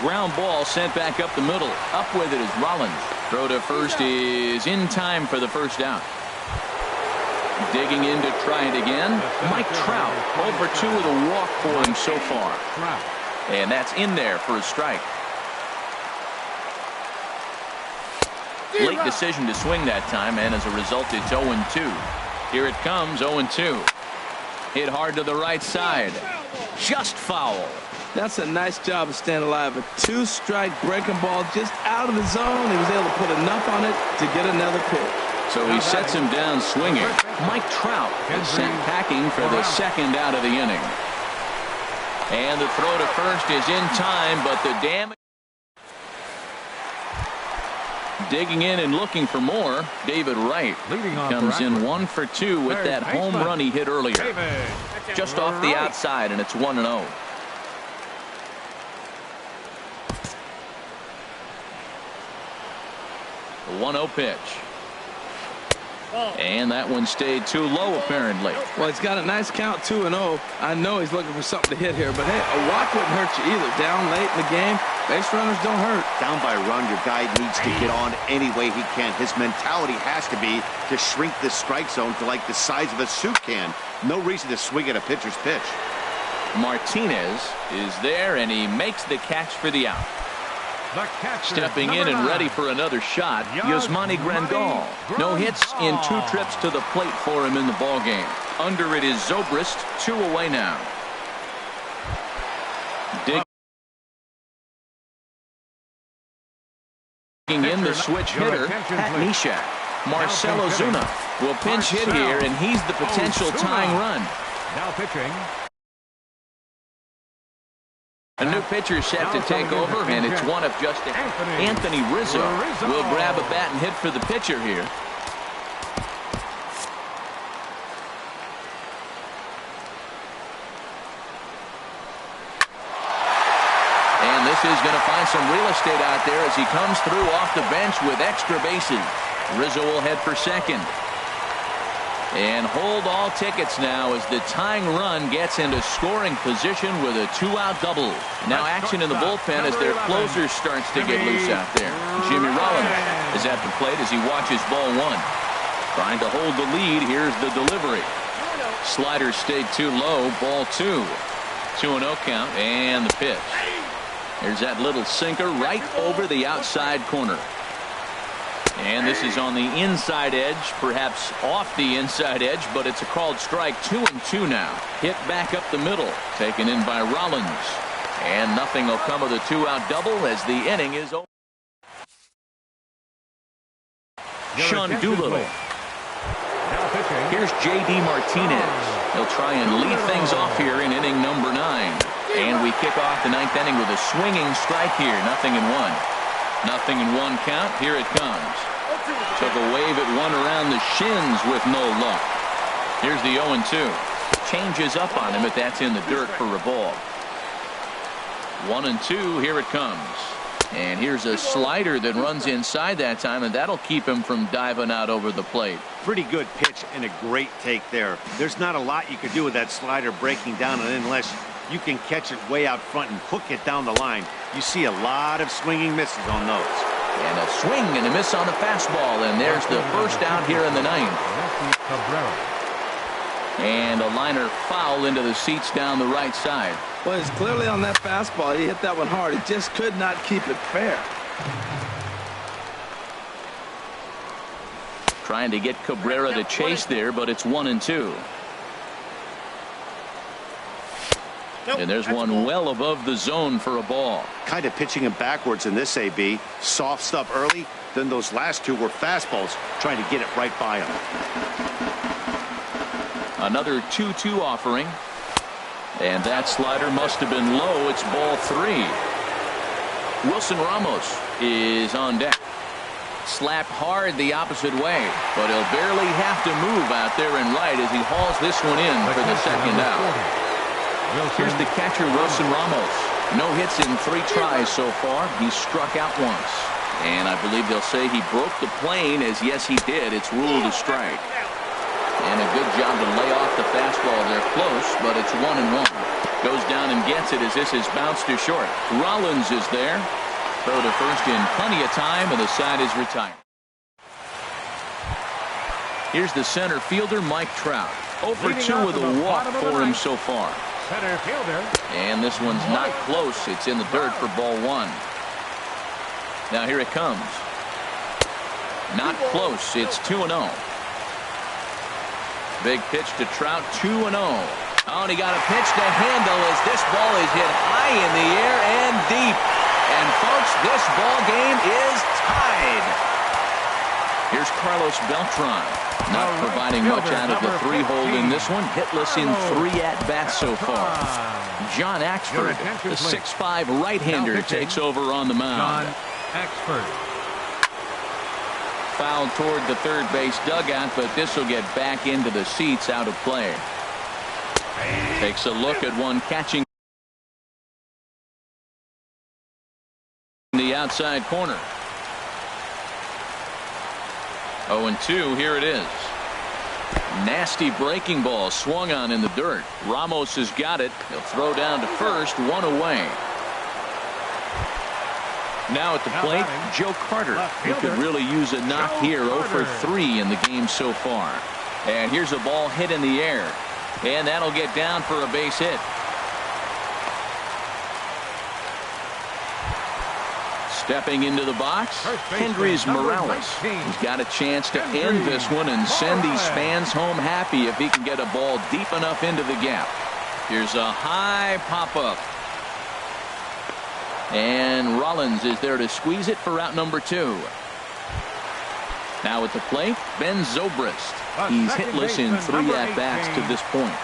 Ground ball sent back up the middle. Up with it is Rollins. Throw to first is in time for the first out. Digging in to try it again. Mike Trout, 0 for 2 with a walk for him so far. And that's in there for a strike. Late decision to swing that time, and as a result, it's 0-2. Here it comes, 0-2. Hit hard to the right side. Just foul. That's a nice job of staying alive. A 2-strike breaking ball just out of the zone. He was able to put enough on it to get another pitch. So he sets him down swinging. Mike Trout is sent packing for the second out of the inning. And the throw to first is in time, but the damage. Digging in and looking for more. David Wright comes in 1 for 2 with that home run he hit earlier. Just off the outside, and it's 1-0. The 1-0 pitch. And that one stayed too low, apparently. Well, he's got a nice count, 2-0. I know he's looking for something to hit here, but hey, a walk wouldn't hurt you either. Down late in the game, base runners don't hurt. Down by a run, your guy needs to get on any way he can. His mentality has to be to shrink the strike zone to like the size of a soup can. No reason to swing at a pitcher's pitch. Martinez is there, and he makes the catch for the out. Stepping in and ready for another shot, Yasmani Grandal. No hits in 2 trips to the plate for him in the ballgame. Under it is Zobrist, 2 away now. In the switch hitter, Pat Neshek. Marcell Ozuna will pinch hit here, and he's the potential tying run. Now pitching. A new pitcher set to take over, and it's one of just Anthony Rizzo will grab a bat and hit for the pitcher here. And this is going to find some real estate out there as he comes through off the bench with extra bases. Rizzo will head for second. And hold all tickets now as the tying run gets into scoring position with a two-out double. Now action in the bullpen as their closer starts to get loose out there. Jimmy Rollins is at the plate as he watches ball one. Trying to hold the lead. Here's the delivery. Slider stayed too low. Ball two. 2-0 count and the pitch. There's that little sinker right over the outside corner. And this is on the inside edge, perhaps off the inside edge, but it's a called strike. 2-2 now. Hit back up the middle, taken in by Rollins. And nothing will come of the two-out double as the inning is over. Sean Doolittle. Here's J.D. Martinez. He'll try and lead things off here in inning number 9. And we kick off the 9th inning with a swinging strike here. 0-1. 0-1 count. Here it comes. Took a wave at one around the shins with no luck. Here's the 0-2. Changes up on him, but that's in the dirt for a ball. 1-2. Here it comes. And here's a slider that runs inside that time, and that'll keep him from diving out over the plate. Pretty good pitch and a great take there. There's not a lot you could do with that slider breaking down, and unless you can catch it way out front and hook it down the line, you see a lot of swinging misses on those. And a swing and a miss on the fastball, and there's the first out here in the 9th. And a liner foul into the seats down the right side. Well, it's clearly on that fastball. He hit that one hard. He just could not keep it fair. Trying to get Cabrera to chase there, but it's 1-2. And there's one well above the zone for a ball. Kind of pitching him backwards in this AB. Soft stuff early, then those last two were fastballs, trying to get it right by him. Another 2-2 offering. And that slider must have been low. It's ball 3. Wilson Ramos is on deck. Slapped hard the opposite way, but he'll barely have to move out there and right as he hauls this one in for the second out. Here's the catcher, Wilson Ramos. No hits in 3 tries so far. He struck out once. And I believe they'll say he broke the plane, as yes, he did. It's ruled a strike. And a good job to lay off the fastball. They're close, but it's 1-1. Goes down and gets it as this is bounced to short. Rollins is there. Throw to first in plenty of time, and the side is retired. Here's the center fielder, Mike Trout. 0-for-2 with a walk for him so far. Center fielder. And this one's not close. It's in the dirt for ball 1. Now here it comes. Not close. It's 2-0. Big pitch to Trout. 2-0. Oh, and he got a pitch to handle as this ball is hit high in the air and deep. And folks, this ball game is tied. Here's Carlos Beltran. Not providing much out of the 3-hole in this one. Hitless in 3 at-bats so far. John Axford, the 6'5" right-hander, takes over on the mound. John Axford. Foul toward the third base dugout, but this will get back into the seats, out of play. Takes a look at one catching in the outside corner. 0-2, here it is. Nasty breaking ball swung on in the dirt. Ramos has got it. He'll throw down to first, 1 away. Now at the plate, Joe Carter. He could really use a knock here. 0-for-3 in the game so far. And here's a ball hit in the air. And that'll get down for a base hit. Stepping into the box, Hendrys Morales. He's got a chance to end this one and send these fans home happy if he can get a ball deep enough into the gap. Here's a high pop-up. And Rollins is there to squeeze it for out number 2. Now at the plate, Ben Zobrist. He's hitless in 3 at-bats to this point.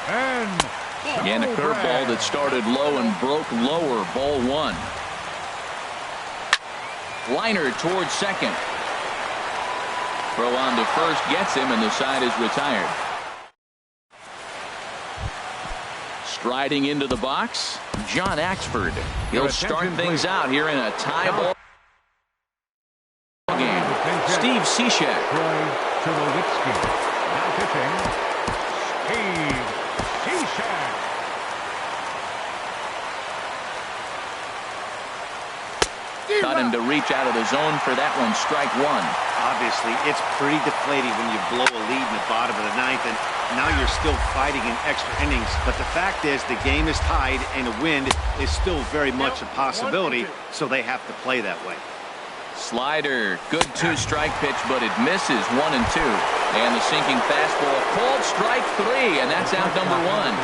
And a curveball that started low and broke lower, ball 1. Liner towards second. Throw on to first gets him, and the side is retired. Striding into the box, John Axford. He'll start things out here in a tie ball game. Steve Cishek. Now pitching, Steve Cishek. Got him to reach out of the zone for that one. Strike 1. Obviously, it's pretty deflating when you blow a lead in the bottom of the 9th, and now you're still fighting in extra innings. But the fact is, the game is tied, and a win is still very much a possibility, so they have to play that way. Slider, good 2-strike pitch, but it misses 1 and 2. And the sinking fastball called strike 3, and that's out number 1.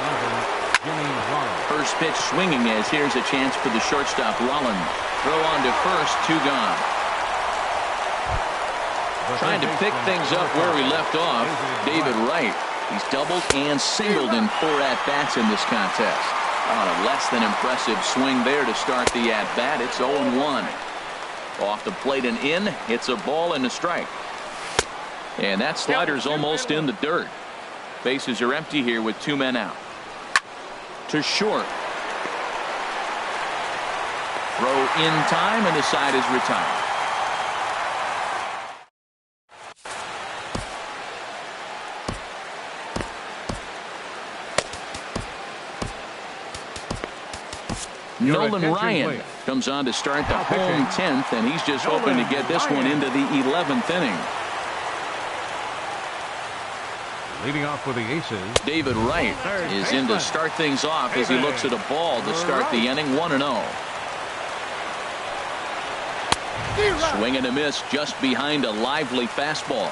First pitch swinging as here's a chance for the shortstop Rollins. Throw on to first, 2 gone. Trying to pick things up where we left off, David Wright. He's doubled and singled in 4 at-bats in this contest. On a less than impressive swing there to start the at-bat. It's 0-1. Off the plate and in, it's a ball and a strike. And that slider's almost in the dirt. Bases are empty here with 2 men out. To short. Throw in time, and the side is retired. Nolan Ryan comes on to start the home 10th, and he's just hoping to get this one into the 11th inning. Leading off for the Aces, David Wright is in to start things off as he looks at a ball to start the inning. 1-0. Swing and a miss just behind a lively fastball.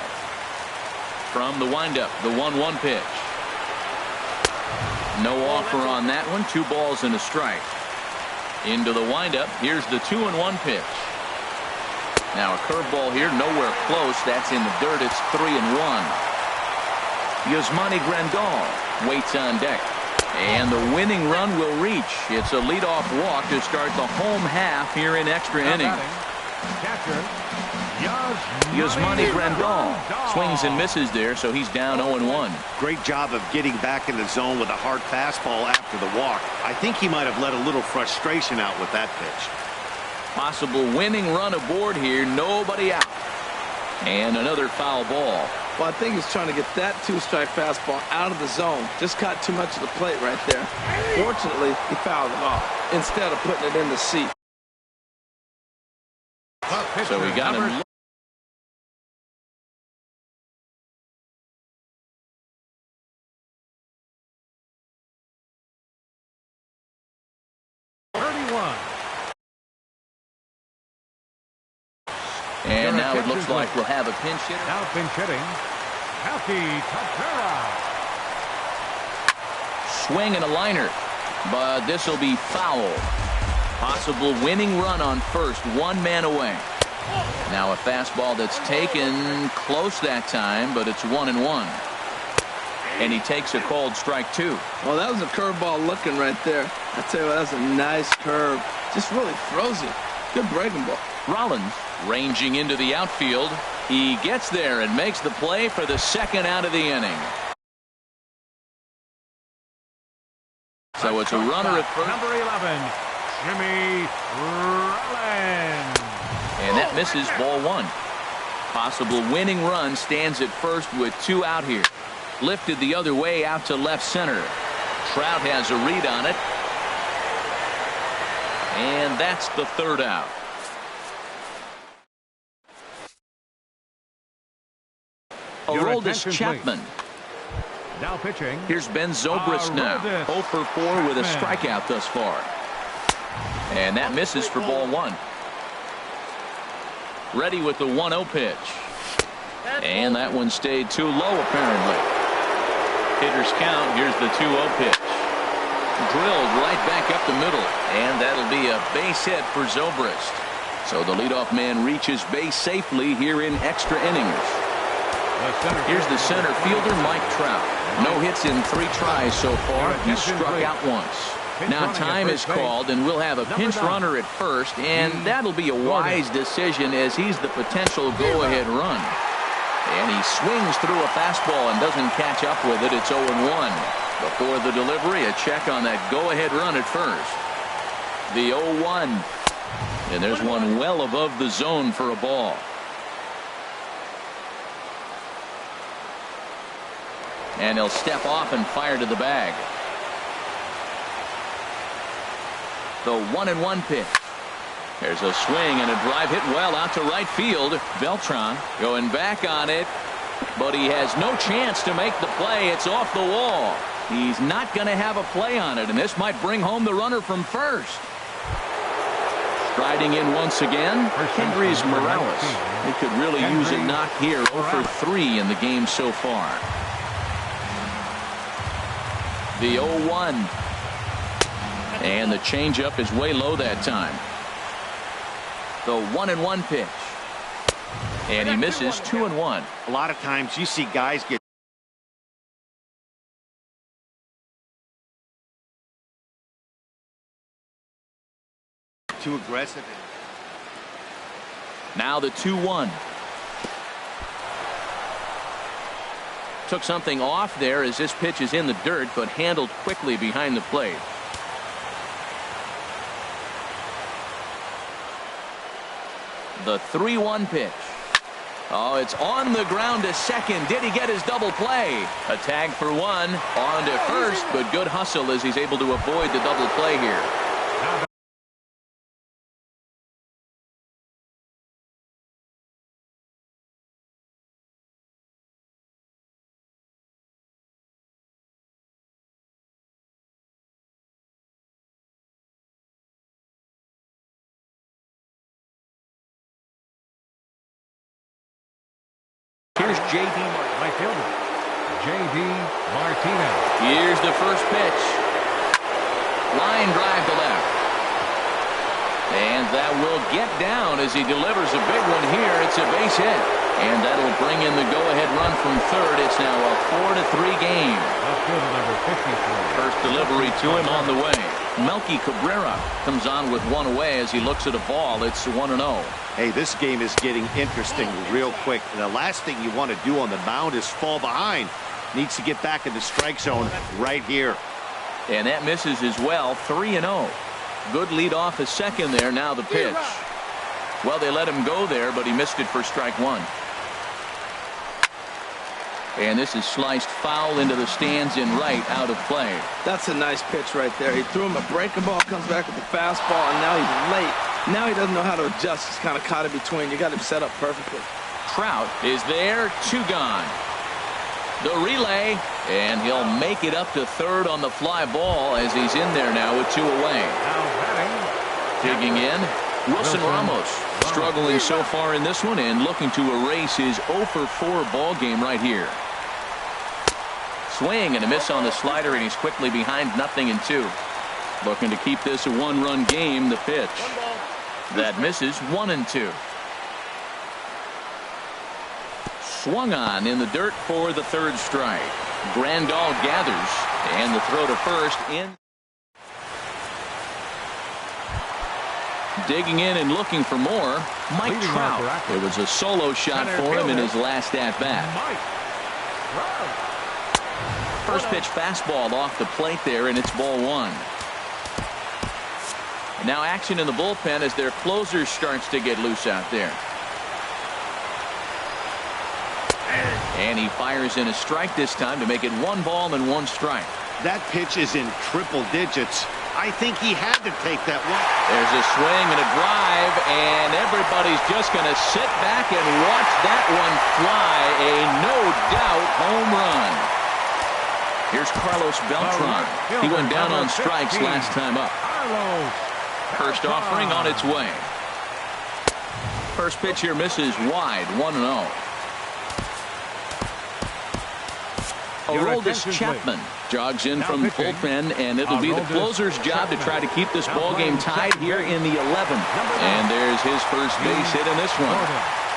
From the windup, the 1-1 pitch. No offer on that one. 2 balls and a strike. Into the windup. Here's the 2-1 pitch. Now a curveball here, nowhere close. That's in the dirt. It's 3-1. Yasmani Grandal waits on deck. And the winning run will reach. It's a leadoff walk to start the home half here in extra innings. Yasmani Grandal swings and misses there, so he's down 0-1. Great job of getting back in the zone with a hard fastball after the walk. I think he might have let a little frustration out with that pitch. Possible winning run aboard here. Nobody out. And another foul ball. Well, I think he's trying to get that 2-strike fastball out of the zone. Just caught too much of the plate right there. Fortunately, he fouled it off instead of putting it in the seat. So we got him. 31. And now it looks like we'll have a pinch hitter. Now pinch hitting, Melky Cabrera. Swing and a liner, but this will be foul. Possible winning run on first, 1 man away. Now a fastball that's taken close that time, but it's 1-1. And he takes a called strike 2. Well, that was a curveball looking right there. I tell you what, that's a nice curve. Just really throws it. Good breaking ball. Rollins ranging into the outfield. He gets there and makes the play for the 2nd out of the inning. So it's a runner at first. Number 11, Jimmy Rollins. And that misses, ball 1. Possible winning run stands at first with 2 out here. Lifted the other way out to left center. Trout has a read on it. And that's the 3rd out. Aroldis Chapman. Now pitching. Here's Ben Zobrist now. 0 for 4 with a strikeout thus far. And that misses for ball 1. Ready with the 1-0 pitch. And that one stayed too low apparently. Hitters count. Here's the 2-0 pitch. Drilled right back up the middle, and that'll be a base hit for Zobrist. So the leadoff man reaches base safely here in extra innings. Here's the center fielder, Mike Trout. No hits in 3 tries so far. He's struck out once. Now time is called, and we'll have a pinch runner at first, and that'll be a wise decision as he's the potential go-ahead run. And he swings through a fastball and doesn't catch up with it. It's 0-1. Before the delivery, a check on that go-ahead run at first. The 0-1. And there's one well above the zone for a ball. And he'll step off and fire to the bag. The 1-1 pitch. There's a swing and a drive hit well out to right field. Beltran going back on it, but he has no chance to make the play. It's off the wall. He's not going to have a play on it, and this might bring home the runner from first. Striding in once again, Kendrys Morales. He could really use a knock here. 0 for 3 in the game so far. The 0-1. And the changeup is way low that time. The 1-1 pitch. And he misses 2-1. A lot of times you see guys get too aggressive. Now the 2-1. Took something off there as this pitch is in the dirt, but handled quickly behind the plate. The 3-1 pitch. Oh, it's on the ground to second. Did he get his double play? A tag for 1. On to first, but good hustle as he's able to avoid the double play here. Here's J.D. Right fielder, J.D. Martinez. Here's the first pitch. Line drive to left. And that will get down as he delivers a big one here. It's a base hit. And that'll bring in the go-ahead run from third. It's now a 4-3 game. Number 54. First delivery to him on the way. Melky Cabrera comes on with one away as he looks at a ball. It's 1-0. Hey, this game is getting interesting real quick. The last thing you want to do on the mound is fall behind. Needs to get back in the strike zone right here. And that misses as well. 3-0. Good lead off his second there. Now the pitch. Well, they let him go there, but he missed it for strike 1. And this is sliced foul into the stands in right, out of play. That's a nice pitch right there. He threw him a breaking ball, comes back with the fastball, and now he's late. Now he doesn't know how to adjust. He's kind of caught in between. You got him set up perfectly. Trout is there, 2 gone. The relay, and he'll make it up to third on the fly ball as he's in there now with 2 away. Digging in, Wilson Ramos. Struggling so far in this one and looking to erase his 0 for 4 ball game right here. Swing and a miss on the slider, and he's quickly behind 0-2. Looking to keep this a 1-run game. The pitch that misses 1-2. Swung on in the dirt for the third strike. Grandal gathers, and the throw to first in. Digging in and looking for more, Mike Trout. It was a solo shot for him in his last at-bat. First pitch fastball off the plate there, and it's ball 1. Now action in the bullpen as their closer starts to get loose out there. And he fires in a strike this time to make it 1 ball and 1 strike. That pitch is in triple digits. I think he had to take that one. There's a swing and a drive, and everybody's just going to sit back and watch that one fly. A no-doubt home run. Here's Carlos Beltran. He went down on strikes last time up. First offering on its way. First pitch here misses wide, 1-0. Aroldis Chapman Jogs in from bullpen, and it'll be the closer's job to try to keep this ball game tied here in the 11th. And there's his first base hit in this one.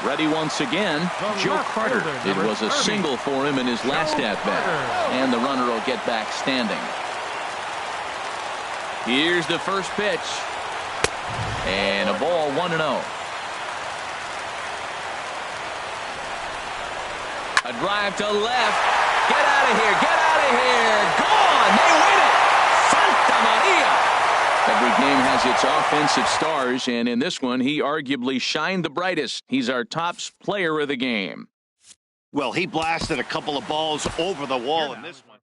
Ready once again, Joe Carter. It was a single for him in his last at-bat. And the runner will get back standing. Here's the first pitch. And a ball 1-0. A drive to left. Get out of here. Get out of here. Gone. They win it. Santa Maria. Every game has its offensive stars, and in this one, he arguably shined the brightest. He's our top player of the game. Well, he blasted a couple of balls over the wall in this one.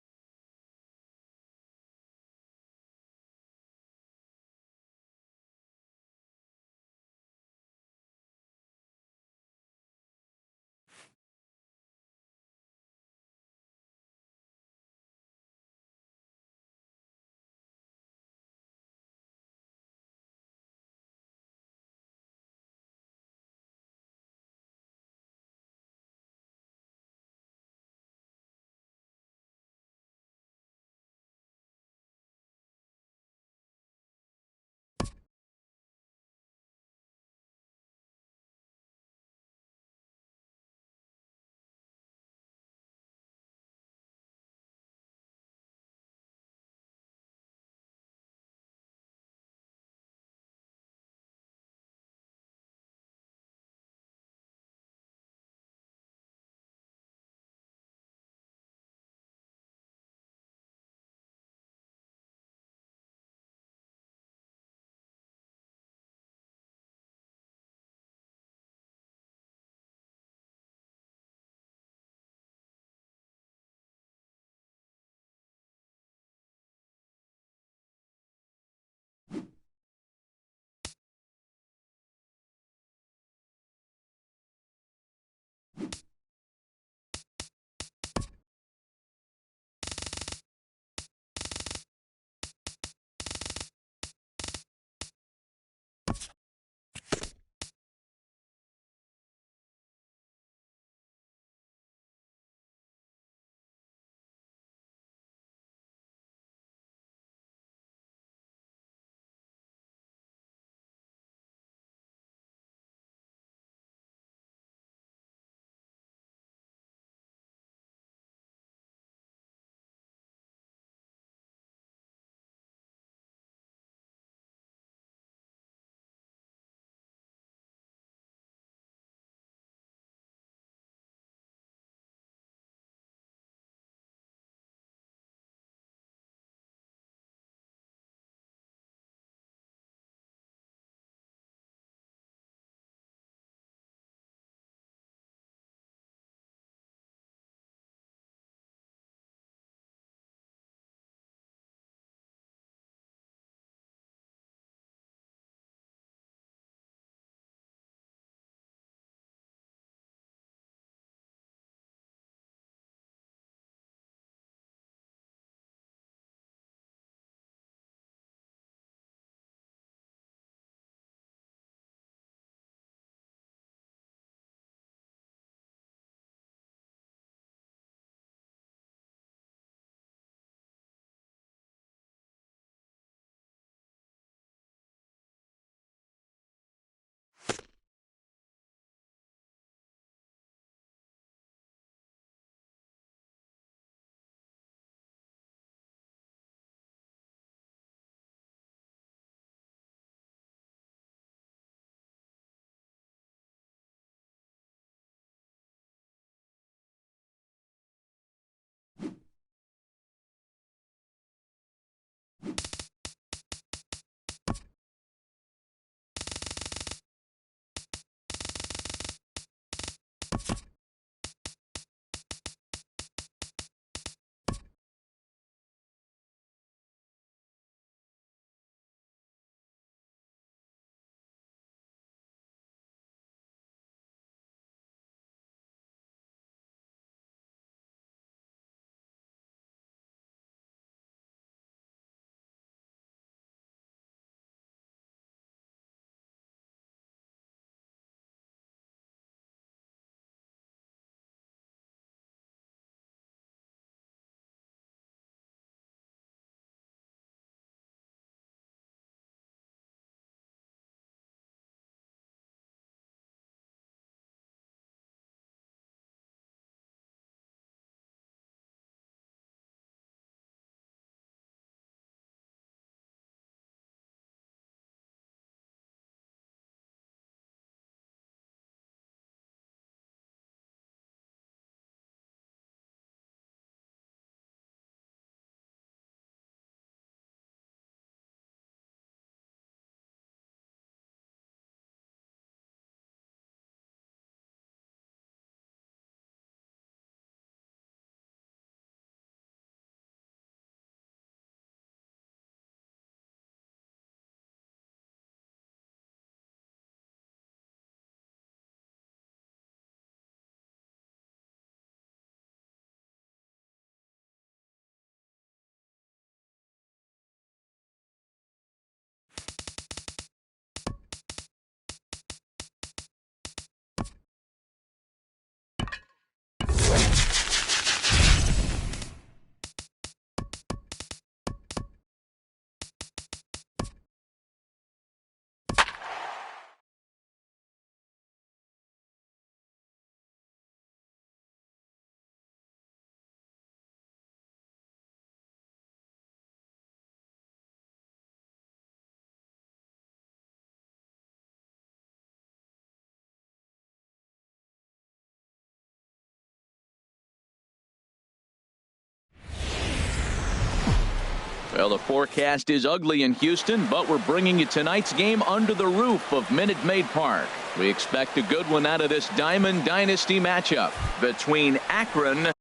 Well, the forecast is ugly in Houston, but we're bringing you tonight's game under the roof of Minute Maid Park. We expect a good one out of this Diamond Dynasty matchup between Akron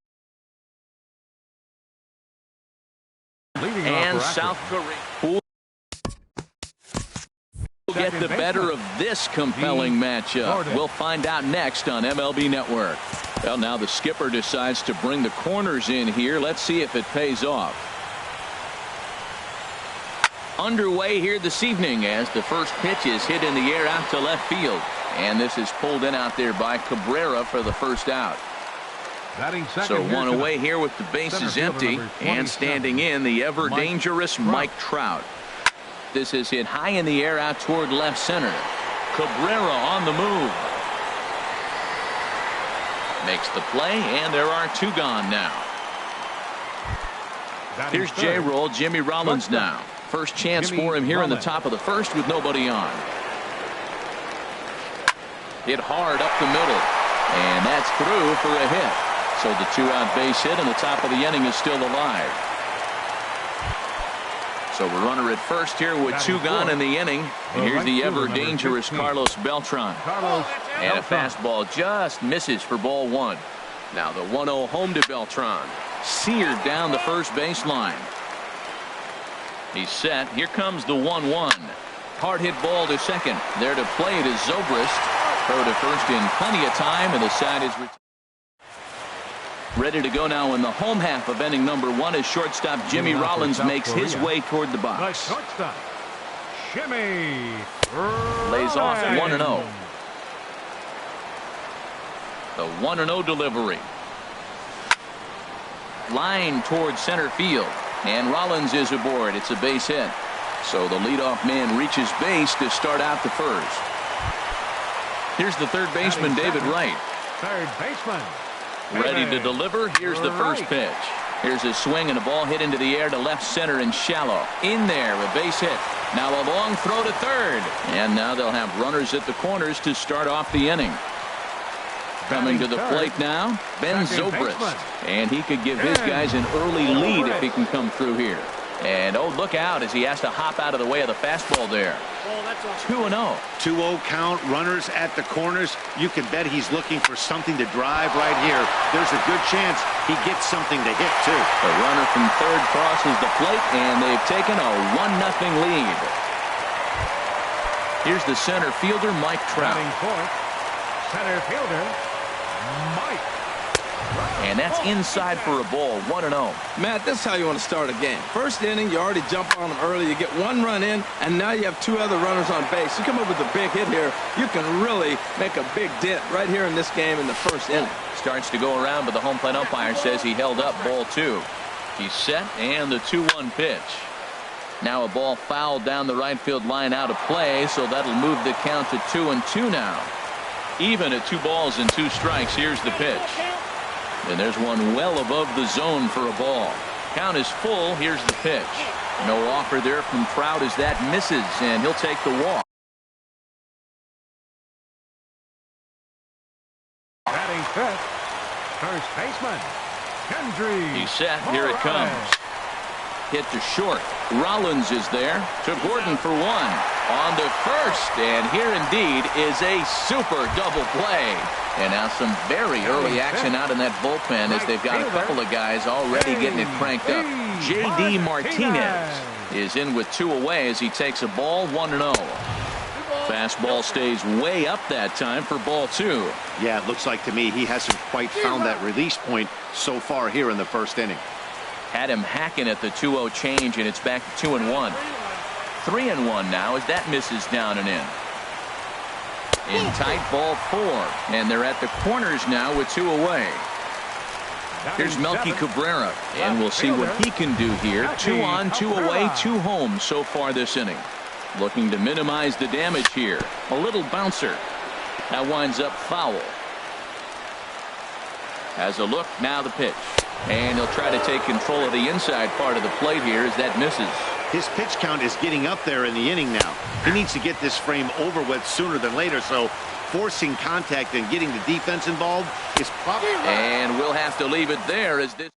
and South Korea. We'll get the better of this compelling matchup. We'll find out next on MLB Network. Well, now the skipper decides to bring the corners in here. Let's see if it pays off. Underway here this evening as the first pitch is hit in the air out to left field. And this is pulled in out there by Cabrera for the first out. So one away here with the bases empty, and standing in the ever dangerous Mike Trout. This is hit high in the air out toward left center. Cabrera on the move. Makes the play, and there are two gone now. Here's J-Roll, Jimmy Rollins now. First chance for him here in the top of the first with nobody on. Hit hard up the middle, and that's through for a hit. So the two-out base hit, and the top of the inning is still alive. So we're runner at first here with two gone in the inning. And here's the ever-dangerous Carlos Beltran. And a fastball just misses for ball one. Now the 1-0 home to Beltran. Seared down the first baseline. He's set. Here comes the 1-1. Hard hit ball to second. There to play it is Zobrist. Throw to first in plenty of time, and the side is ready to go now in the home half of inning number one as shortstop Jimmy Rollins makes his way toward the box. Jimmy lays off 1-0. The 1-0 delivery. Line towards center field. And Rollins is aboard. It's a base hit. So the leadoff man reaches base to start out the first. Here's the third baseman, David Wright. Third baseman. Ready to deliver. Here's the first pitch. Here's a swing and a ball hit into the air to left center and shallow. In there, a base hit. Now a long throw to third. And now they'll have runners at the corners to start off the inning. Coming to the plate now, Ben Zobrist. And he could give his guys an early lead if he can come through here. And oh, look out as he has to hop out of the way of the fastball there. 2-0. 2-0 count, runners at the corners. You can bet he's looking for something to drive right here. There's a good chance he gets something to hit too. The runner from third crosses the plate, and they've taken a 1-0 lead. Here's the center fielder, Mike Trout. Center fielder, Mike. And that's inside for a ball, 1-0. Matt, this is how you want to start a game. First inning, you already jump on them early. You get one run in, and now you have two other runners on base. You come up with a big hit here, you can really make a big dent right here in this game in the first inning. Starts to go around, but the home plate umpire says he held up ball two. He's set, and the 2-1 pitch. Now a ball fouled down the right field line out of play, so that'll move the count to 2-2 now. Even at 2 balls and 2 strikes, here's the pitch. And there's one well above the zone for a ball. Count is full. Here's the pitch. No offer there from Trout as that misses, and he'll take the walk. Batting fifth, first baseman, Hendry. He's set. Here it comes. Hit to short. Rollins is there. To Gordon for one. On to first. And here indeed is a super double play. And now some very early action out in that bullpen as they've got a couple of guys already getting it cranked up. J.D. Martinez is in with 2 away as he takes a ball 1-0. Fastball stays way up that time for ball 2. Yeah, it looks like to me he hasn't quite found that release point so far here in the first inning. Had him hacking at the 2-0 change, and it's back to 2-1. 3-1 now as that misses down and in. In tight, ball 4, and they're at the corners now with 2 away. Here's Melky Cabrera, and we'll see what he can do here. 2 on, 2 away, 2 home so far this inning. Looking to minimize the damage here. A little bouncer. That winds up foul. Has a look, now the pitch. And he'll try to take control of the inside part of the plate here as that misses. His pitch count is getting up there in the inning now. He needs to get this frame over with sooner than later, so forcing contact and getting the defense involved is probably... And we'll have to leave it there as this...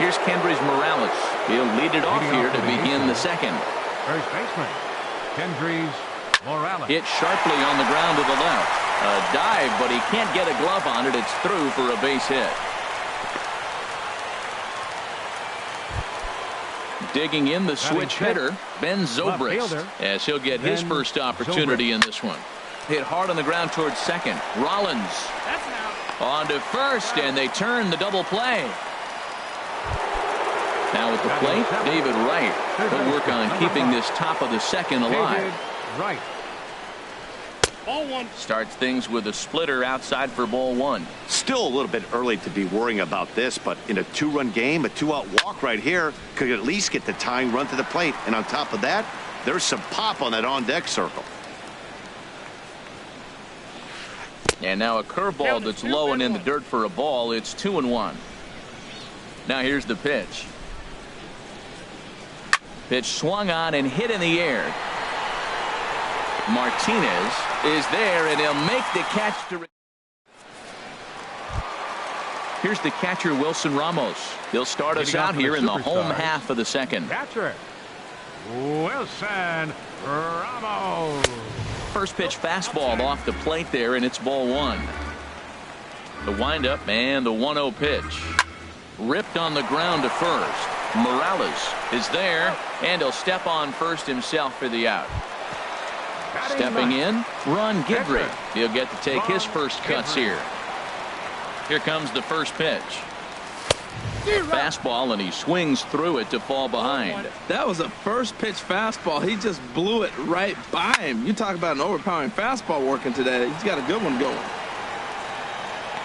Here's Kendrys Morales. He'll lead it off here to begin the second. First baseman, Kendrys Morales. Hit sharply on the ground to the left. A dive, but he can't get a glove on it. It's through for a base hit. Digging in the switch hitter, Ben Zobrist, as he'll get his first opportunity in this one. Hit hard on the ground towards second. Rollins on to first, and they turn the double play. Now at the plate, David Wright. He'll work on keeping this top of the second alive. Right. Ball one. Starts things with a splitter outside for ball one. Still a little bit early to be worrying about this, but in a two-run game, a two-out walk right here could at least get the tying run to the plate. And on top of that, there's some pop on that on-deck circle. And now a curveball that's low and in the dirt for a ball. It's 2-1. Now here's the pitch. Pitch swung on and hit in the air. Martinez is there, and he'll make the catch to. Here's the catcher, Wilson Ramos. He'll start us out here in the home half of the second. Catcher, Wilson Ramos. First pitch fastball off the plate there, and it's ball one. The windup and the 1-0 pitch. Ripped on the ground to first. Morales is there, and he'll step on first himself for the out. Stepping in, Ron Guidry. He'll get to take his first cuts here. Here comes the first pitch. Fastball, and he swings through it to fall behind. That was a first pitch fastball. He just blew it right by him. You talk about an overpowering fastball working today. He's got a good one going.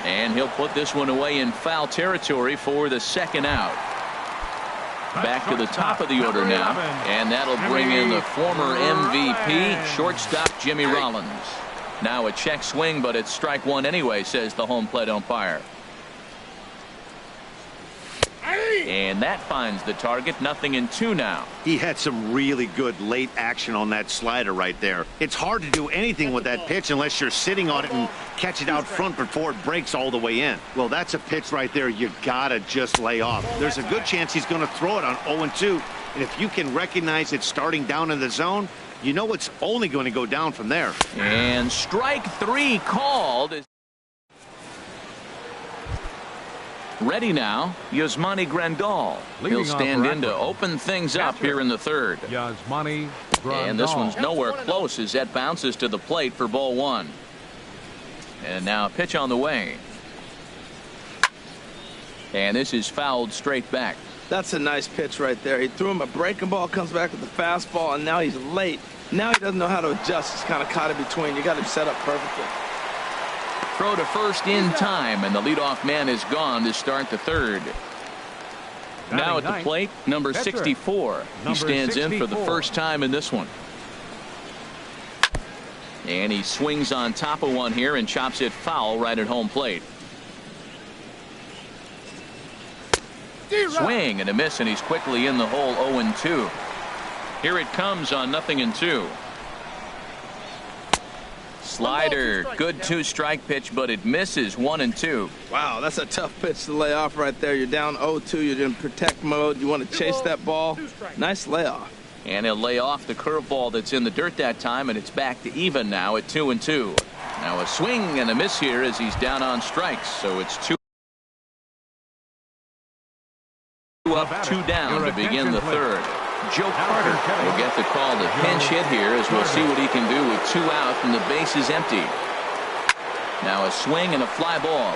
And he'll put this one away in foul territory for the second out. Back to the top of the order now, and that'll bring in the former MVP, shortstop Jimmy Rollins. Now a check swing, but it's strike one anyway, says the home plate umpire. And that finds the target. 0-2 now. He had some really good late action on that slider right there. It's hard to do anything with that pitch unless you're sitting on it and catch it out front before it breaks all the way in. Well, that's a pitch right there you gotta just lay off. There's a good chance he's going to throw it on 0-2, and if you can recognize it starting down in the zone, you know it's only going to go down from there. And strike three called. Ready now, Yasmani Grandal. He'll stand in to open things up here in the third. Yasmani Grandal. And this one's nowhere close as that bounces to the plate for ball one. And now a pitch on the way. And this is fouled straight back. That's a nice pitch right there. He threw him a breaking ball, comes back with the fastball, and now he's late. Now he doesn't know how to adjust. He's kind of caught in between. You got him set up perfectly. Throw to first in time, and the leadoff man is gone to start the third. Now at the plate, number 64. He stands in for the first time in this one. And he swings on top of one here and chops it foul right at home plate. Swing and a miss, and he's quickly in the hole. 0-2. Here it comes on 0-2. Slider, good two-strike pitch, but it misses. 1-2. Wow, that's a tough pitch to lay off right there. You're down 0-2. You're in protect mode. You want to chase that ball. Nice layoff. And he'll lay off the curveball that's in the dirt that time, and it's back to even now at 2-2. Now a swing and a miss here as he's down on strikes. So it's 2 up, 2 down to begin the third. Joe Carter will get the call to pinch hit here as we'll see what he can do with 2 out and the base is empty. Now a swing and a fly ball.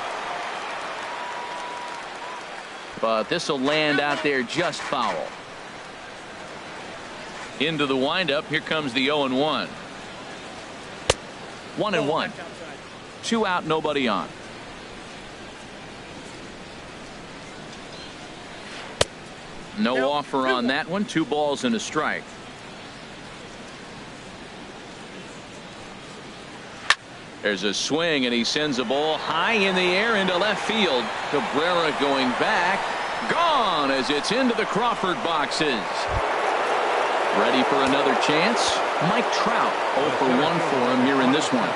But this will land out there just foul. Into the windup. Here comes the 0-1. 1-1. 2 out, nobody on. No offer on that one. 2 balls and a strike. There's a swing, and he sends a ball high in the air into left field. Cabrera going back. Gone as it's into the Crawford boxes. Ready for another chance? Mike Trout. 0 for 1 for him here in this one.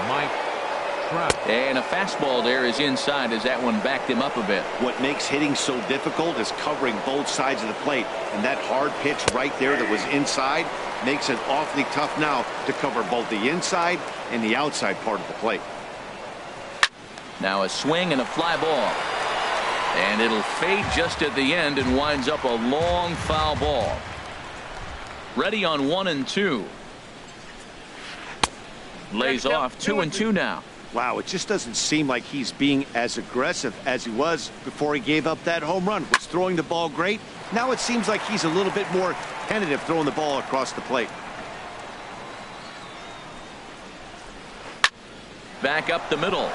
Mike And a fastball there is inside as that one backed him up a bit. What makes hitting so difficult is covering both sides of the plate. And that hard pitch right there that was inside makes it awfully tough now to cover both the inside and the outside part of the plate. Now a swing and a fly ball. And it'll fade just at the end and winds up a long foul ball. Ready on 1-2. Lays off 2-2 now. Wow, it just doesn't seem like he's being as aggressive as he was before he gave up that home run. Was throwing the ball great. Now it seems like he's a little bit more tentative throwing the ball across the plate. Back up the middle.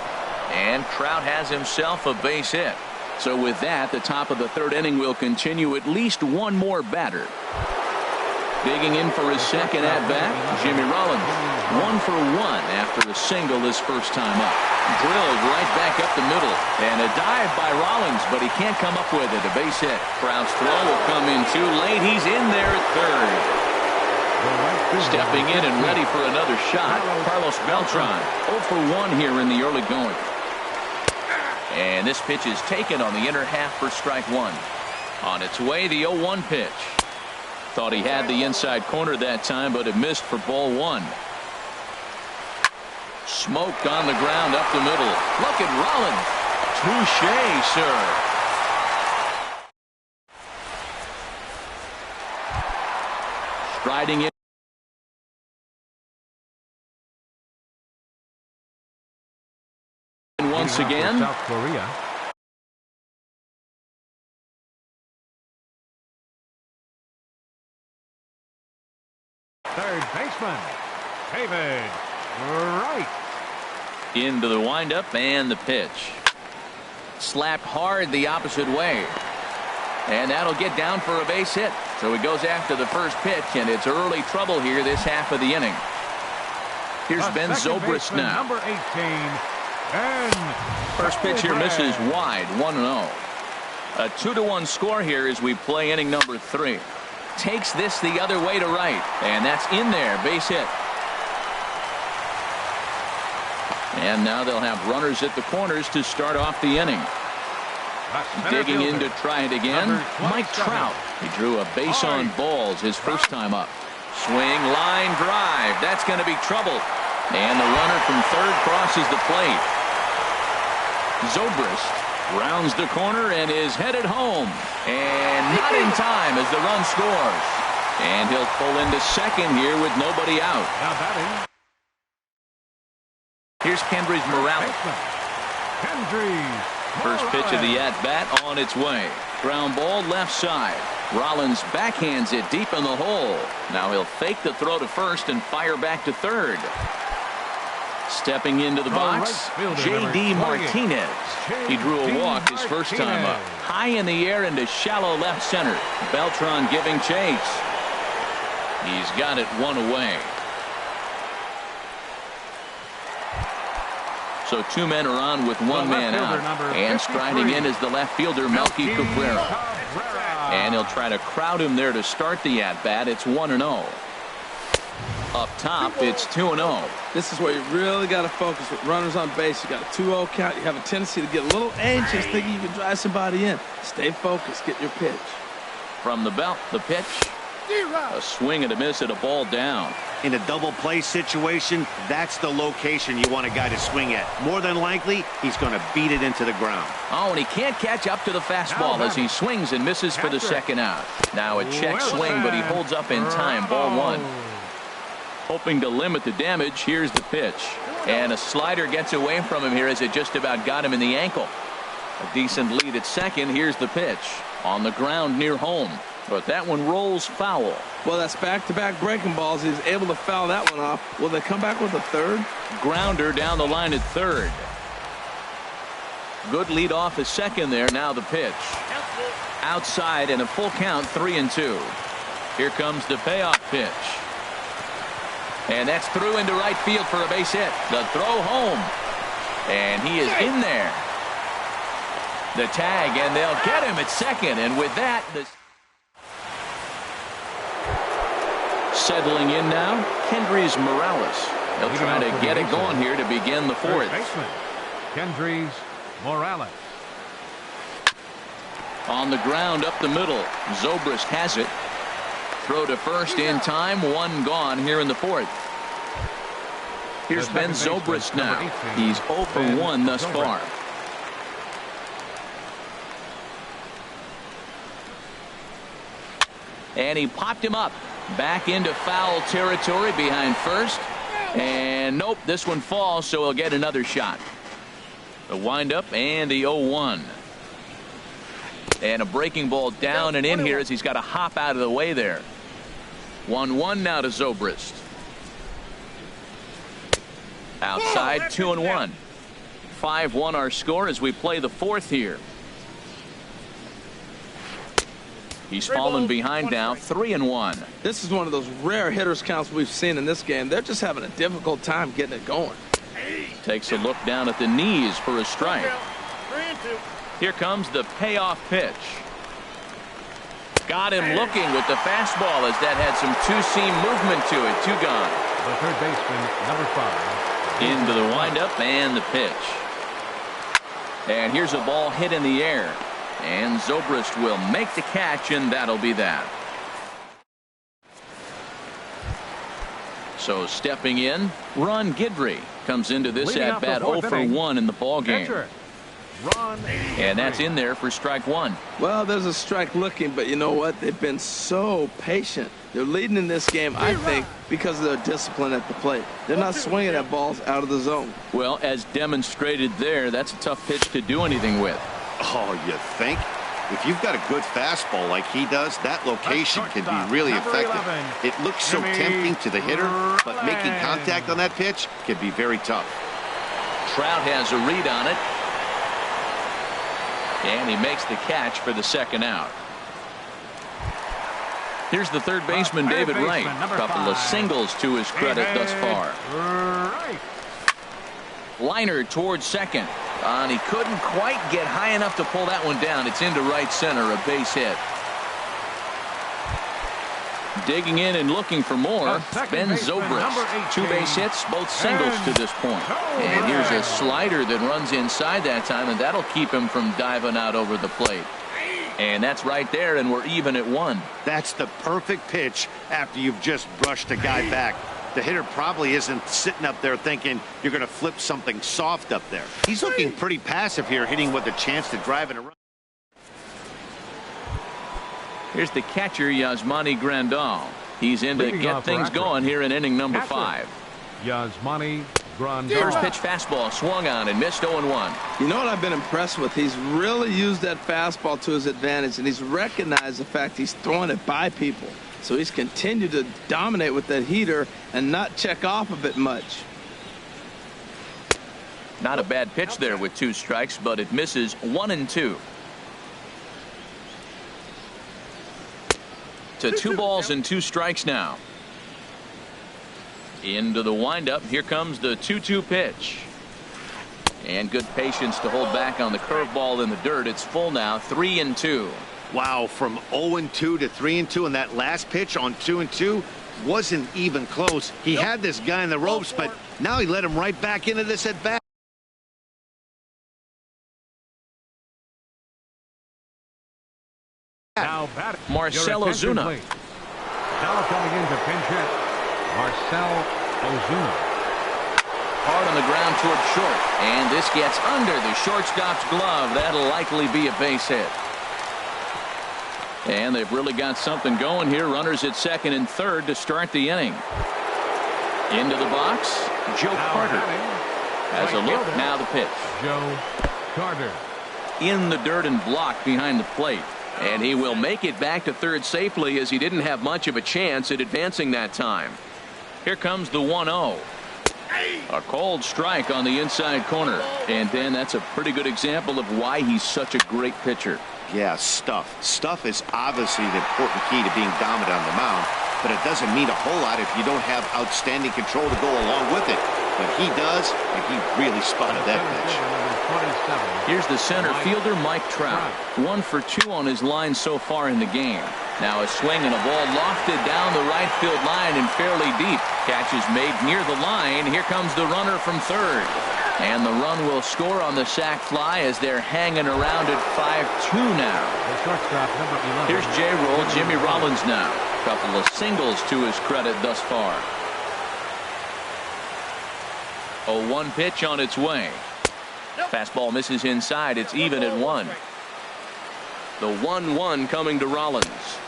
And Trout has himself a base hit. So with that, the top of the third inning will continue. At least one more batter. Digging in for his second at-bat, Jimmy Rollins. 1 for 1 after a single his first time up. Drilled right back up the middle. And a dive by Rollins, but he can't come up with it. A base hit. Trout's throw will come in too late. He's in there at third. Stepping in and ready for another shot, Carlos Beltran. 0 for 1 here in the early going. And this pitch is taken on the inner half for strike one. On its way, the 0-1 pitch. Thought he had the inside corner that time, but it missed for ball one. Smoke on the ground up the middle. Look at Rollins. Touché, sir. Striding in. Once again. South Korea. Third baseman, David Wright. Into the windup and the pitch. Slapped hard the opposite way. And that'll get down for a base hit. So he goes after the first pitch, and it's early trouble here this half of the inning. Here's Ben Zobrist now. Number 18. Ben First pitch here misses wide, 1-0. A 2-1 score here as we play inning number 3. Takes this the other way to right, and that's in there, base hit. And now they'll have runners at the corners to start off the inning. Digging in to try it again, Mike Trout. He drew a base on balls his first time up. Swing, line drive. That's going to be trouble. And the runner from third crosses the plate. Zobrist rounds the corner and is headed home. And not in time as the run scores. And he'll pull into second here with nobody out. Now batting. Here's Kendrys Morales. First pitch of the at-bat on its way. Ground ball left side. Rollins backhands it deep in the hole. Now he'll fake the throw to first and fire back to third. Stepping into the box, J.D. Martinez. He drew a walk his first time up. High in the air into shallow left center. Beltran giving chase. He's got it one away. So two men are on with one man out. And striding in is the left fielder, Melky Cabrera. And he'll try to crowd him there to start the at-bat. It's 1-0. Up top, it's 2-0. This is where you really got to focus with runners on base. You got a 2-0 count. You have a tendency to get a little anxious thinking you can drive somebody in. Stay focused. Get your pitch. From the belt, the pitch. A swing and a miss at a ball down. In a double play situation, that's the location you want a guy to swing at. More than likely, he's going to beat it into the ground. Oh, and he can't catch up to the fastball as he swings and misses for the second out. Now a check swing, but he holds up in time. Ball one. Hoping to limit the damage, here's the pitch. And a slider gets away from him here as it just about got him in the ankle. A decent lead at second. Here's the pitch. On the ground near home. But that one rolls foul. Well, that's back-to-back breaking balls. He's able to foul that one off. Will they come back with a third? Grounder down the line at third. Good lead off at second there. Now the pitch. Outside and a full count, 3-2. Here comes the payoff pitch. And that's through into right field for a base hit. The throw home. And he is in there. The tag, and they'll get him at second. And with that, settling in now, Kendrys Morales. He'll try to get it going here to begin the fourth. Kendrys Morales. On the ground up the middle. Zobrist has it. Throw to first in time. One gone here in the fourth. Here's Ben Zobrist now. He's 0 for 1 thus far. And he popped him up. Back into foul territory behind first. And nope, this one falls, so he'll get another shot. The windup and the 0-1. And a breaking ball down and in here as he's got to hop out of the way there. 1-1 now to Zobrist. Outside, 2-1. 5-1 our score as we play the fourth here. He's fallen behind now, 3-1. This is one of those rare hitters counts we've seen in this game. They're just having a difficult time getting it going. Takes a look down at the knees for a strike. Here comes the payoff pitch. Got him looking with the fastball as that had some two-seam movement to it. 2 gone. The third baseman, number 5. Into the windup and the pitch. And here's a ball hit in the air. And Zobrist will make the catch, and that'll be that. So stepping in, Ron Guidry comes into this at bat 0 for 1 in the ball game. And that's in there for strike 1. Well, there's a strike looking, but you know what? They've been so patient. They're leading in this game, I think, because of their discipline at the plate. They're not swinging at balls out of the zone. Well, as demonstrated there, that's a tough pitch to do anything with. Oh, you think? If you've got a good fastball like he does, that location can be really effective. It looks so tempting to the hitter, but making contact on that pitch can be very tough. Trout has a read on it. And he makes the catch for the second out. Here's the third baseman, David Wright. A couple of singles to his credit thus far. Liner towards second. And he couldn't quite get high enough to pull that one down. It's into right center, a base hit. Digging in and looking for more, Ben Zobrist. 2 base hits, both singles to this point. And here's a slider that runs inside that time, and that'll keep him from diving out over the plate. And that's right there, and we're even at 1. That's the perfect pitch after you've just brushed a guy back. The hitter probably isn't sitting up there thinking you're going to flip something soft up there. He's looking pretty passive here, hitting with a chance to drive in a run. Here's the catcher, Yasmani Grandal. He's in to get things going here in inning number 5. Yasmani Grandal. First pitch fastball swung on and missed 0-1. You know what I've been impressed with? He's really used that fastball to his advantage, and he's recognized the fact he's throwing it by people. So he's continued to dominate with that heater and not check off of it much. Not a bad pitch there with 2 strikes, but it misses 1-2. To 2 balls and 2 strikes now. Into the windup. Here comes the 2-2 pitch. And good patience to hold back on the curveball in the dirt. It's full now, 3-2. Wow, from 0-2 to 3-2, and that last pitch on 2-2 wasn't even close. He had this guy in the ropes, but now he let him right back into this at bat. Now Marcell Ozuna. Now coming into pinch hit, Marcell Ozuna. Hard on the ground toward short, and this gets under the shortstop's glove. That'll likely be a base hit. And they've really got something going here. Runners at second and third to start the inning. Into the box, Joe Carter has a look. Now the pitch. Joe Carter. In the dirt and blocked behind the plate. And he will make it back to third safely, as he didn't have much of a chance at advancing that time. Here comes the 1-0. A cold strike on the inside corner. And then that's a pretty good example of why he's such a great pitcher. Yeah, stuff. Stuff is obviously the important key to being dominant on the mound, but it doesn't mean a whole lot if you don't have outstanding control to go along with it. But he does, and he really spotted that pitch. Here's the center fielder, Mike Trout. 1 for 2 on his line so far in the game. Now a swing and a ball lofted down the right field line and fairly deep. Catch is made near the line. Here comes the runner from third. And the run will score on the sac fly as they're hanging around at 5-2 now. The shortstop, number 11. Here's J-Roll, Jimmy Rollins now. Couple of singles to his credit thus far. 0-1 pitch on its way. Fastball misses inside. It's even at 1. The 1-1 coming to Rollins.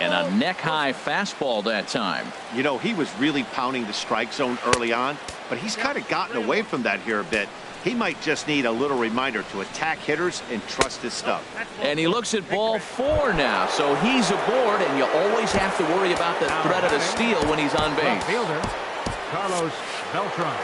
And a neck-high fastball that time. You know, he was really pounding the strike zone early on, but he's kind of gotten away from that here a bit. He might just need a little reminder to attack hitters and trust his stuff. And he looks at ball 4 now, so he's aboard, and you always have to worry about the threat of a steal when he's on base. Left fielder, Carlos Beltran.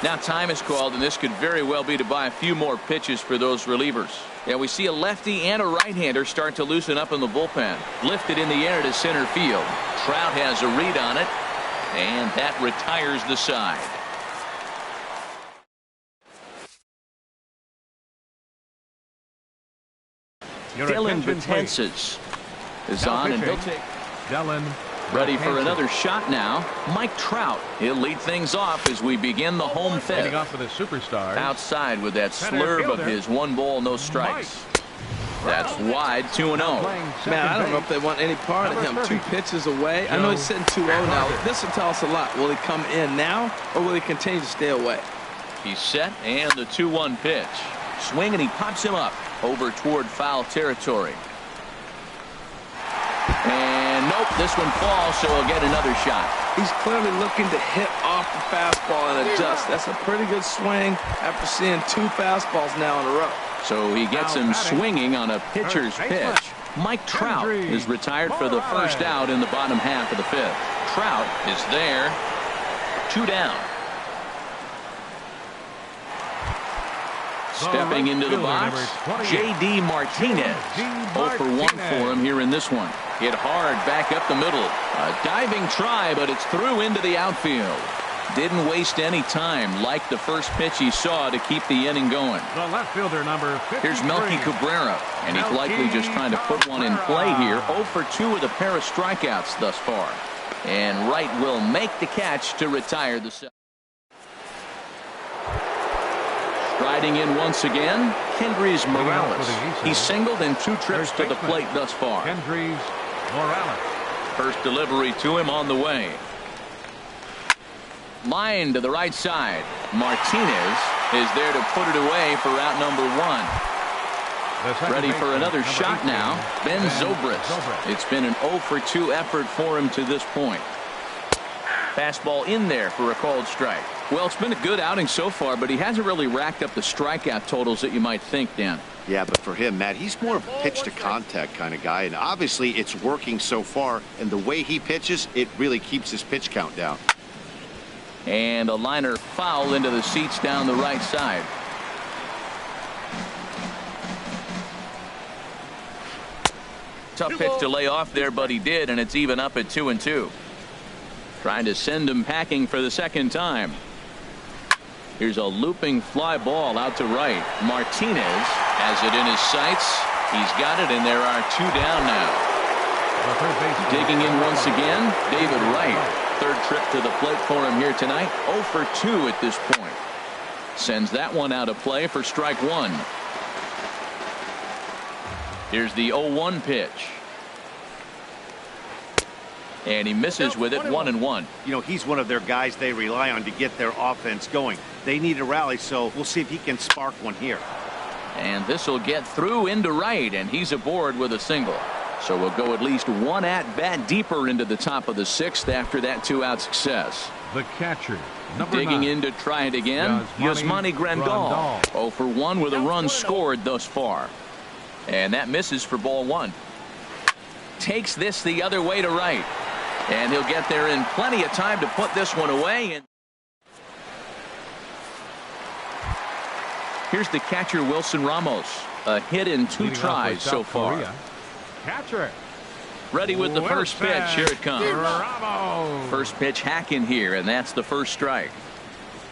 Now time is called, and this could very well be to buy a few more pitches for those relievers. Yeah, we see a lefty and a right-hander start to loosen up in the bullpen. Lifted in the air to center field. Trout has a read on it, and that retires the side. Dylan Betances is on, and he'll take. Dylan Ready for another shot now. Mike Trout. He'll lead things off as we begin the home fifth. Leading off for the superstars. Outside with that slurve of his 1 ball, no strikes. That's wide, 2-0. Man, I don't know if they want any part of him. 2 pitches away. I know he's sitting 2-0 now. This will tell us a lot. Will he come in now, or will he continue to stay away? He's set, and the 2-1 pitch. Swing, and he pops him up over toward foul territory. And nope, this one falls, so he'll get another shot. He's clearly looking to hit off the fastball and adjust. That's a pretty good swing after seeing 2 fastballs now in a row. So he gets him swinging on a pitcher's pitch. Mike Trout is retired for the first out in the bottom half of the 5th. Trout is there. 2 down. Stepping into the box, J.D. Martinez. 0 for 1 for him here in this one. Hit hard back up the middle. A diving try, but it's through into the outfield. Didn't waste any time like the first pitch he saw to keep the inning going. The left fielder, number 53. Here's Melky Cabrera, and he's likely just trying to put one in play here. 0 for 2 with a pair of strikeouts thus far. And Wright will make the catch to retire the set. Riding in once again, Kendrys Morales. He's singled in 2 trips to the plate thus far. Kendrys Morales. First delivery to him on the way. Line to the right side. Martinez is there to put it away for out number 1. Ready for another shot now. Ben Zobrist. It's been an 0 for 2 effort for him to this point. Fastball in there for a called strike. Well, it's been a good outing so far, but he hasn't really racked up the strikeout totals that you might think, Dan. Yeah, but for him, Matt, he's more of a pitch to contact kind of guy, and obviously it's working so far, and the way he pitches, it really keeps his pitch count down. And a liner foul into the seats down the right side. Tough pitch to lay off there, but he did, and it's even up at 2-2. Trying to send him packing for the second time. Here's a looping fly ball out to right. Martinez has it in his sights. He's got it, and there are 2 down now. Digging in once again, David Wright. 3rd trip to the plate for him here tonight. 0 for 2 at this point. Sends that one out of play for strike 1. Here's the 0-1 pitch. And he misses with it, 1-1. You know, he's one of their guys they rely on to get their offense going. They need a rally, so we'll see if he can spark one here. And this will get through into right, and he's aboard with a single. So we'll go at least 1 at-bat deeper into the top of the 6th after that 2-out success. The catcher, number 9. Digging in to try it again, Yasmani Grandal. 0 for 1 with a run scored thus far. And that misses for ball 1. Takes this the other way to right. And he'll get there in plenty of time to put this one away. And here's the catcher, Wilson Ramos. A hit in 2 tries so far. Catcher. Ready with the first pitch. Here it comes. Ramos. First pitch hacking here, and that's the first strike.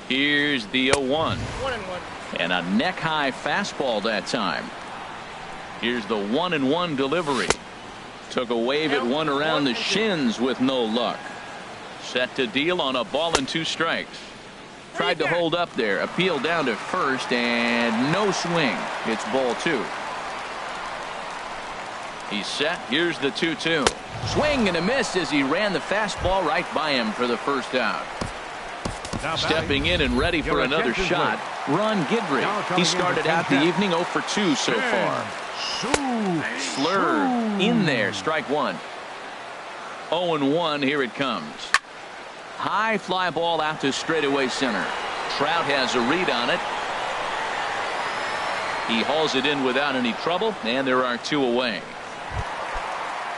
Here's the 0-1. 1-1. And a neck-high fastball that time. Here's the 1-1 delivery. Took a wave at one around the shins with no luck. Set to deal on a ball and 2 strikes. Tried to hold up there. Appeal down to first and no swing. It's ball 2. He's set. Here's the 2-2. Swing and a miss as he ran the fastball right by him for the first out. Stepping in and ready for another shot, Ron Guidry. He started out the evening 0 for 2 so far. Slurve in there, strike 1. 0-1, here it comes. High fly ball out to straightaway center. Trout has a read on it. He hauls it in without any trouble, and there are 2 away.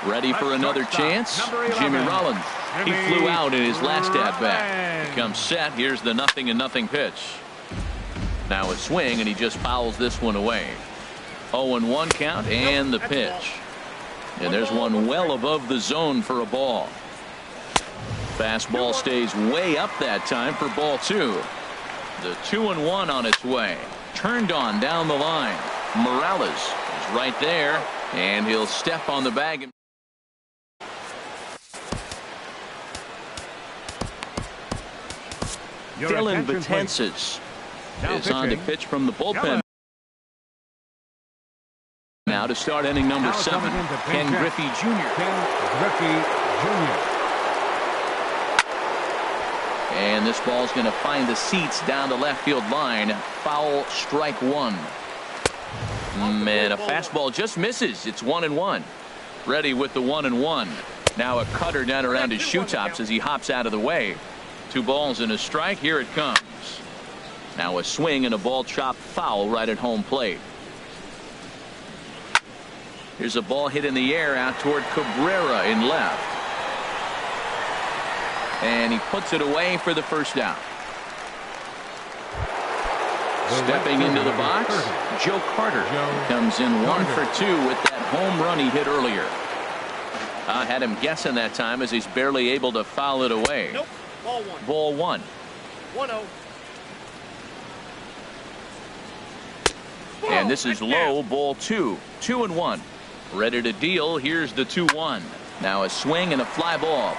Ready for another chance? Jimmy Rollins. He flew out in his last at-bat. He comes set. Here's the 0-0 pitch. Now a swing, and he just fouls this one away. 0-1 count and the pitch. And there's one well above the zone for a ball. Fastball stays way up that time for ball 2. The 2-1 on its way. Turned on down the line. Morales is right there, and he'll step on the bag. Dylan Betances is on to pitch from the bullpen. Now to start inning number 7, Ken Griffey Jr. And this ball's going to find the seats down the left field line. Foul, strike 1. Man, a fastball just misses. It's 1-1. Ready with the 1-1. Now a cutter down around his shoe tops as he hops out of the way. 2 balls and a strike. Here it comes. Now a swing and a ball chopped foul right at home plate. Here's a ball hit in the air out toward Cabrera in left. And he puts it away for the first out. Stepping into the box, Joe Carter comes in 1 for 2 with that home run he hit earlier. I had him guessing that time as he's barely able to foul it away. Nope. Ball 1. 1-0. And this is low, ball 2. 2-1. Ready to deal. Here's the 2-1. Now a swing and a fly ball.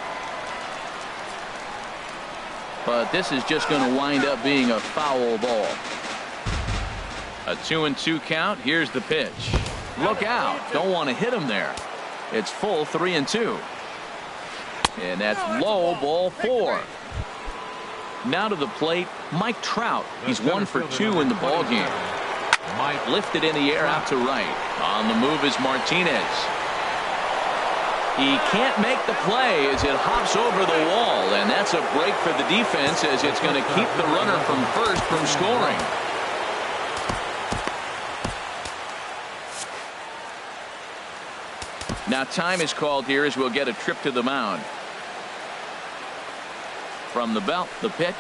But this is just going to wind up being a foul ball. A 2-2 count. Here's the pitch. Look out. Don't want to hit him there. It's full 3-2. And that's low, ball 4. Now to the plate, Mike Trout. He's 1 for 2 in the ball game. Mike lifted in the air out to right. On the move is Martinez. He can't make the play as it hops over the wall, and that's a break for the defense as it's going to keep the runner from first from scoring. Now time is called here as we'll get a trip to the mound. From the belt, the pitch.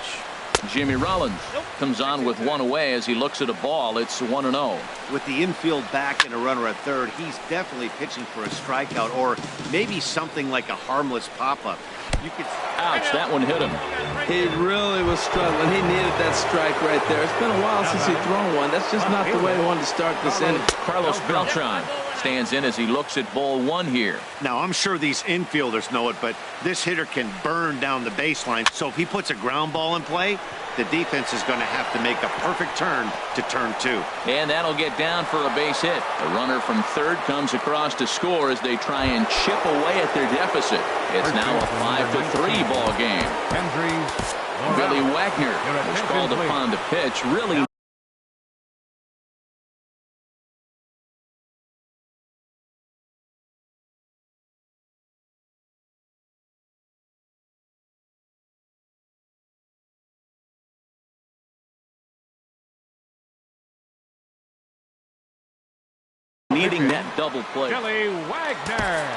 Jimmy Rollins comes on with 1 away as he looks at a ball. It's 1-0. With the infield back and a runner at third, he's definitely pitching for a strikeout or maybe something like a harmless pop-up. You could. Ouch, that one hit him. He really was struggling. He needed that strike right there. It's been a while since he's thrown one. That's just not the way he wanted to start this inning. Carlos Beltran stands in as he looks at ball 1 here. Now, I'm sure these infielders know it, but this hitter can burn down the baseline. So if he puts a ground ball in play, the defense is going to have to make a perfect turn to turn 2. And that'll get down for a base hit. The runner from third comes across to score as they try and chip away at their deficit. It's now a 5-3 ball game. Billy Wagner was called upon to pitch. Really needing that double play. Billy Wagner.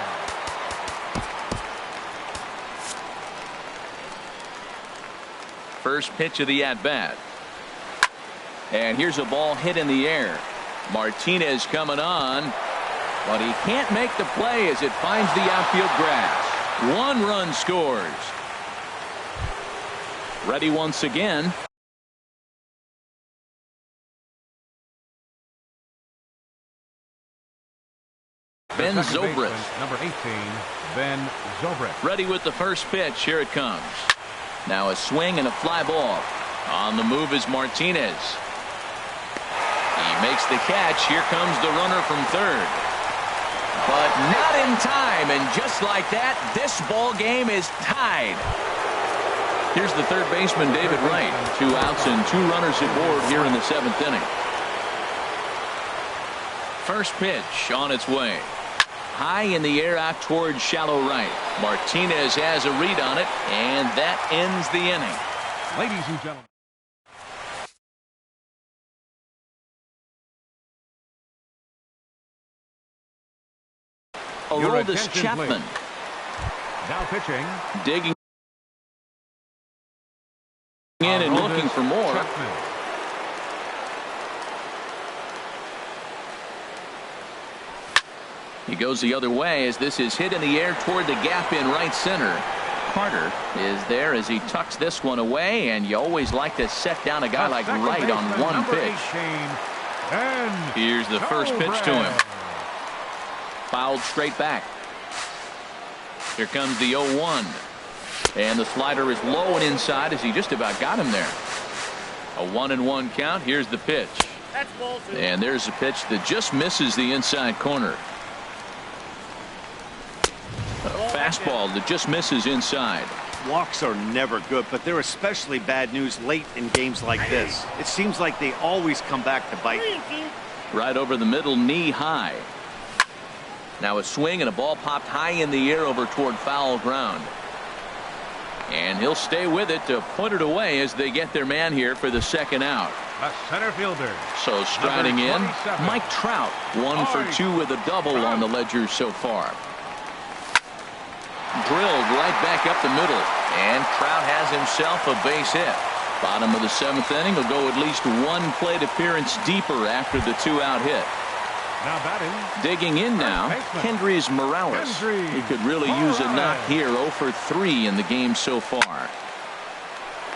First pitch of the at-bat. And here's a ball hit in the air. Martinez coming on, but he can't make the play as it finds the outfield grass. 1 run scores. Ready once again. Ben Zobrist. Number 18, Ben Zobrist. Ready with the first pitch. Here it comes. Now a swing and a fly ball. On the move is Martinez. He makes the catch. Here comes the runner from third. But not in time, and just like that, this ball game is tied. Here's the third baseman, David Wright. 2 outs and 2 runners aboard here in the 7th inning. First pitch on its way. High in the air out towards shallow right. Martinez has a read on it, and that ends the inning. Ladies and gentlemen. Aroldis Chapman. Now pitching. Digging in and looking for more. Chapman. He goes the other way as this is hit in the air toward the gap in right center. Carter is there as he tucks this one away, and you always like to set down a guy like Wright on one pitch. Here's the first pitch to him. Fouled straight back. Here comes the 0-1. And the slider is low and inside as he just about got him there. A 1-1 count. Here's the pitch. And there's a pitch that just misses the inside corner. A fastball that just misses inside. Walks are never good, but they're especially bad news late in games like this. It seems like they always come back to bite. Right over the middle, knee high. Now a swing and a ball popped high in the air over toward foul ground. And he'll stay with it to put it away as they get their man here for the second out. A center fielder. So striding in, Mike Trout, 1 for 2 with a double on the ledger so far. Drilled right back up the middle, and Trout has himself a base hit. Bottom of the 7th inning will go at least 1 plate appearance deeper after the 2-out hit. Now batting. Digging in now, Kendrys Morales. He could really use a knock here. 0 for 3 in the game so far.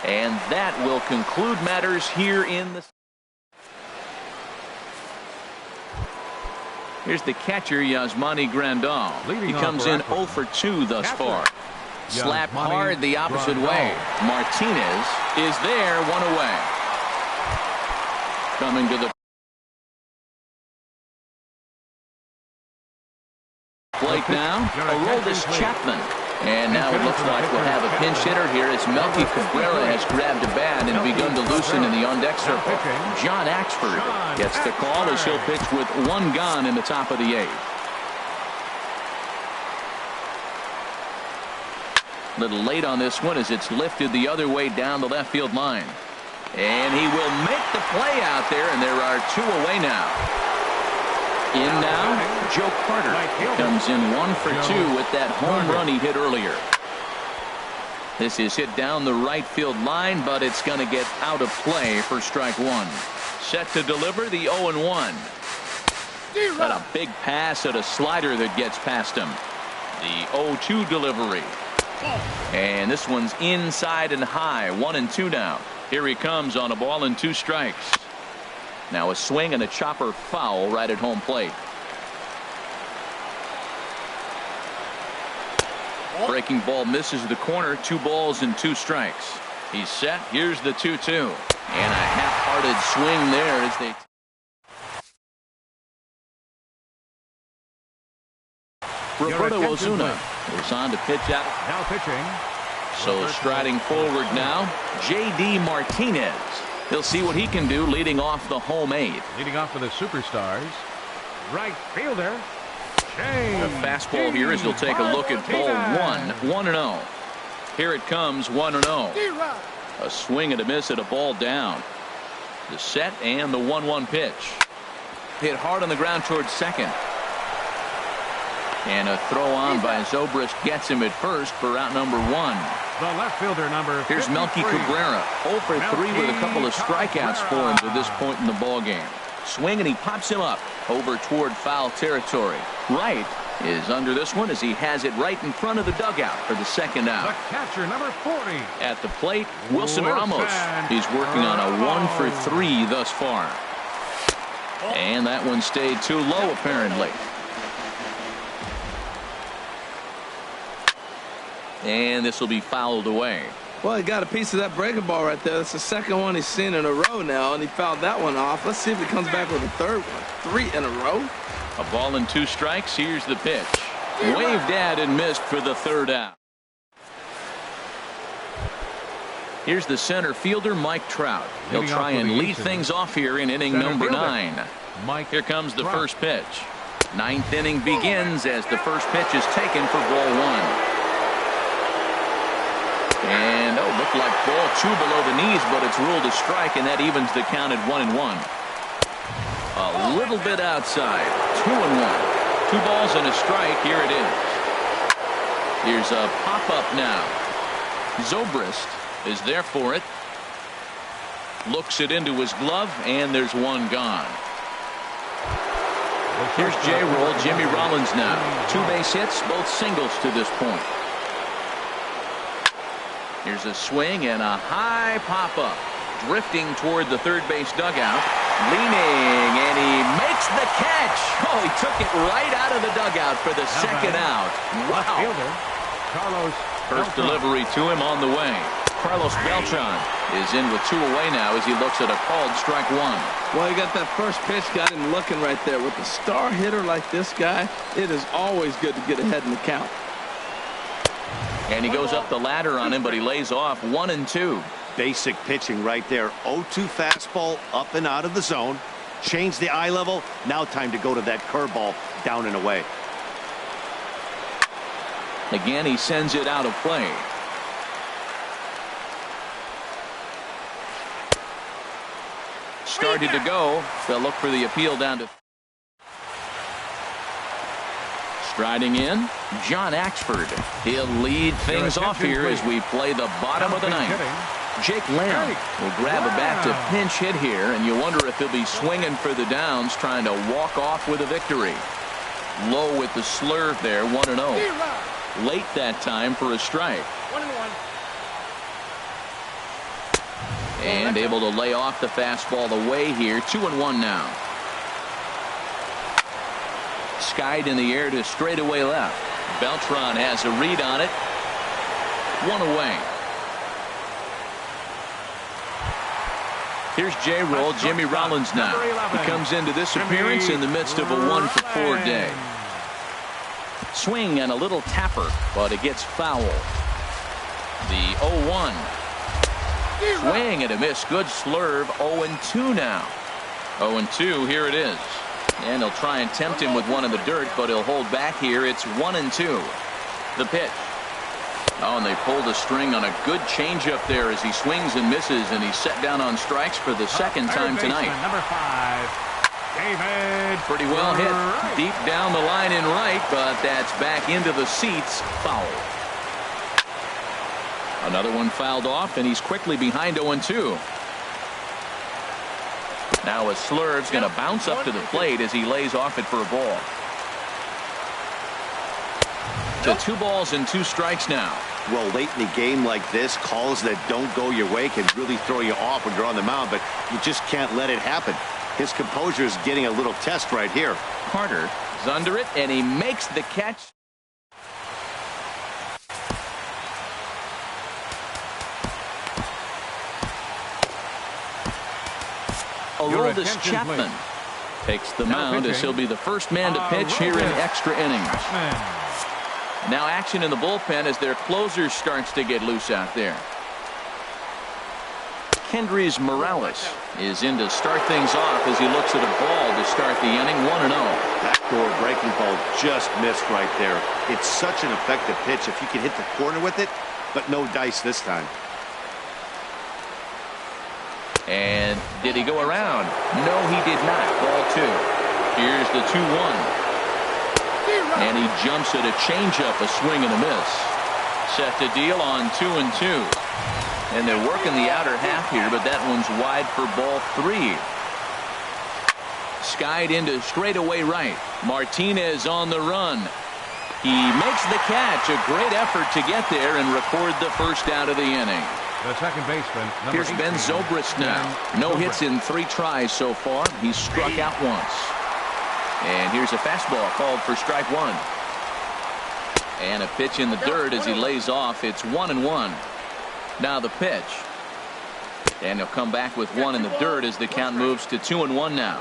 And that will conclude matters here in the... Here's the catcher, Yasmani Grandal. He comes in 0 for 2 thus far. Slapped hard the opposite way. Martinez is there, 1 away. Coming to the plate now, Aroldis Chapman. And now it looks like we'll have a pinch hitter here as Melky Cabrera has grabbed a bat and begun to loosen in the on-deck circle. John Axford gets the call as he'll pitch with 1 gone in the top of the 8th. Little late on this one as it's lifted the other way down the left field line. And he will make the play out there, and there are 2 away now. In now, Joe Carter comes in 1 for 2 with that home run he hit earlier. This is hit down the right field line, but it's going to get out of play for strike 1. Set to deliver the 0-1. Got a big pass at a slider that gets past him. The 0-2 delivery. And this one's inside and high. 1-2 now. Here he comes on a ball and 2 strikes. Now a swing and a chopper foul right at home plate. Breaking ball misses the corner. 2 balls and 2 strikes. He's set. Here's the 2-2. And a half-hearted swing there as they... Roberto Ozuna is on to pitch out. Now pitching. So striding forward now, J.D. Martinez. He'll see what he can do leading off the home 8th. Leading off for the Superstars. Right fielder. A fastball here as he'll take a look at ball 1. 1-0. Here it comes, 1-0. A swing and a miss at a ball down. The set and the 1-1 pitch. Hit hard on the ground towards second. And a throw on by Zobrist gets him at first for out number 1. The left fielder number 53. Here's Melky Cabrera, 0 for 3 with a couple of strikeouts for him to this point in the ball game. Swing and he pops him up over toward foul territory. Wright is under this one as he has it right in front of the dugout for the 2nd out. The catcher number 40. At the plate, Wilson Ramos. He's working on a 1 for 3 thus far. And that one stayed too low apparently. And this will be fouled away. Well, he got a piece of that breaking ball right there. That's the second one he's seen in a row now, and he fouled that one off. Let's see if he comes back with a third one. 3 in a row. A ball and 2 strikes. Here's the pitch. Waved at and missed for the 3rd out. Here's the center fielder, Mike Trout. He'll try and lead things off here in inning number 9. Here comes the first pitch. 9th inning begins as the first pitch is taken for ball 1. And, looked like ball 2 below the knees, but it's ruled a strike, and that evens the count at 1-1. A little bit outside. 2-1. 2 balls and a strike. Here it is. Here's a pop-up now. Zobrist is there for it. Looks it into his glove, and there's one gone. Here's J-Roll, Jimmy Rollins now. 2 base hits, both singles to this point. Here's a swing and a high pop-up. Drifting toward the third base dugout. Leaning, and he makes the catch. Oh, he took it right out of the dugout for the second out. Wow. First delivery to him on the way. Carlos Beltran is in with 2 away now as he looks at a called strike 1. Well, he got that first pitch, got him looking right there. With a star hitter like this guy, it is always good to get ahead in the count. And he goes up the ladder on him, but he lays off 1-2. Basic pitching right there. 0-2 fastball up and out of the zone. Change the eye level. Now time to go to that curveball down and away. Again, he sends it out of play. Started to go. They'll look for the appeal down to. Striding in, John Axford. He'll lead things off here as we play the bottom of the 9th. Jake Lamb will grab a bat to pinch hit here, and you wonder if he'll be swinging for the downs, trying to walk off with a victory. Low with the slurve there, 1-0. Late that time for a strike. 1-1. And able to lay off the fastball away here. 2-1 now. Skied in the air to straightaway left. Beltran has a read on it. 1 away. Here's J-Roll, Jimmy Rollins now. He comes into this appearance in the midst of a 1-for-4 day. Swing and a little tapper, but it gets foul. The 0-1. Swing and a miss. Good slurve. 0-2 now. 0-2. Here it is. And he'll try and tempt him with one in the dirt, but he'll hold back here. It's 1-2. The pitch. Oh, and they pulled a string on a good changeup there as he swings and misses, and he's set down on strikes for the second time tonight. Number 5, David. Pretty well hit deep down the line in right, but that's back into the seats. Foul. Another one fouled off, and he's quickly behind 0-2. Now a slurve's going to bounce up to the plate as he lays off it for a ball. To 2 balls and 2 strikes now. Well, late in the game like this, calls that don't go your way can really throw you off when you're on the mound, but you just can't let it happen. His composure is getting a little test right here. Carter is under it, and he makes the catch. Aroldis Chapman takes the mound as he'll be the first man to pitch here in extra innings. Now action in the bullpen as their closer starts to get loose out there. Kendrys Morales is in to start things off as he looks at a ball to start the inning. 1-0. Backdoor breaking ball just missed right there. It's such an effective pitch if you can hit the corner with it, but no dice this time. And did he go around? No, he did not. Ball 2. Here's the 2-1. And he jumps at a changeup, a swing and a miss. Set to deal on 2-2. And they're working the outer half here, but that one's wide for ball 3. Skied into straightaway right. Martinez on the run. He makes the catch. A great effort to get there and record the first out of the inning. The second baseman. Here's Ben Zobrist now. No hits in 3 tries so far. He's struck out once. And here's a fastball called for strike 1. And a pitch in the dirt as he lays off. It's 1-1. Now the pitch. And he'll come back with one in the dirt as the count moves to 2-1 now.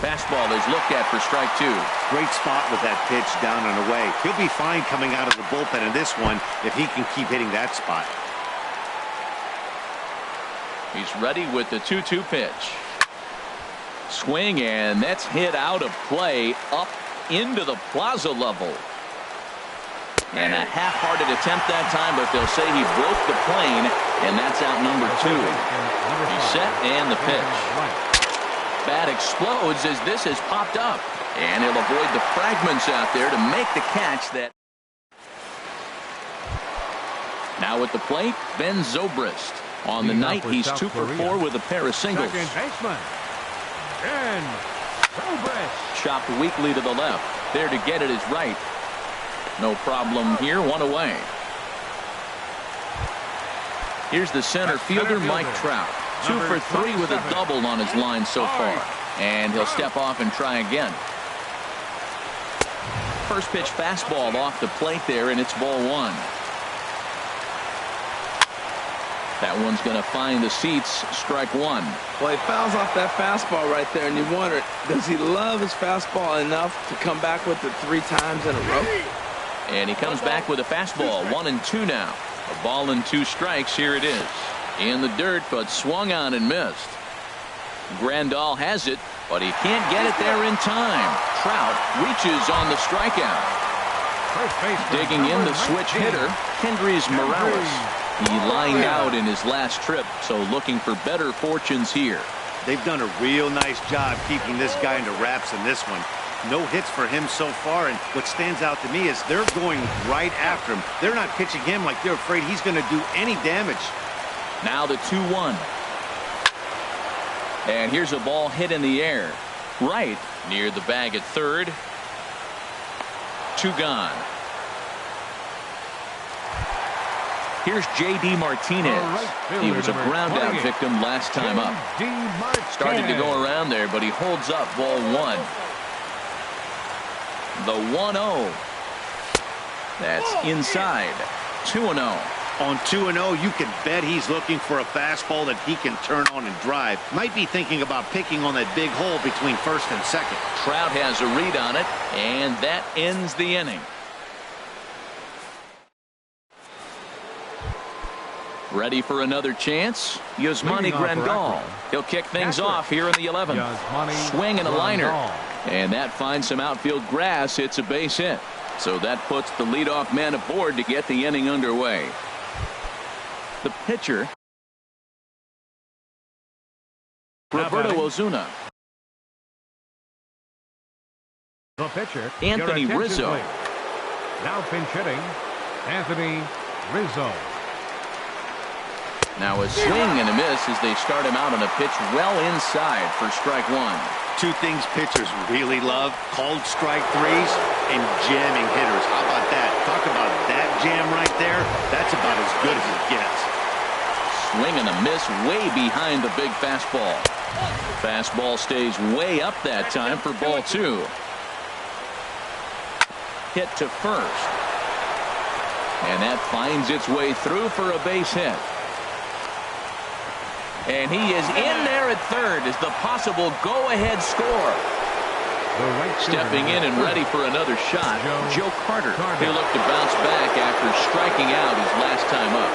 Fastball is looked at for strike two. Great spot with that pitch down and away. He'll be fine coming out of the bullpen in this one if he can keep hitting that spot. He's ready with the 2-2 pitch. Swing, and that's hit out of play up into the plaza level. And a half-hearted attempt that time, but they'll say he broke the plane, and that's out number two. He's set, and the pitch. Bat explodes as this has popped up, and he'll avoid the fragments out there to make the catch. That now at the plate, Ben Zobrist. On the night, he's 2 for 4 with a pair of singles. Second baseman, Ben Zobrist. Chopped weakly to the left. There to get it is right. No problem here. One away. Here's the center fielder, Mike Trout. 2 for 3 with a double on his line so far. And he'll step off and try again. First pitch fastball off the plate there, and it's ball one. That one's going to find the seats. Strike one. Well, he fouls off that fastball right there, and you wonder, does he love his fastball enough to come back with it 3 times in a row? And he comes back with a fastball. 1-2 now. A ball and 2 strikes. Here it is. In the dirt, but swung on and missed. Grandal has it, but he can't get it there in time. Trout reaches on the strikeout. Digging in the switch hitter, Kendrys Morales. He lined out in his last trip, so looking for better fortunes here. They've done a real nice job keeping this guy into wraps in this one. No hits for him so far, and what stands out to me is they're going right after him. They're not pitching him like they're afraid he's going to do any damage. Now the 2-1. And here's a ball hit in the air. Right near the bag at third. 2 gone. Here's J.D. Martinez. He was a ground-out victim last time up. Started to go around there, but he holds up. Ball one. The 1-0. That's inside. 2-0. On 2-0, you can bet he's looking for a fastball that he can turn on and drive. Might be thinking about picking on that big hole between first and second. Trout has a read on it, and that ends the inning. Ready for another chance? Yasmani Grandal. He'll kick things off here in the 11th. Swing and a liner. And that finds some outfield grass. It's a base hit. So that puts the leadoff man aboard to get the inning underway. The pitcher, Roberto Ozuna. The pitcher, Anthony Rizzo. Please. Now pinch hitting, Anthony Rizzo. Now a swing and a miss as they start him out on a pitch well inside for strike one. 2 things pitchers really love: called strike threes and jamming hitters. How about that? Talk about that jam right there. That's about as good as it gets. Swing and a miss way behind the big fastball. Fastball stays way up that time for ball 2. Hit to first. And that finds its way through for a base hit. And he is in there at third as the possible go-ahead score. Stepping in and ready for another shot, Joe Carter. He'll look to bounce back after striking out his last time up.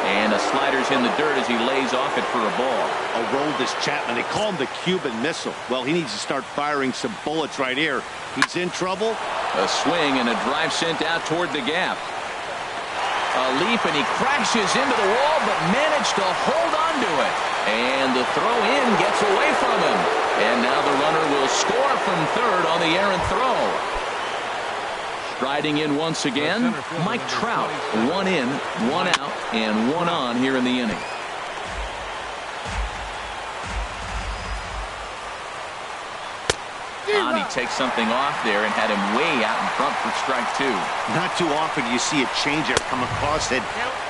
And a slider's in the dirt as he lays off it for a ball. Aroldis Chapman, they call him the Cuban Missile. Well, he needs to start firing some bullets right here. He's in trouble. A swing and a drive sent out toward the gap. A leap, and he crashes into the wall, but managed to hold on to it. And the throw in gets away from him. And now the runner will score from third on the errant throw. Striding in once again, Mike Trout. 1 in, 1 out, and 1 on here in the inning. He takes something off there and had him way out in front for strike 2. Not too often do you see a changeup come across at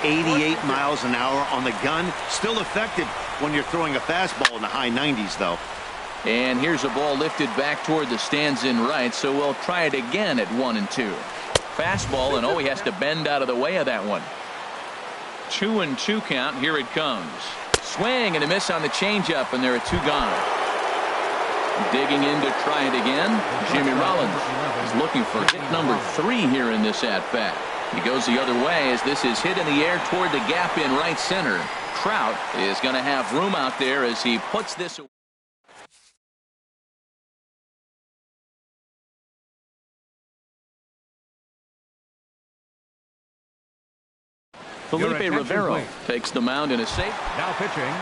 88 miles an hour on the gun. Still effective when you're throwing a fastball in the high 90s, though. And here's a ball lifted back toward the stands in right, so we'll try it again at 1-2. Fastball, and he has to bend out of the way of that one. 2-2 count. Here it comes. Swing and a miss on the changeup, and there are 2 gone. Digging in to try it again. Jimmy Rollins is looking for hit number 3 here in this at-bat. He goes the other way as this is hit in the air toward the gap in right center. Trout is going to have room out there as he puts this away. Felipe Rivero takes the mound in a safe. Now pitching.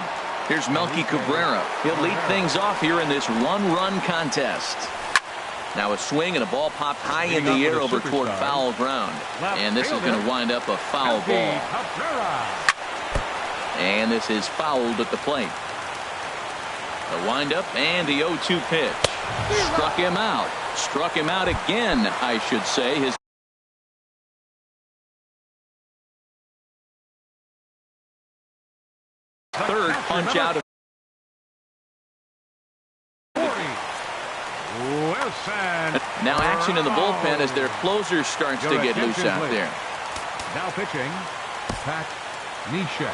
Here's Melky Cabrera. He'll lead things off here in this one-run contest. Now a swing and a ball popped high in the air over toward foul ground. And this is going to wind up a foul ball. And this is fouled at the plate. The windup and the 0-2 pitch. Struck him out. Struck him out again, I should say. His third punch out of. Now action in the bullpen as their closer starts to get loose out there. Now pitching, Pat Neshek.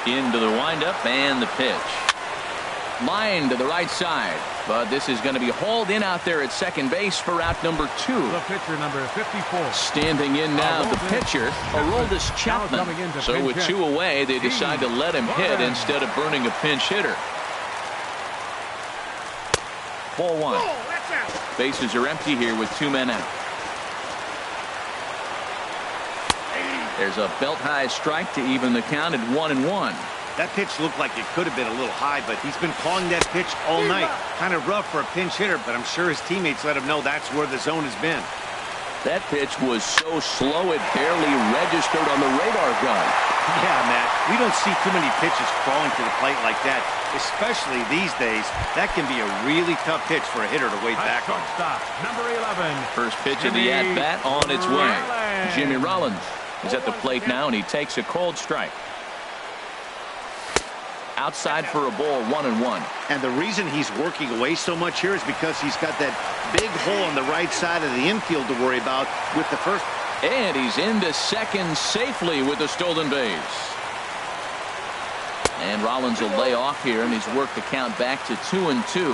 Into the windup and the pitch. Line to the right side, but this is going to be hauled in out there at second base for out number 2. The pitcher, number 54. Standing in now, the pitcher, Aroldis Chapman. So with 2 away, they decide to let him hit instead of burning a pinch hitter. Ball 1. Bases are empty here with 2 men out. There's a belt-high strike to even the count at 1-1. That pitch looked like it could have been a little high, but he's been calling that pitch all night. Kind of rough for a pinch hitter, but I'm sure his teammates let him know that's where the zone has been. That pitch was so slow it barely registered on the radar gun. Yeah, Matt, we don't see too many pitches crawling to the plate like that, especially these days. That can be a really tough pitch for a hitter to wait back on. Number 11. First pitch of the at-bat on its way. Jimmy Rollins is at the plate now, and he takes a cold strike. Outside for a ball, 1-1. And the reason he's working away so much here is because he's got that big hole on the right side of the infield to worry about with the first. And he's into second safely with the stolen base. And Rollins will lay off here, and he's worked the count back to 2-2.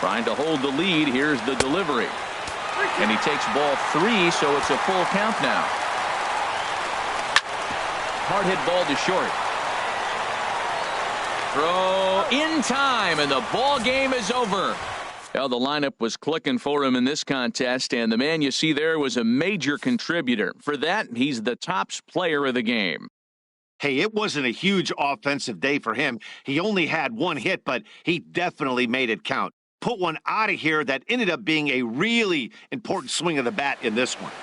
Trying to hold the lead. Here's the delivery. And he takes ball 3, so it's a full count now. Hard hit ball to short. Throw in time, and the ball game is over. Well, the lineup was clicking for him in this contest, and the man you see there was a major contributor. For that, he's the tops player of the game. Hey, it wasn't a huge offensive day for him. He only had 1 hit, but he definitely made it count. Put one out of here that ended up being a really important swing of the bat in this one.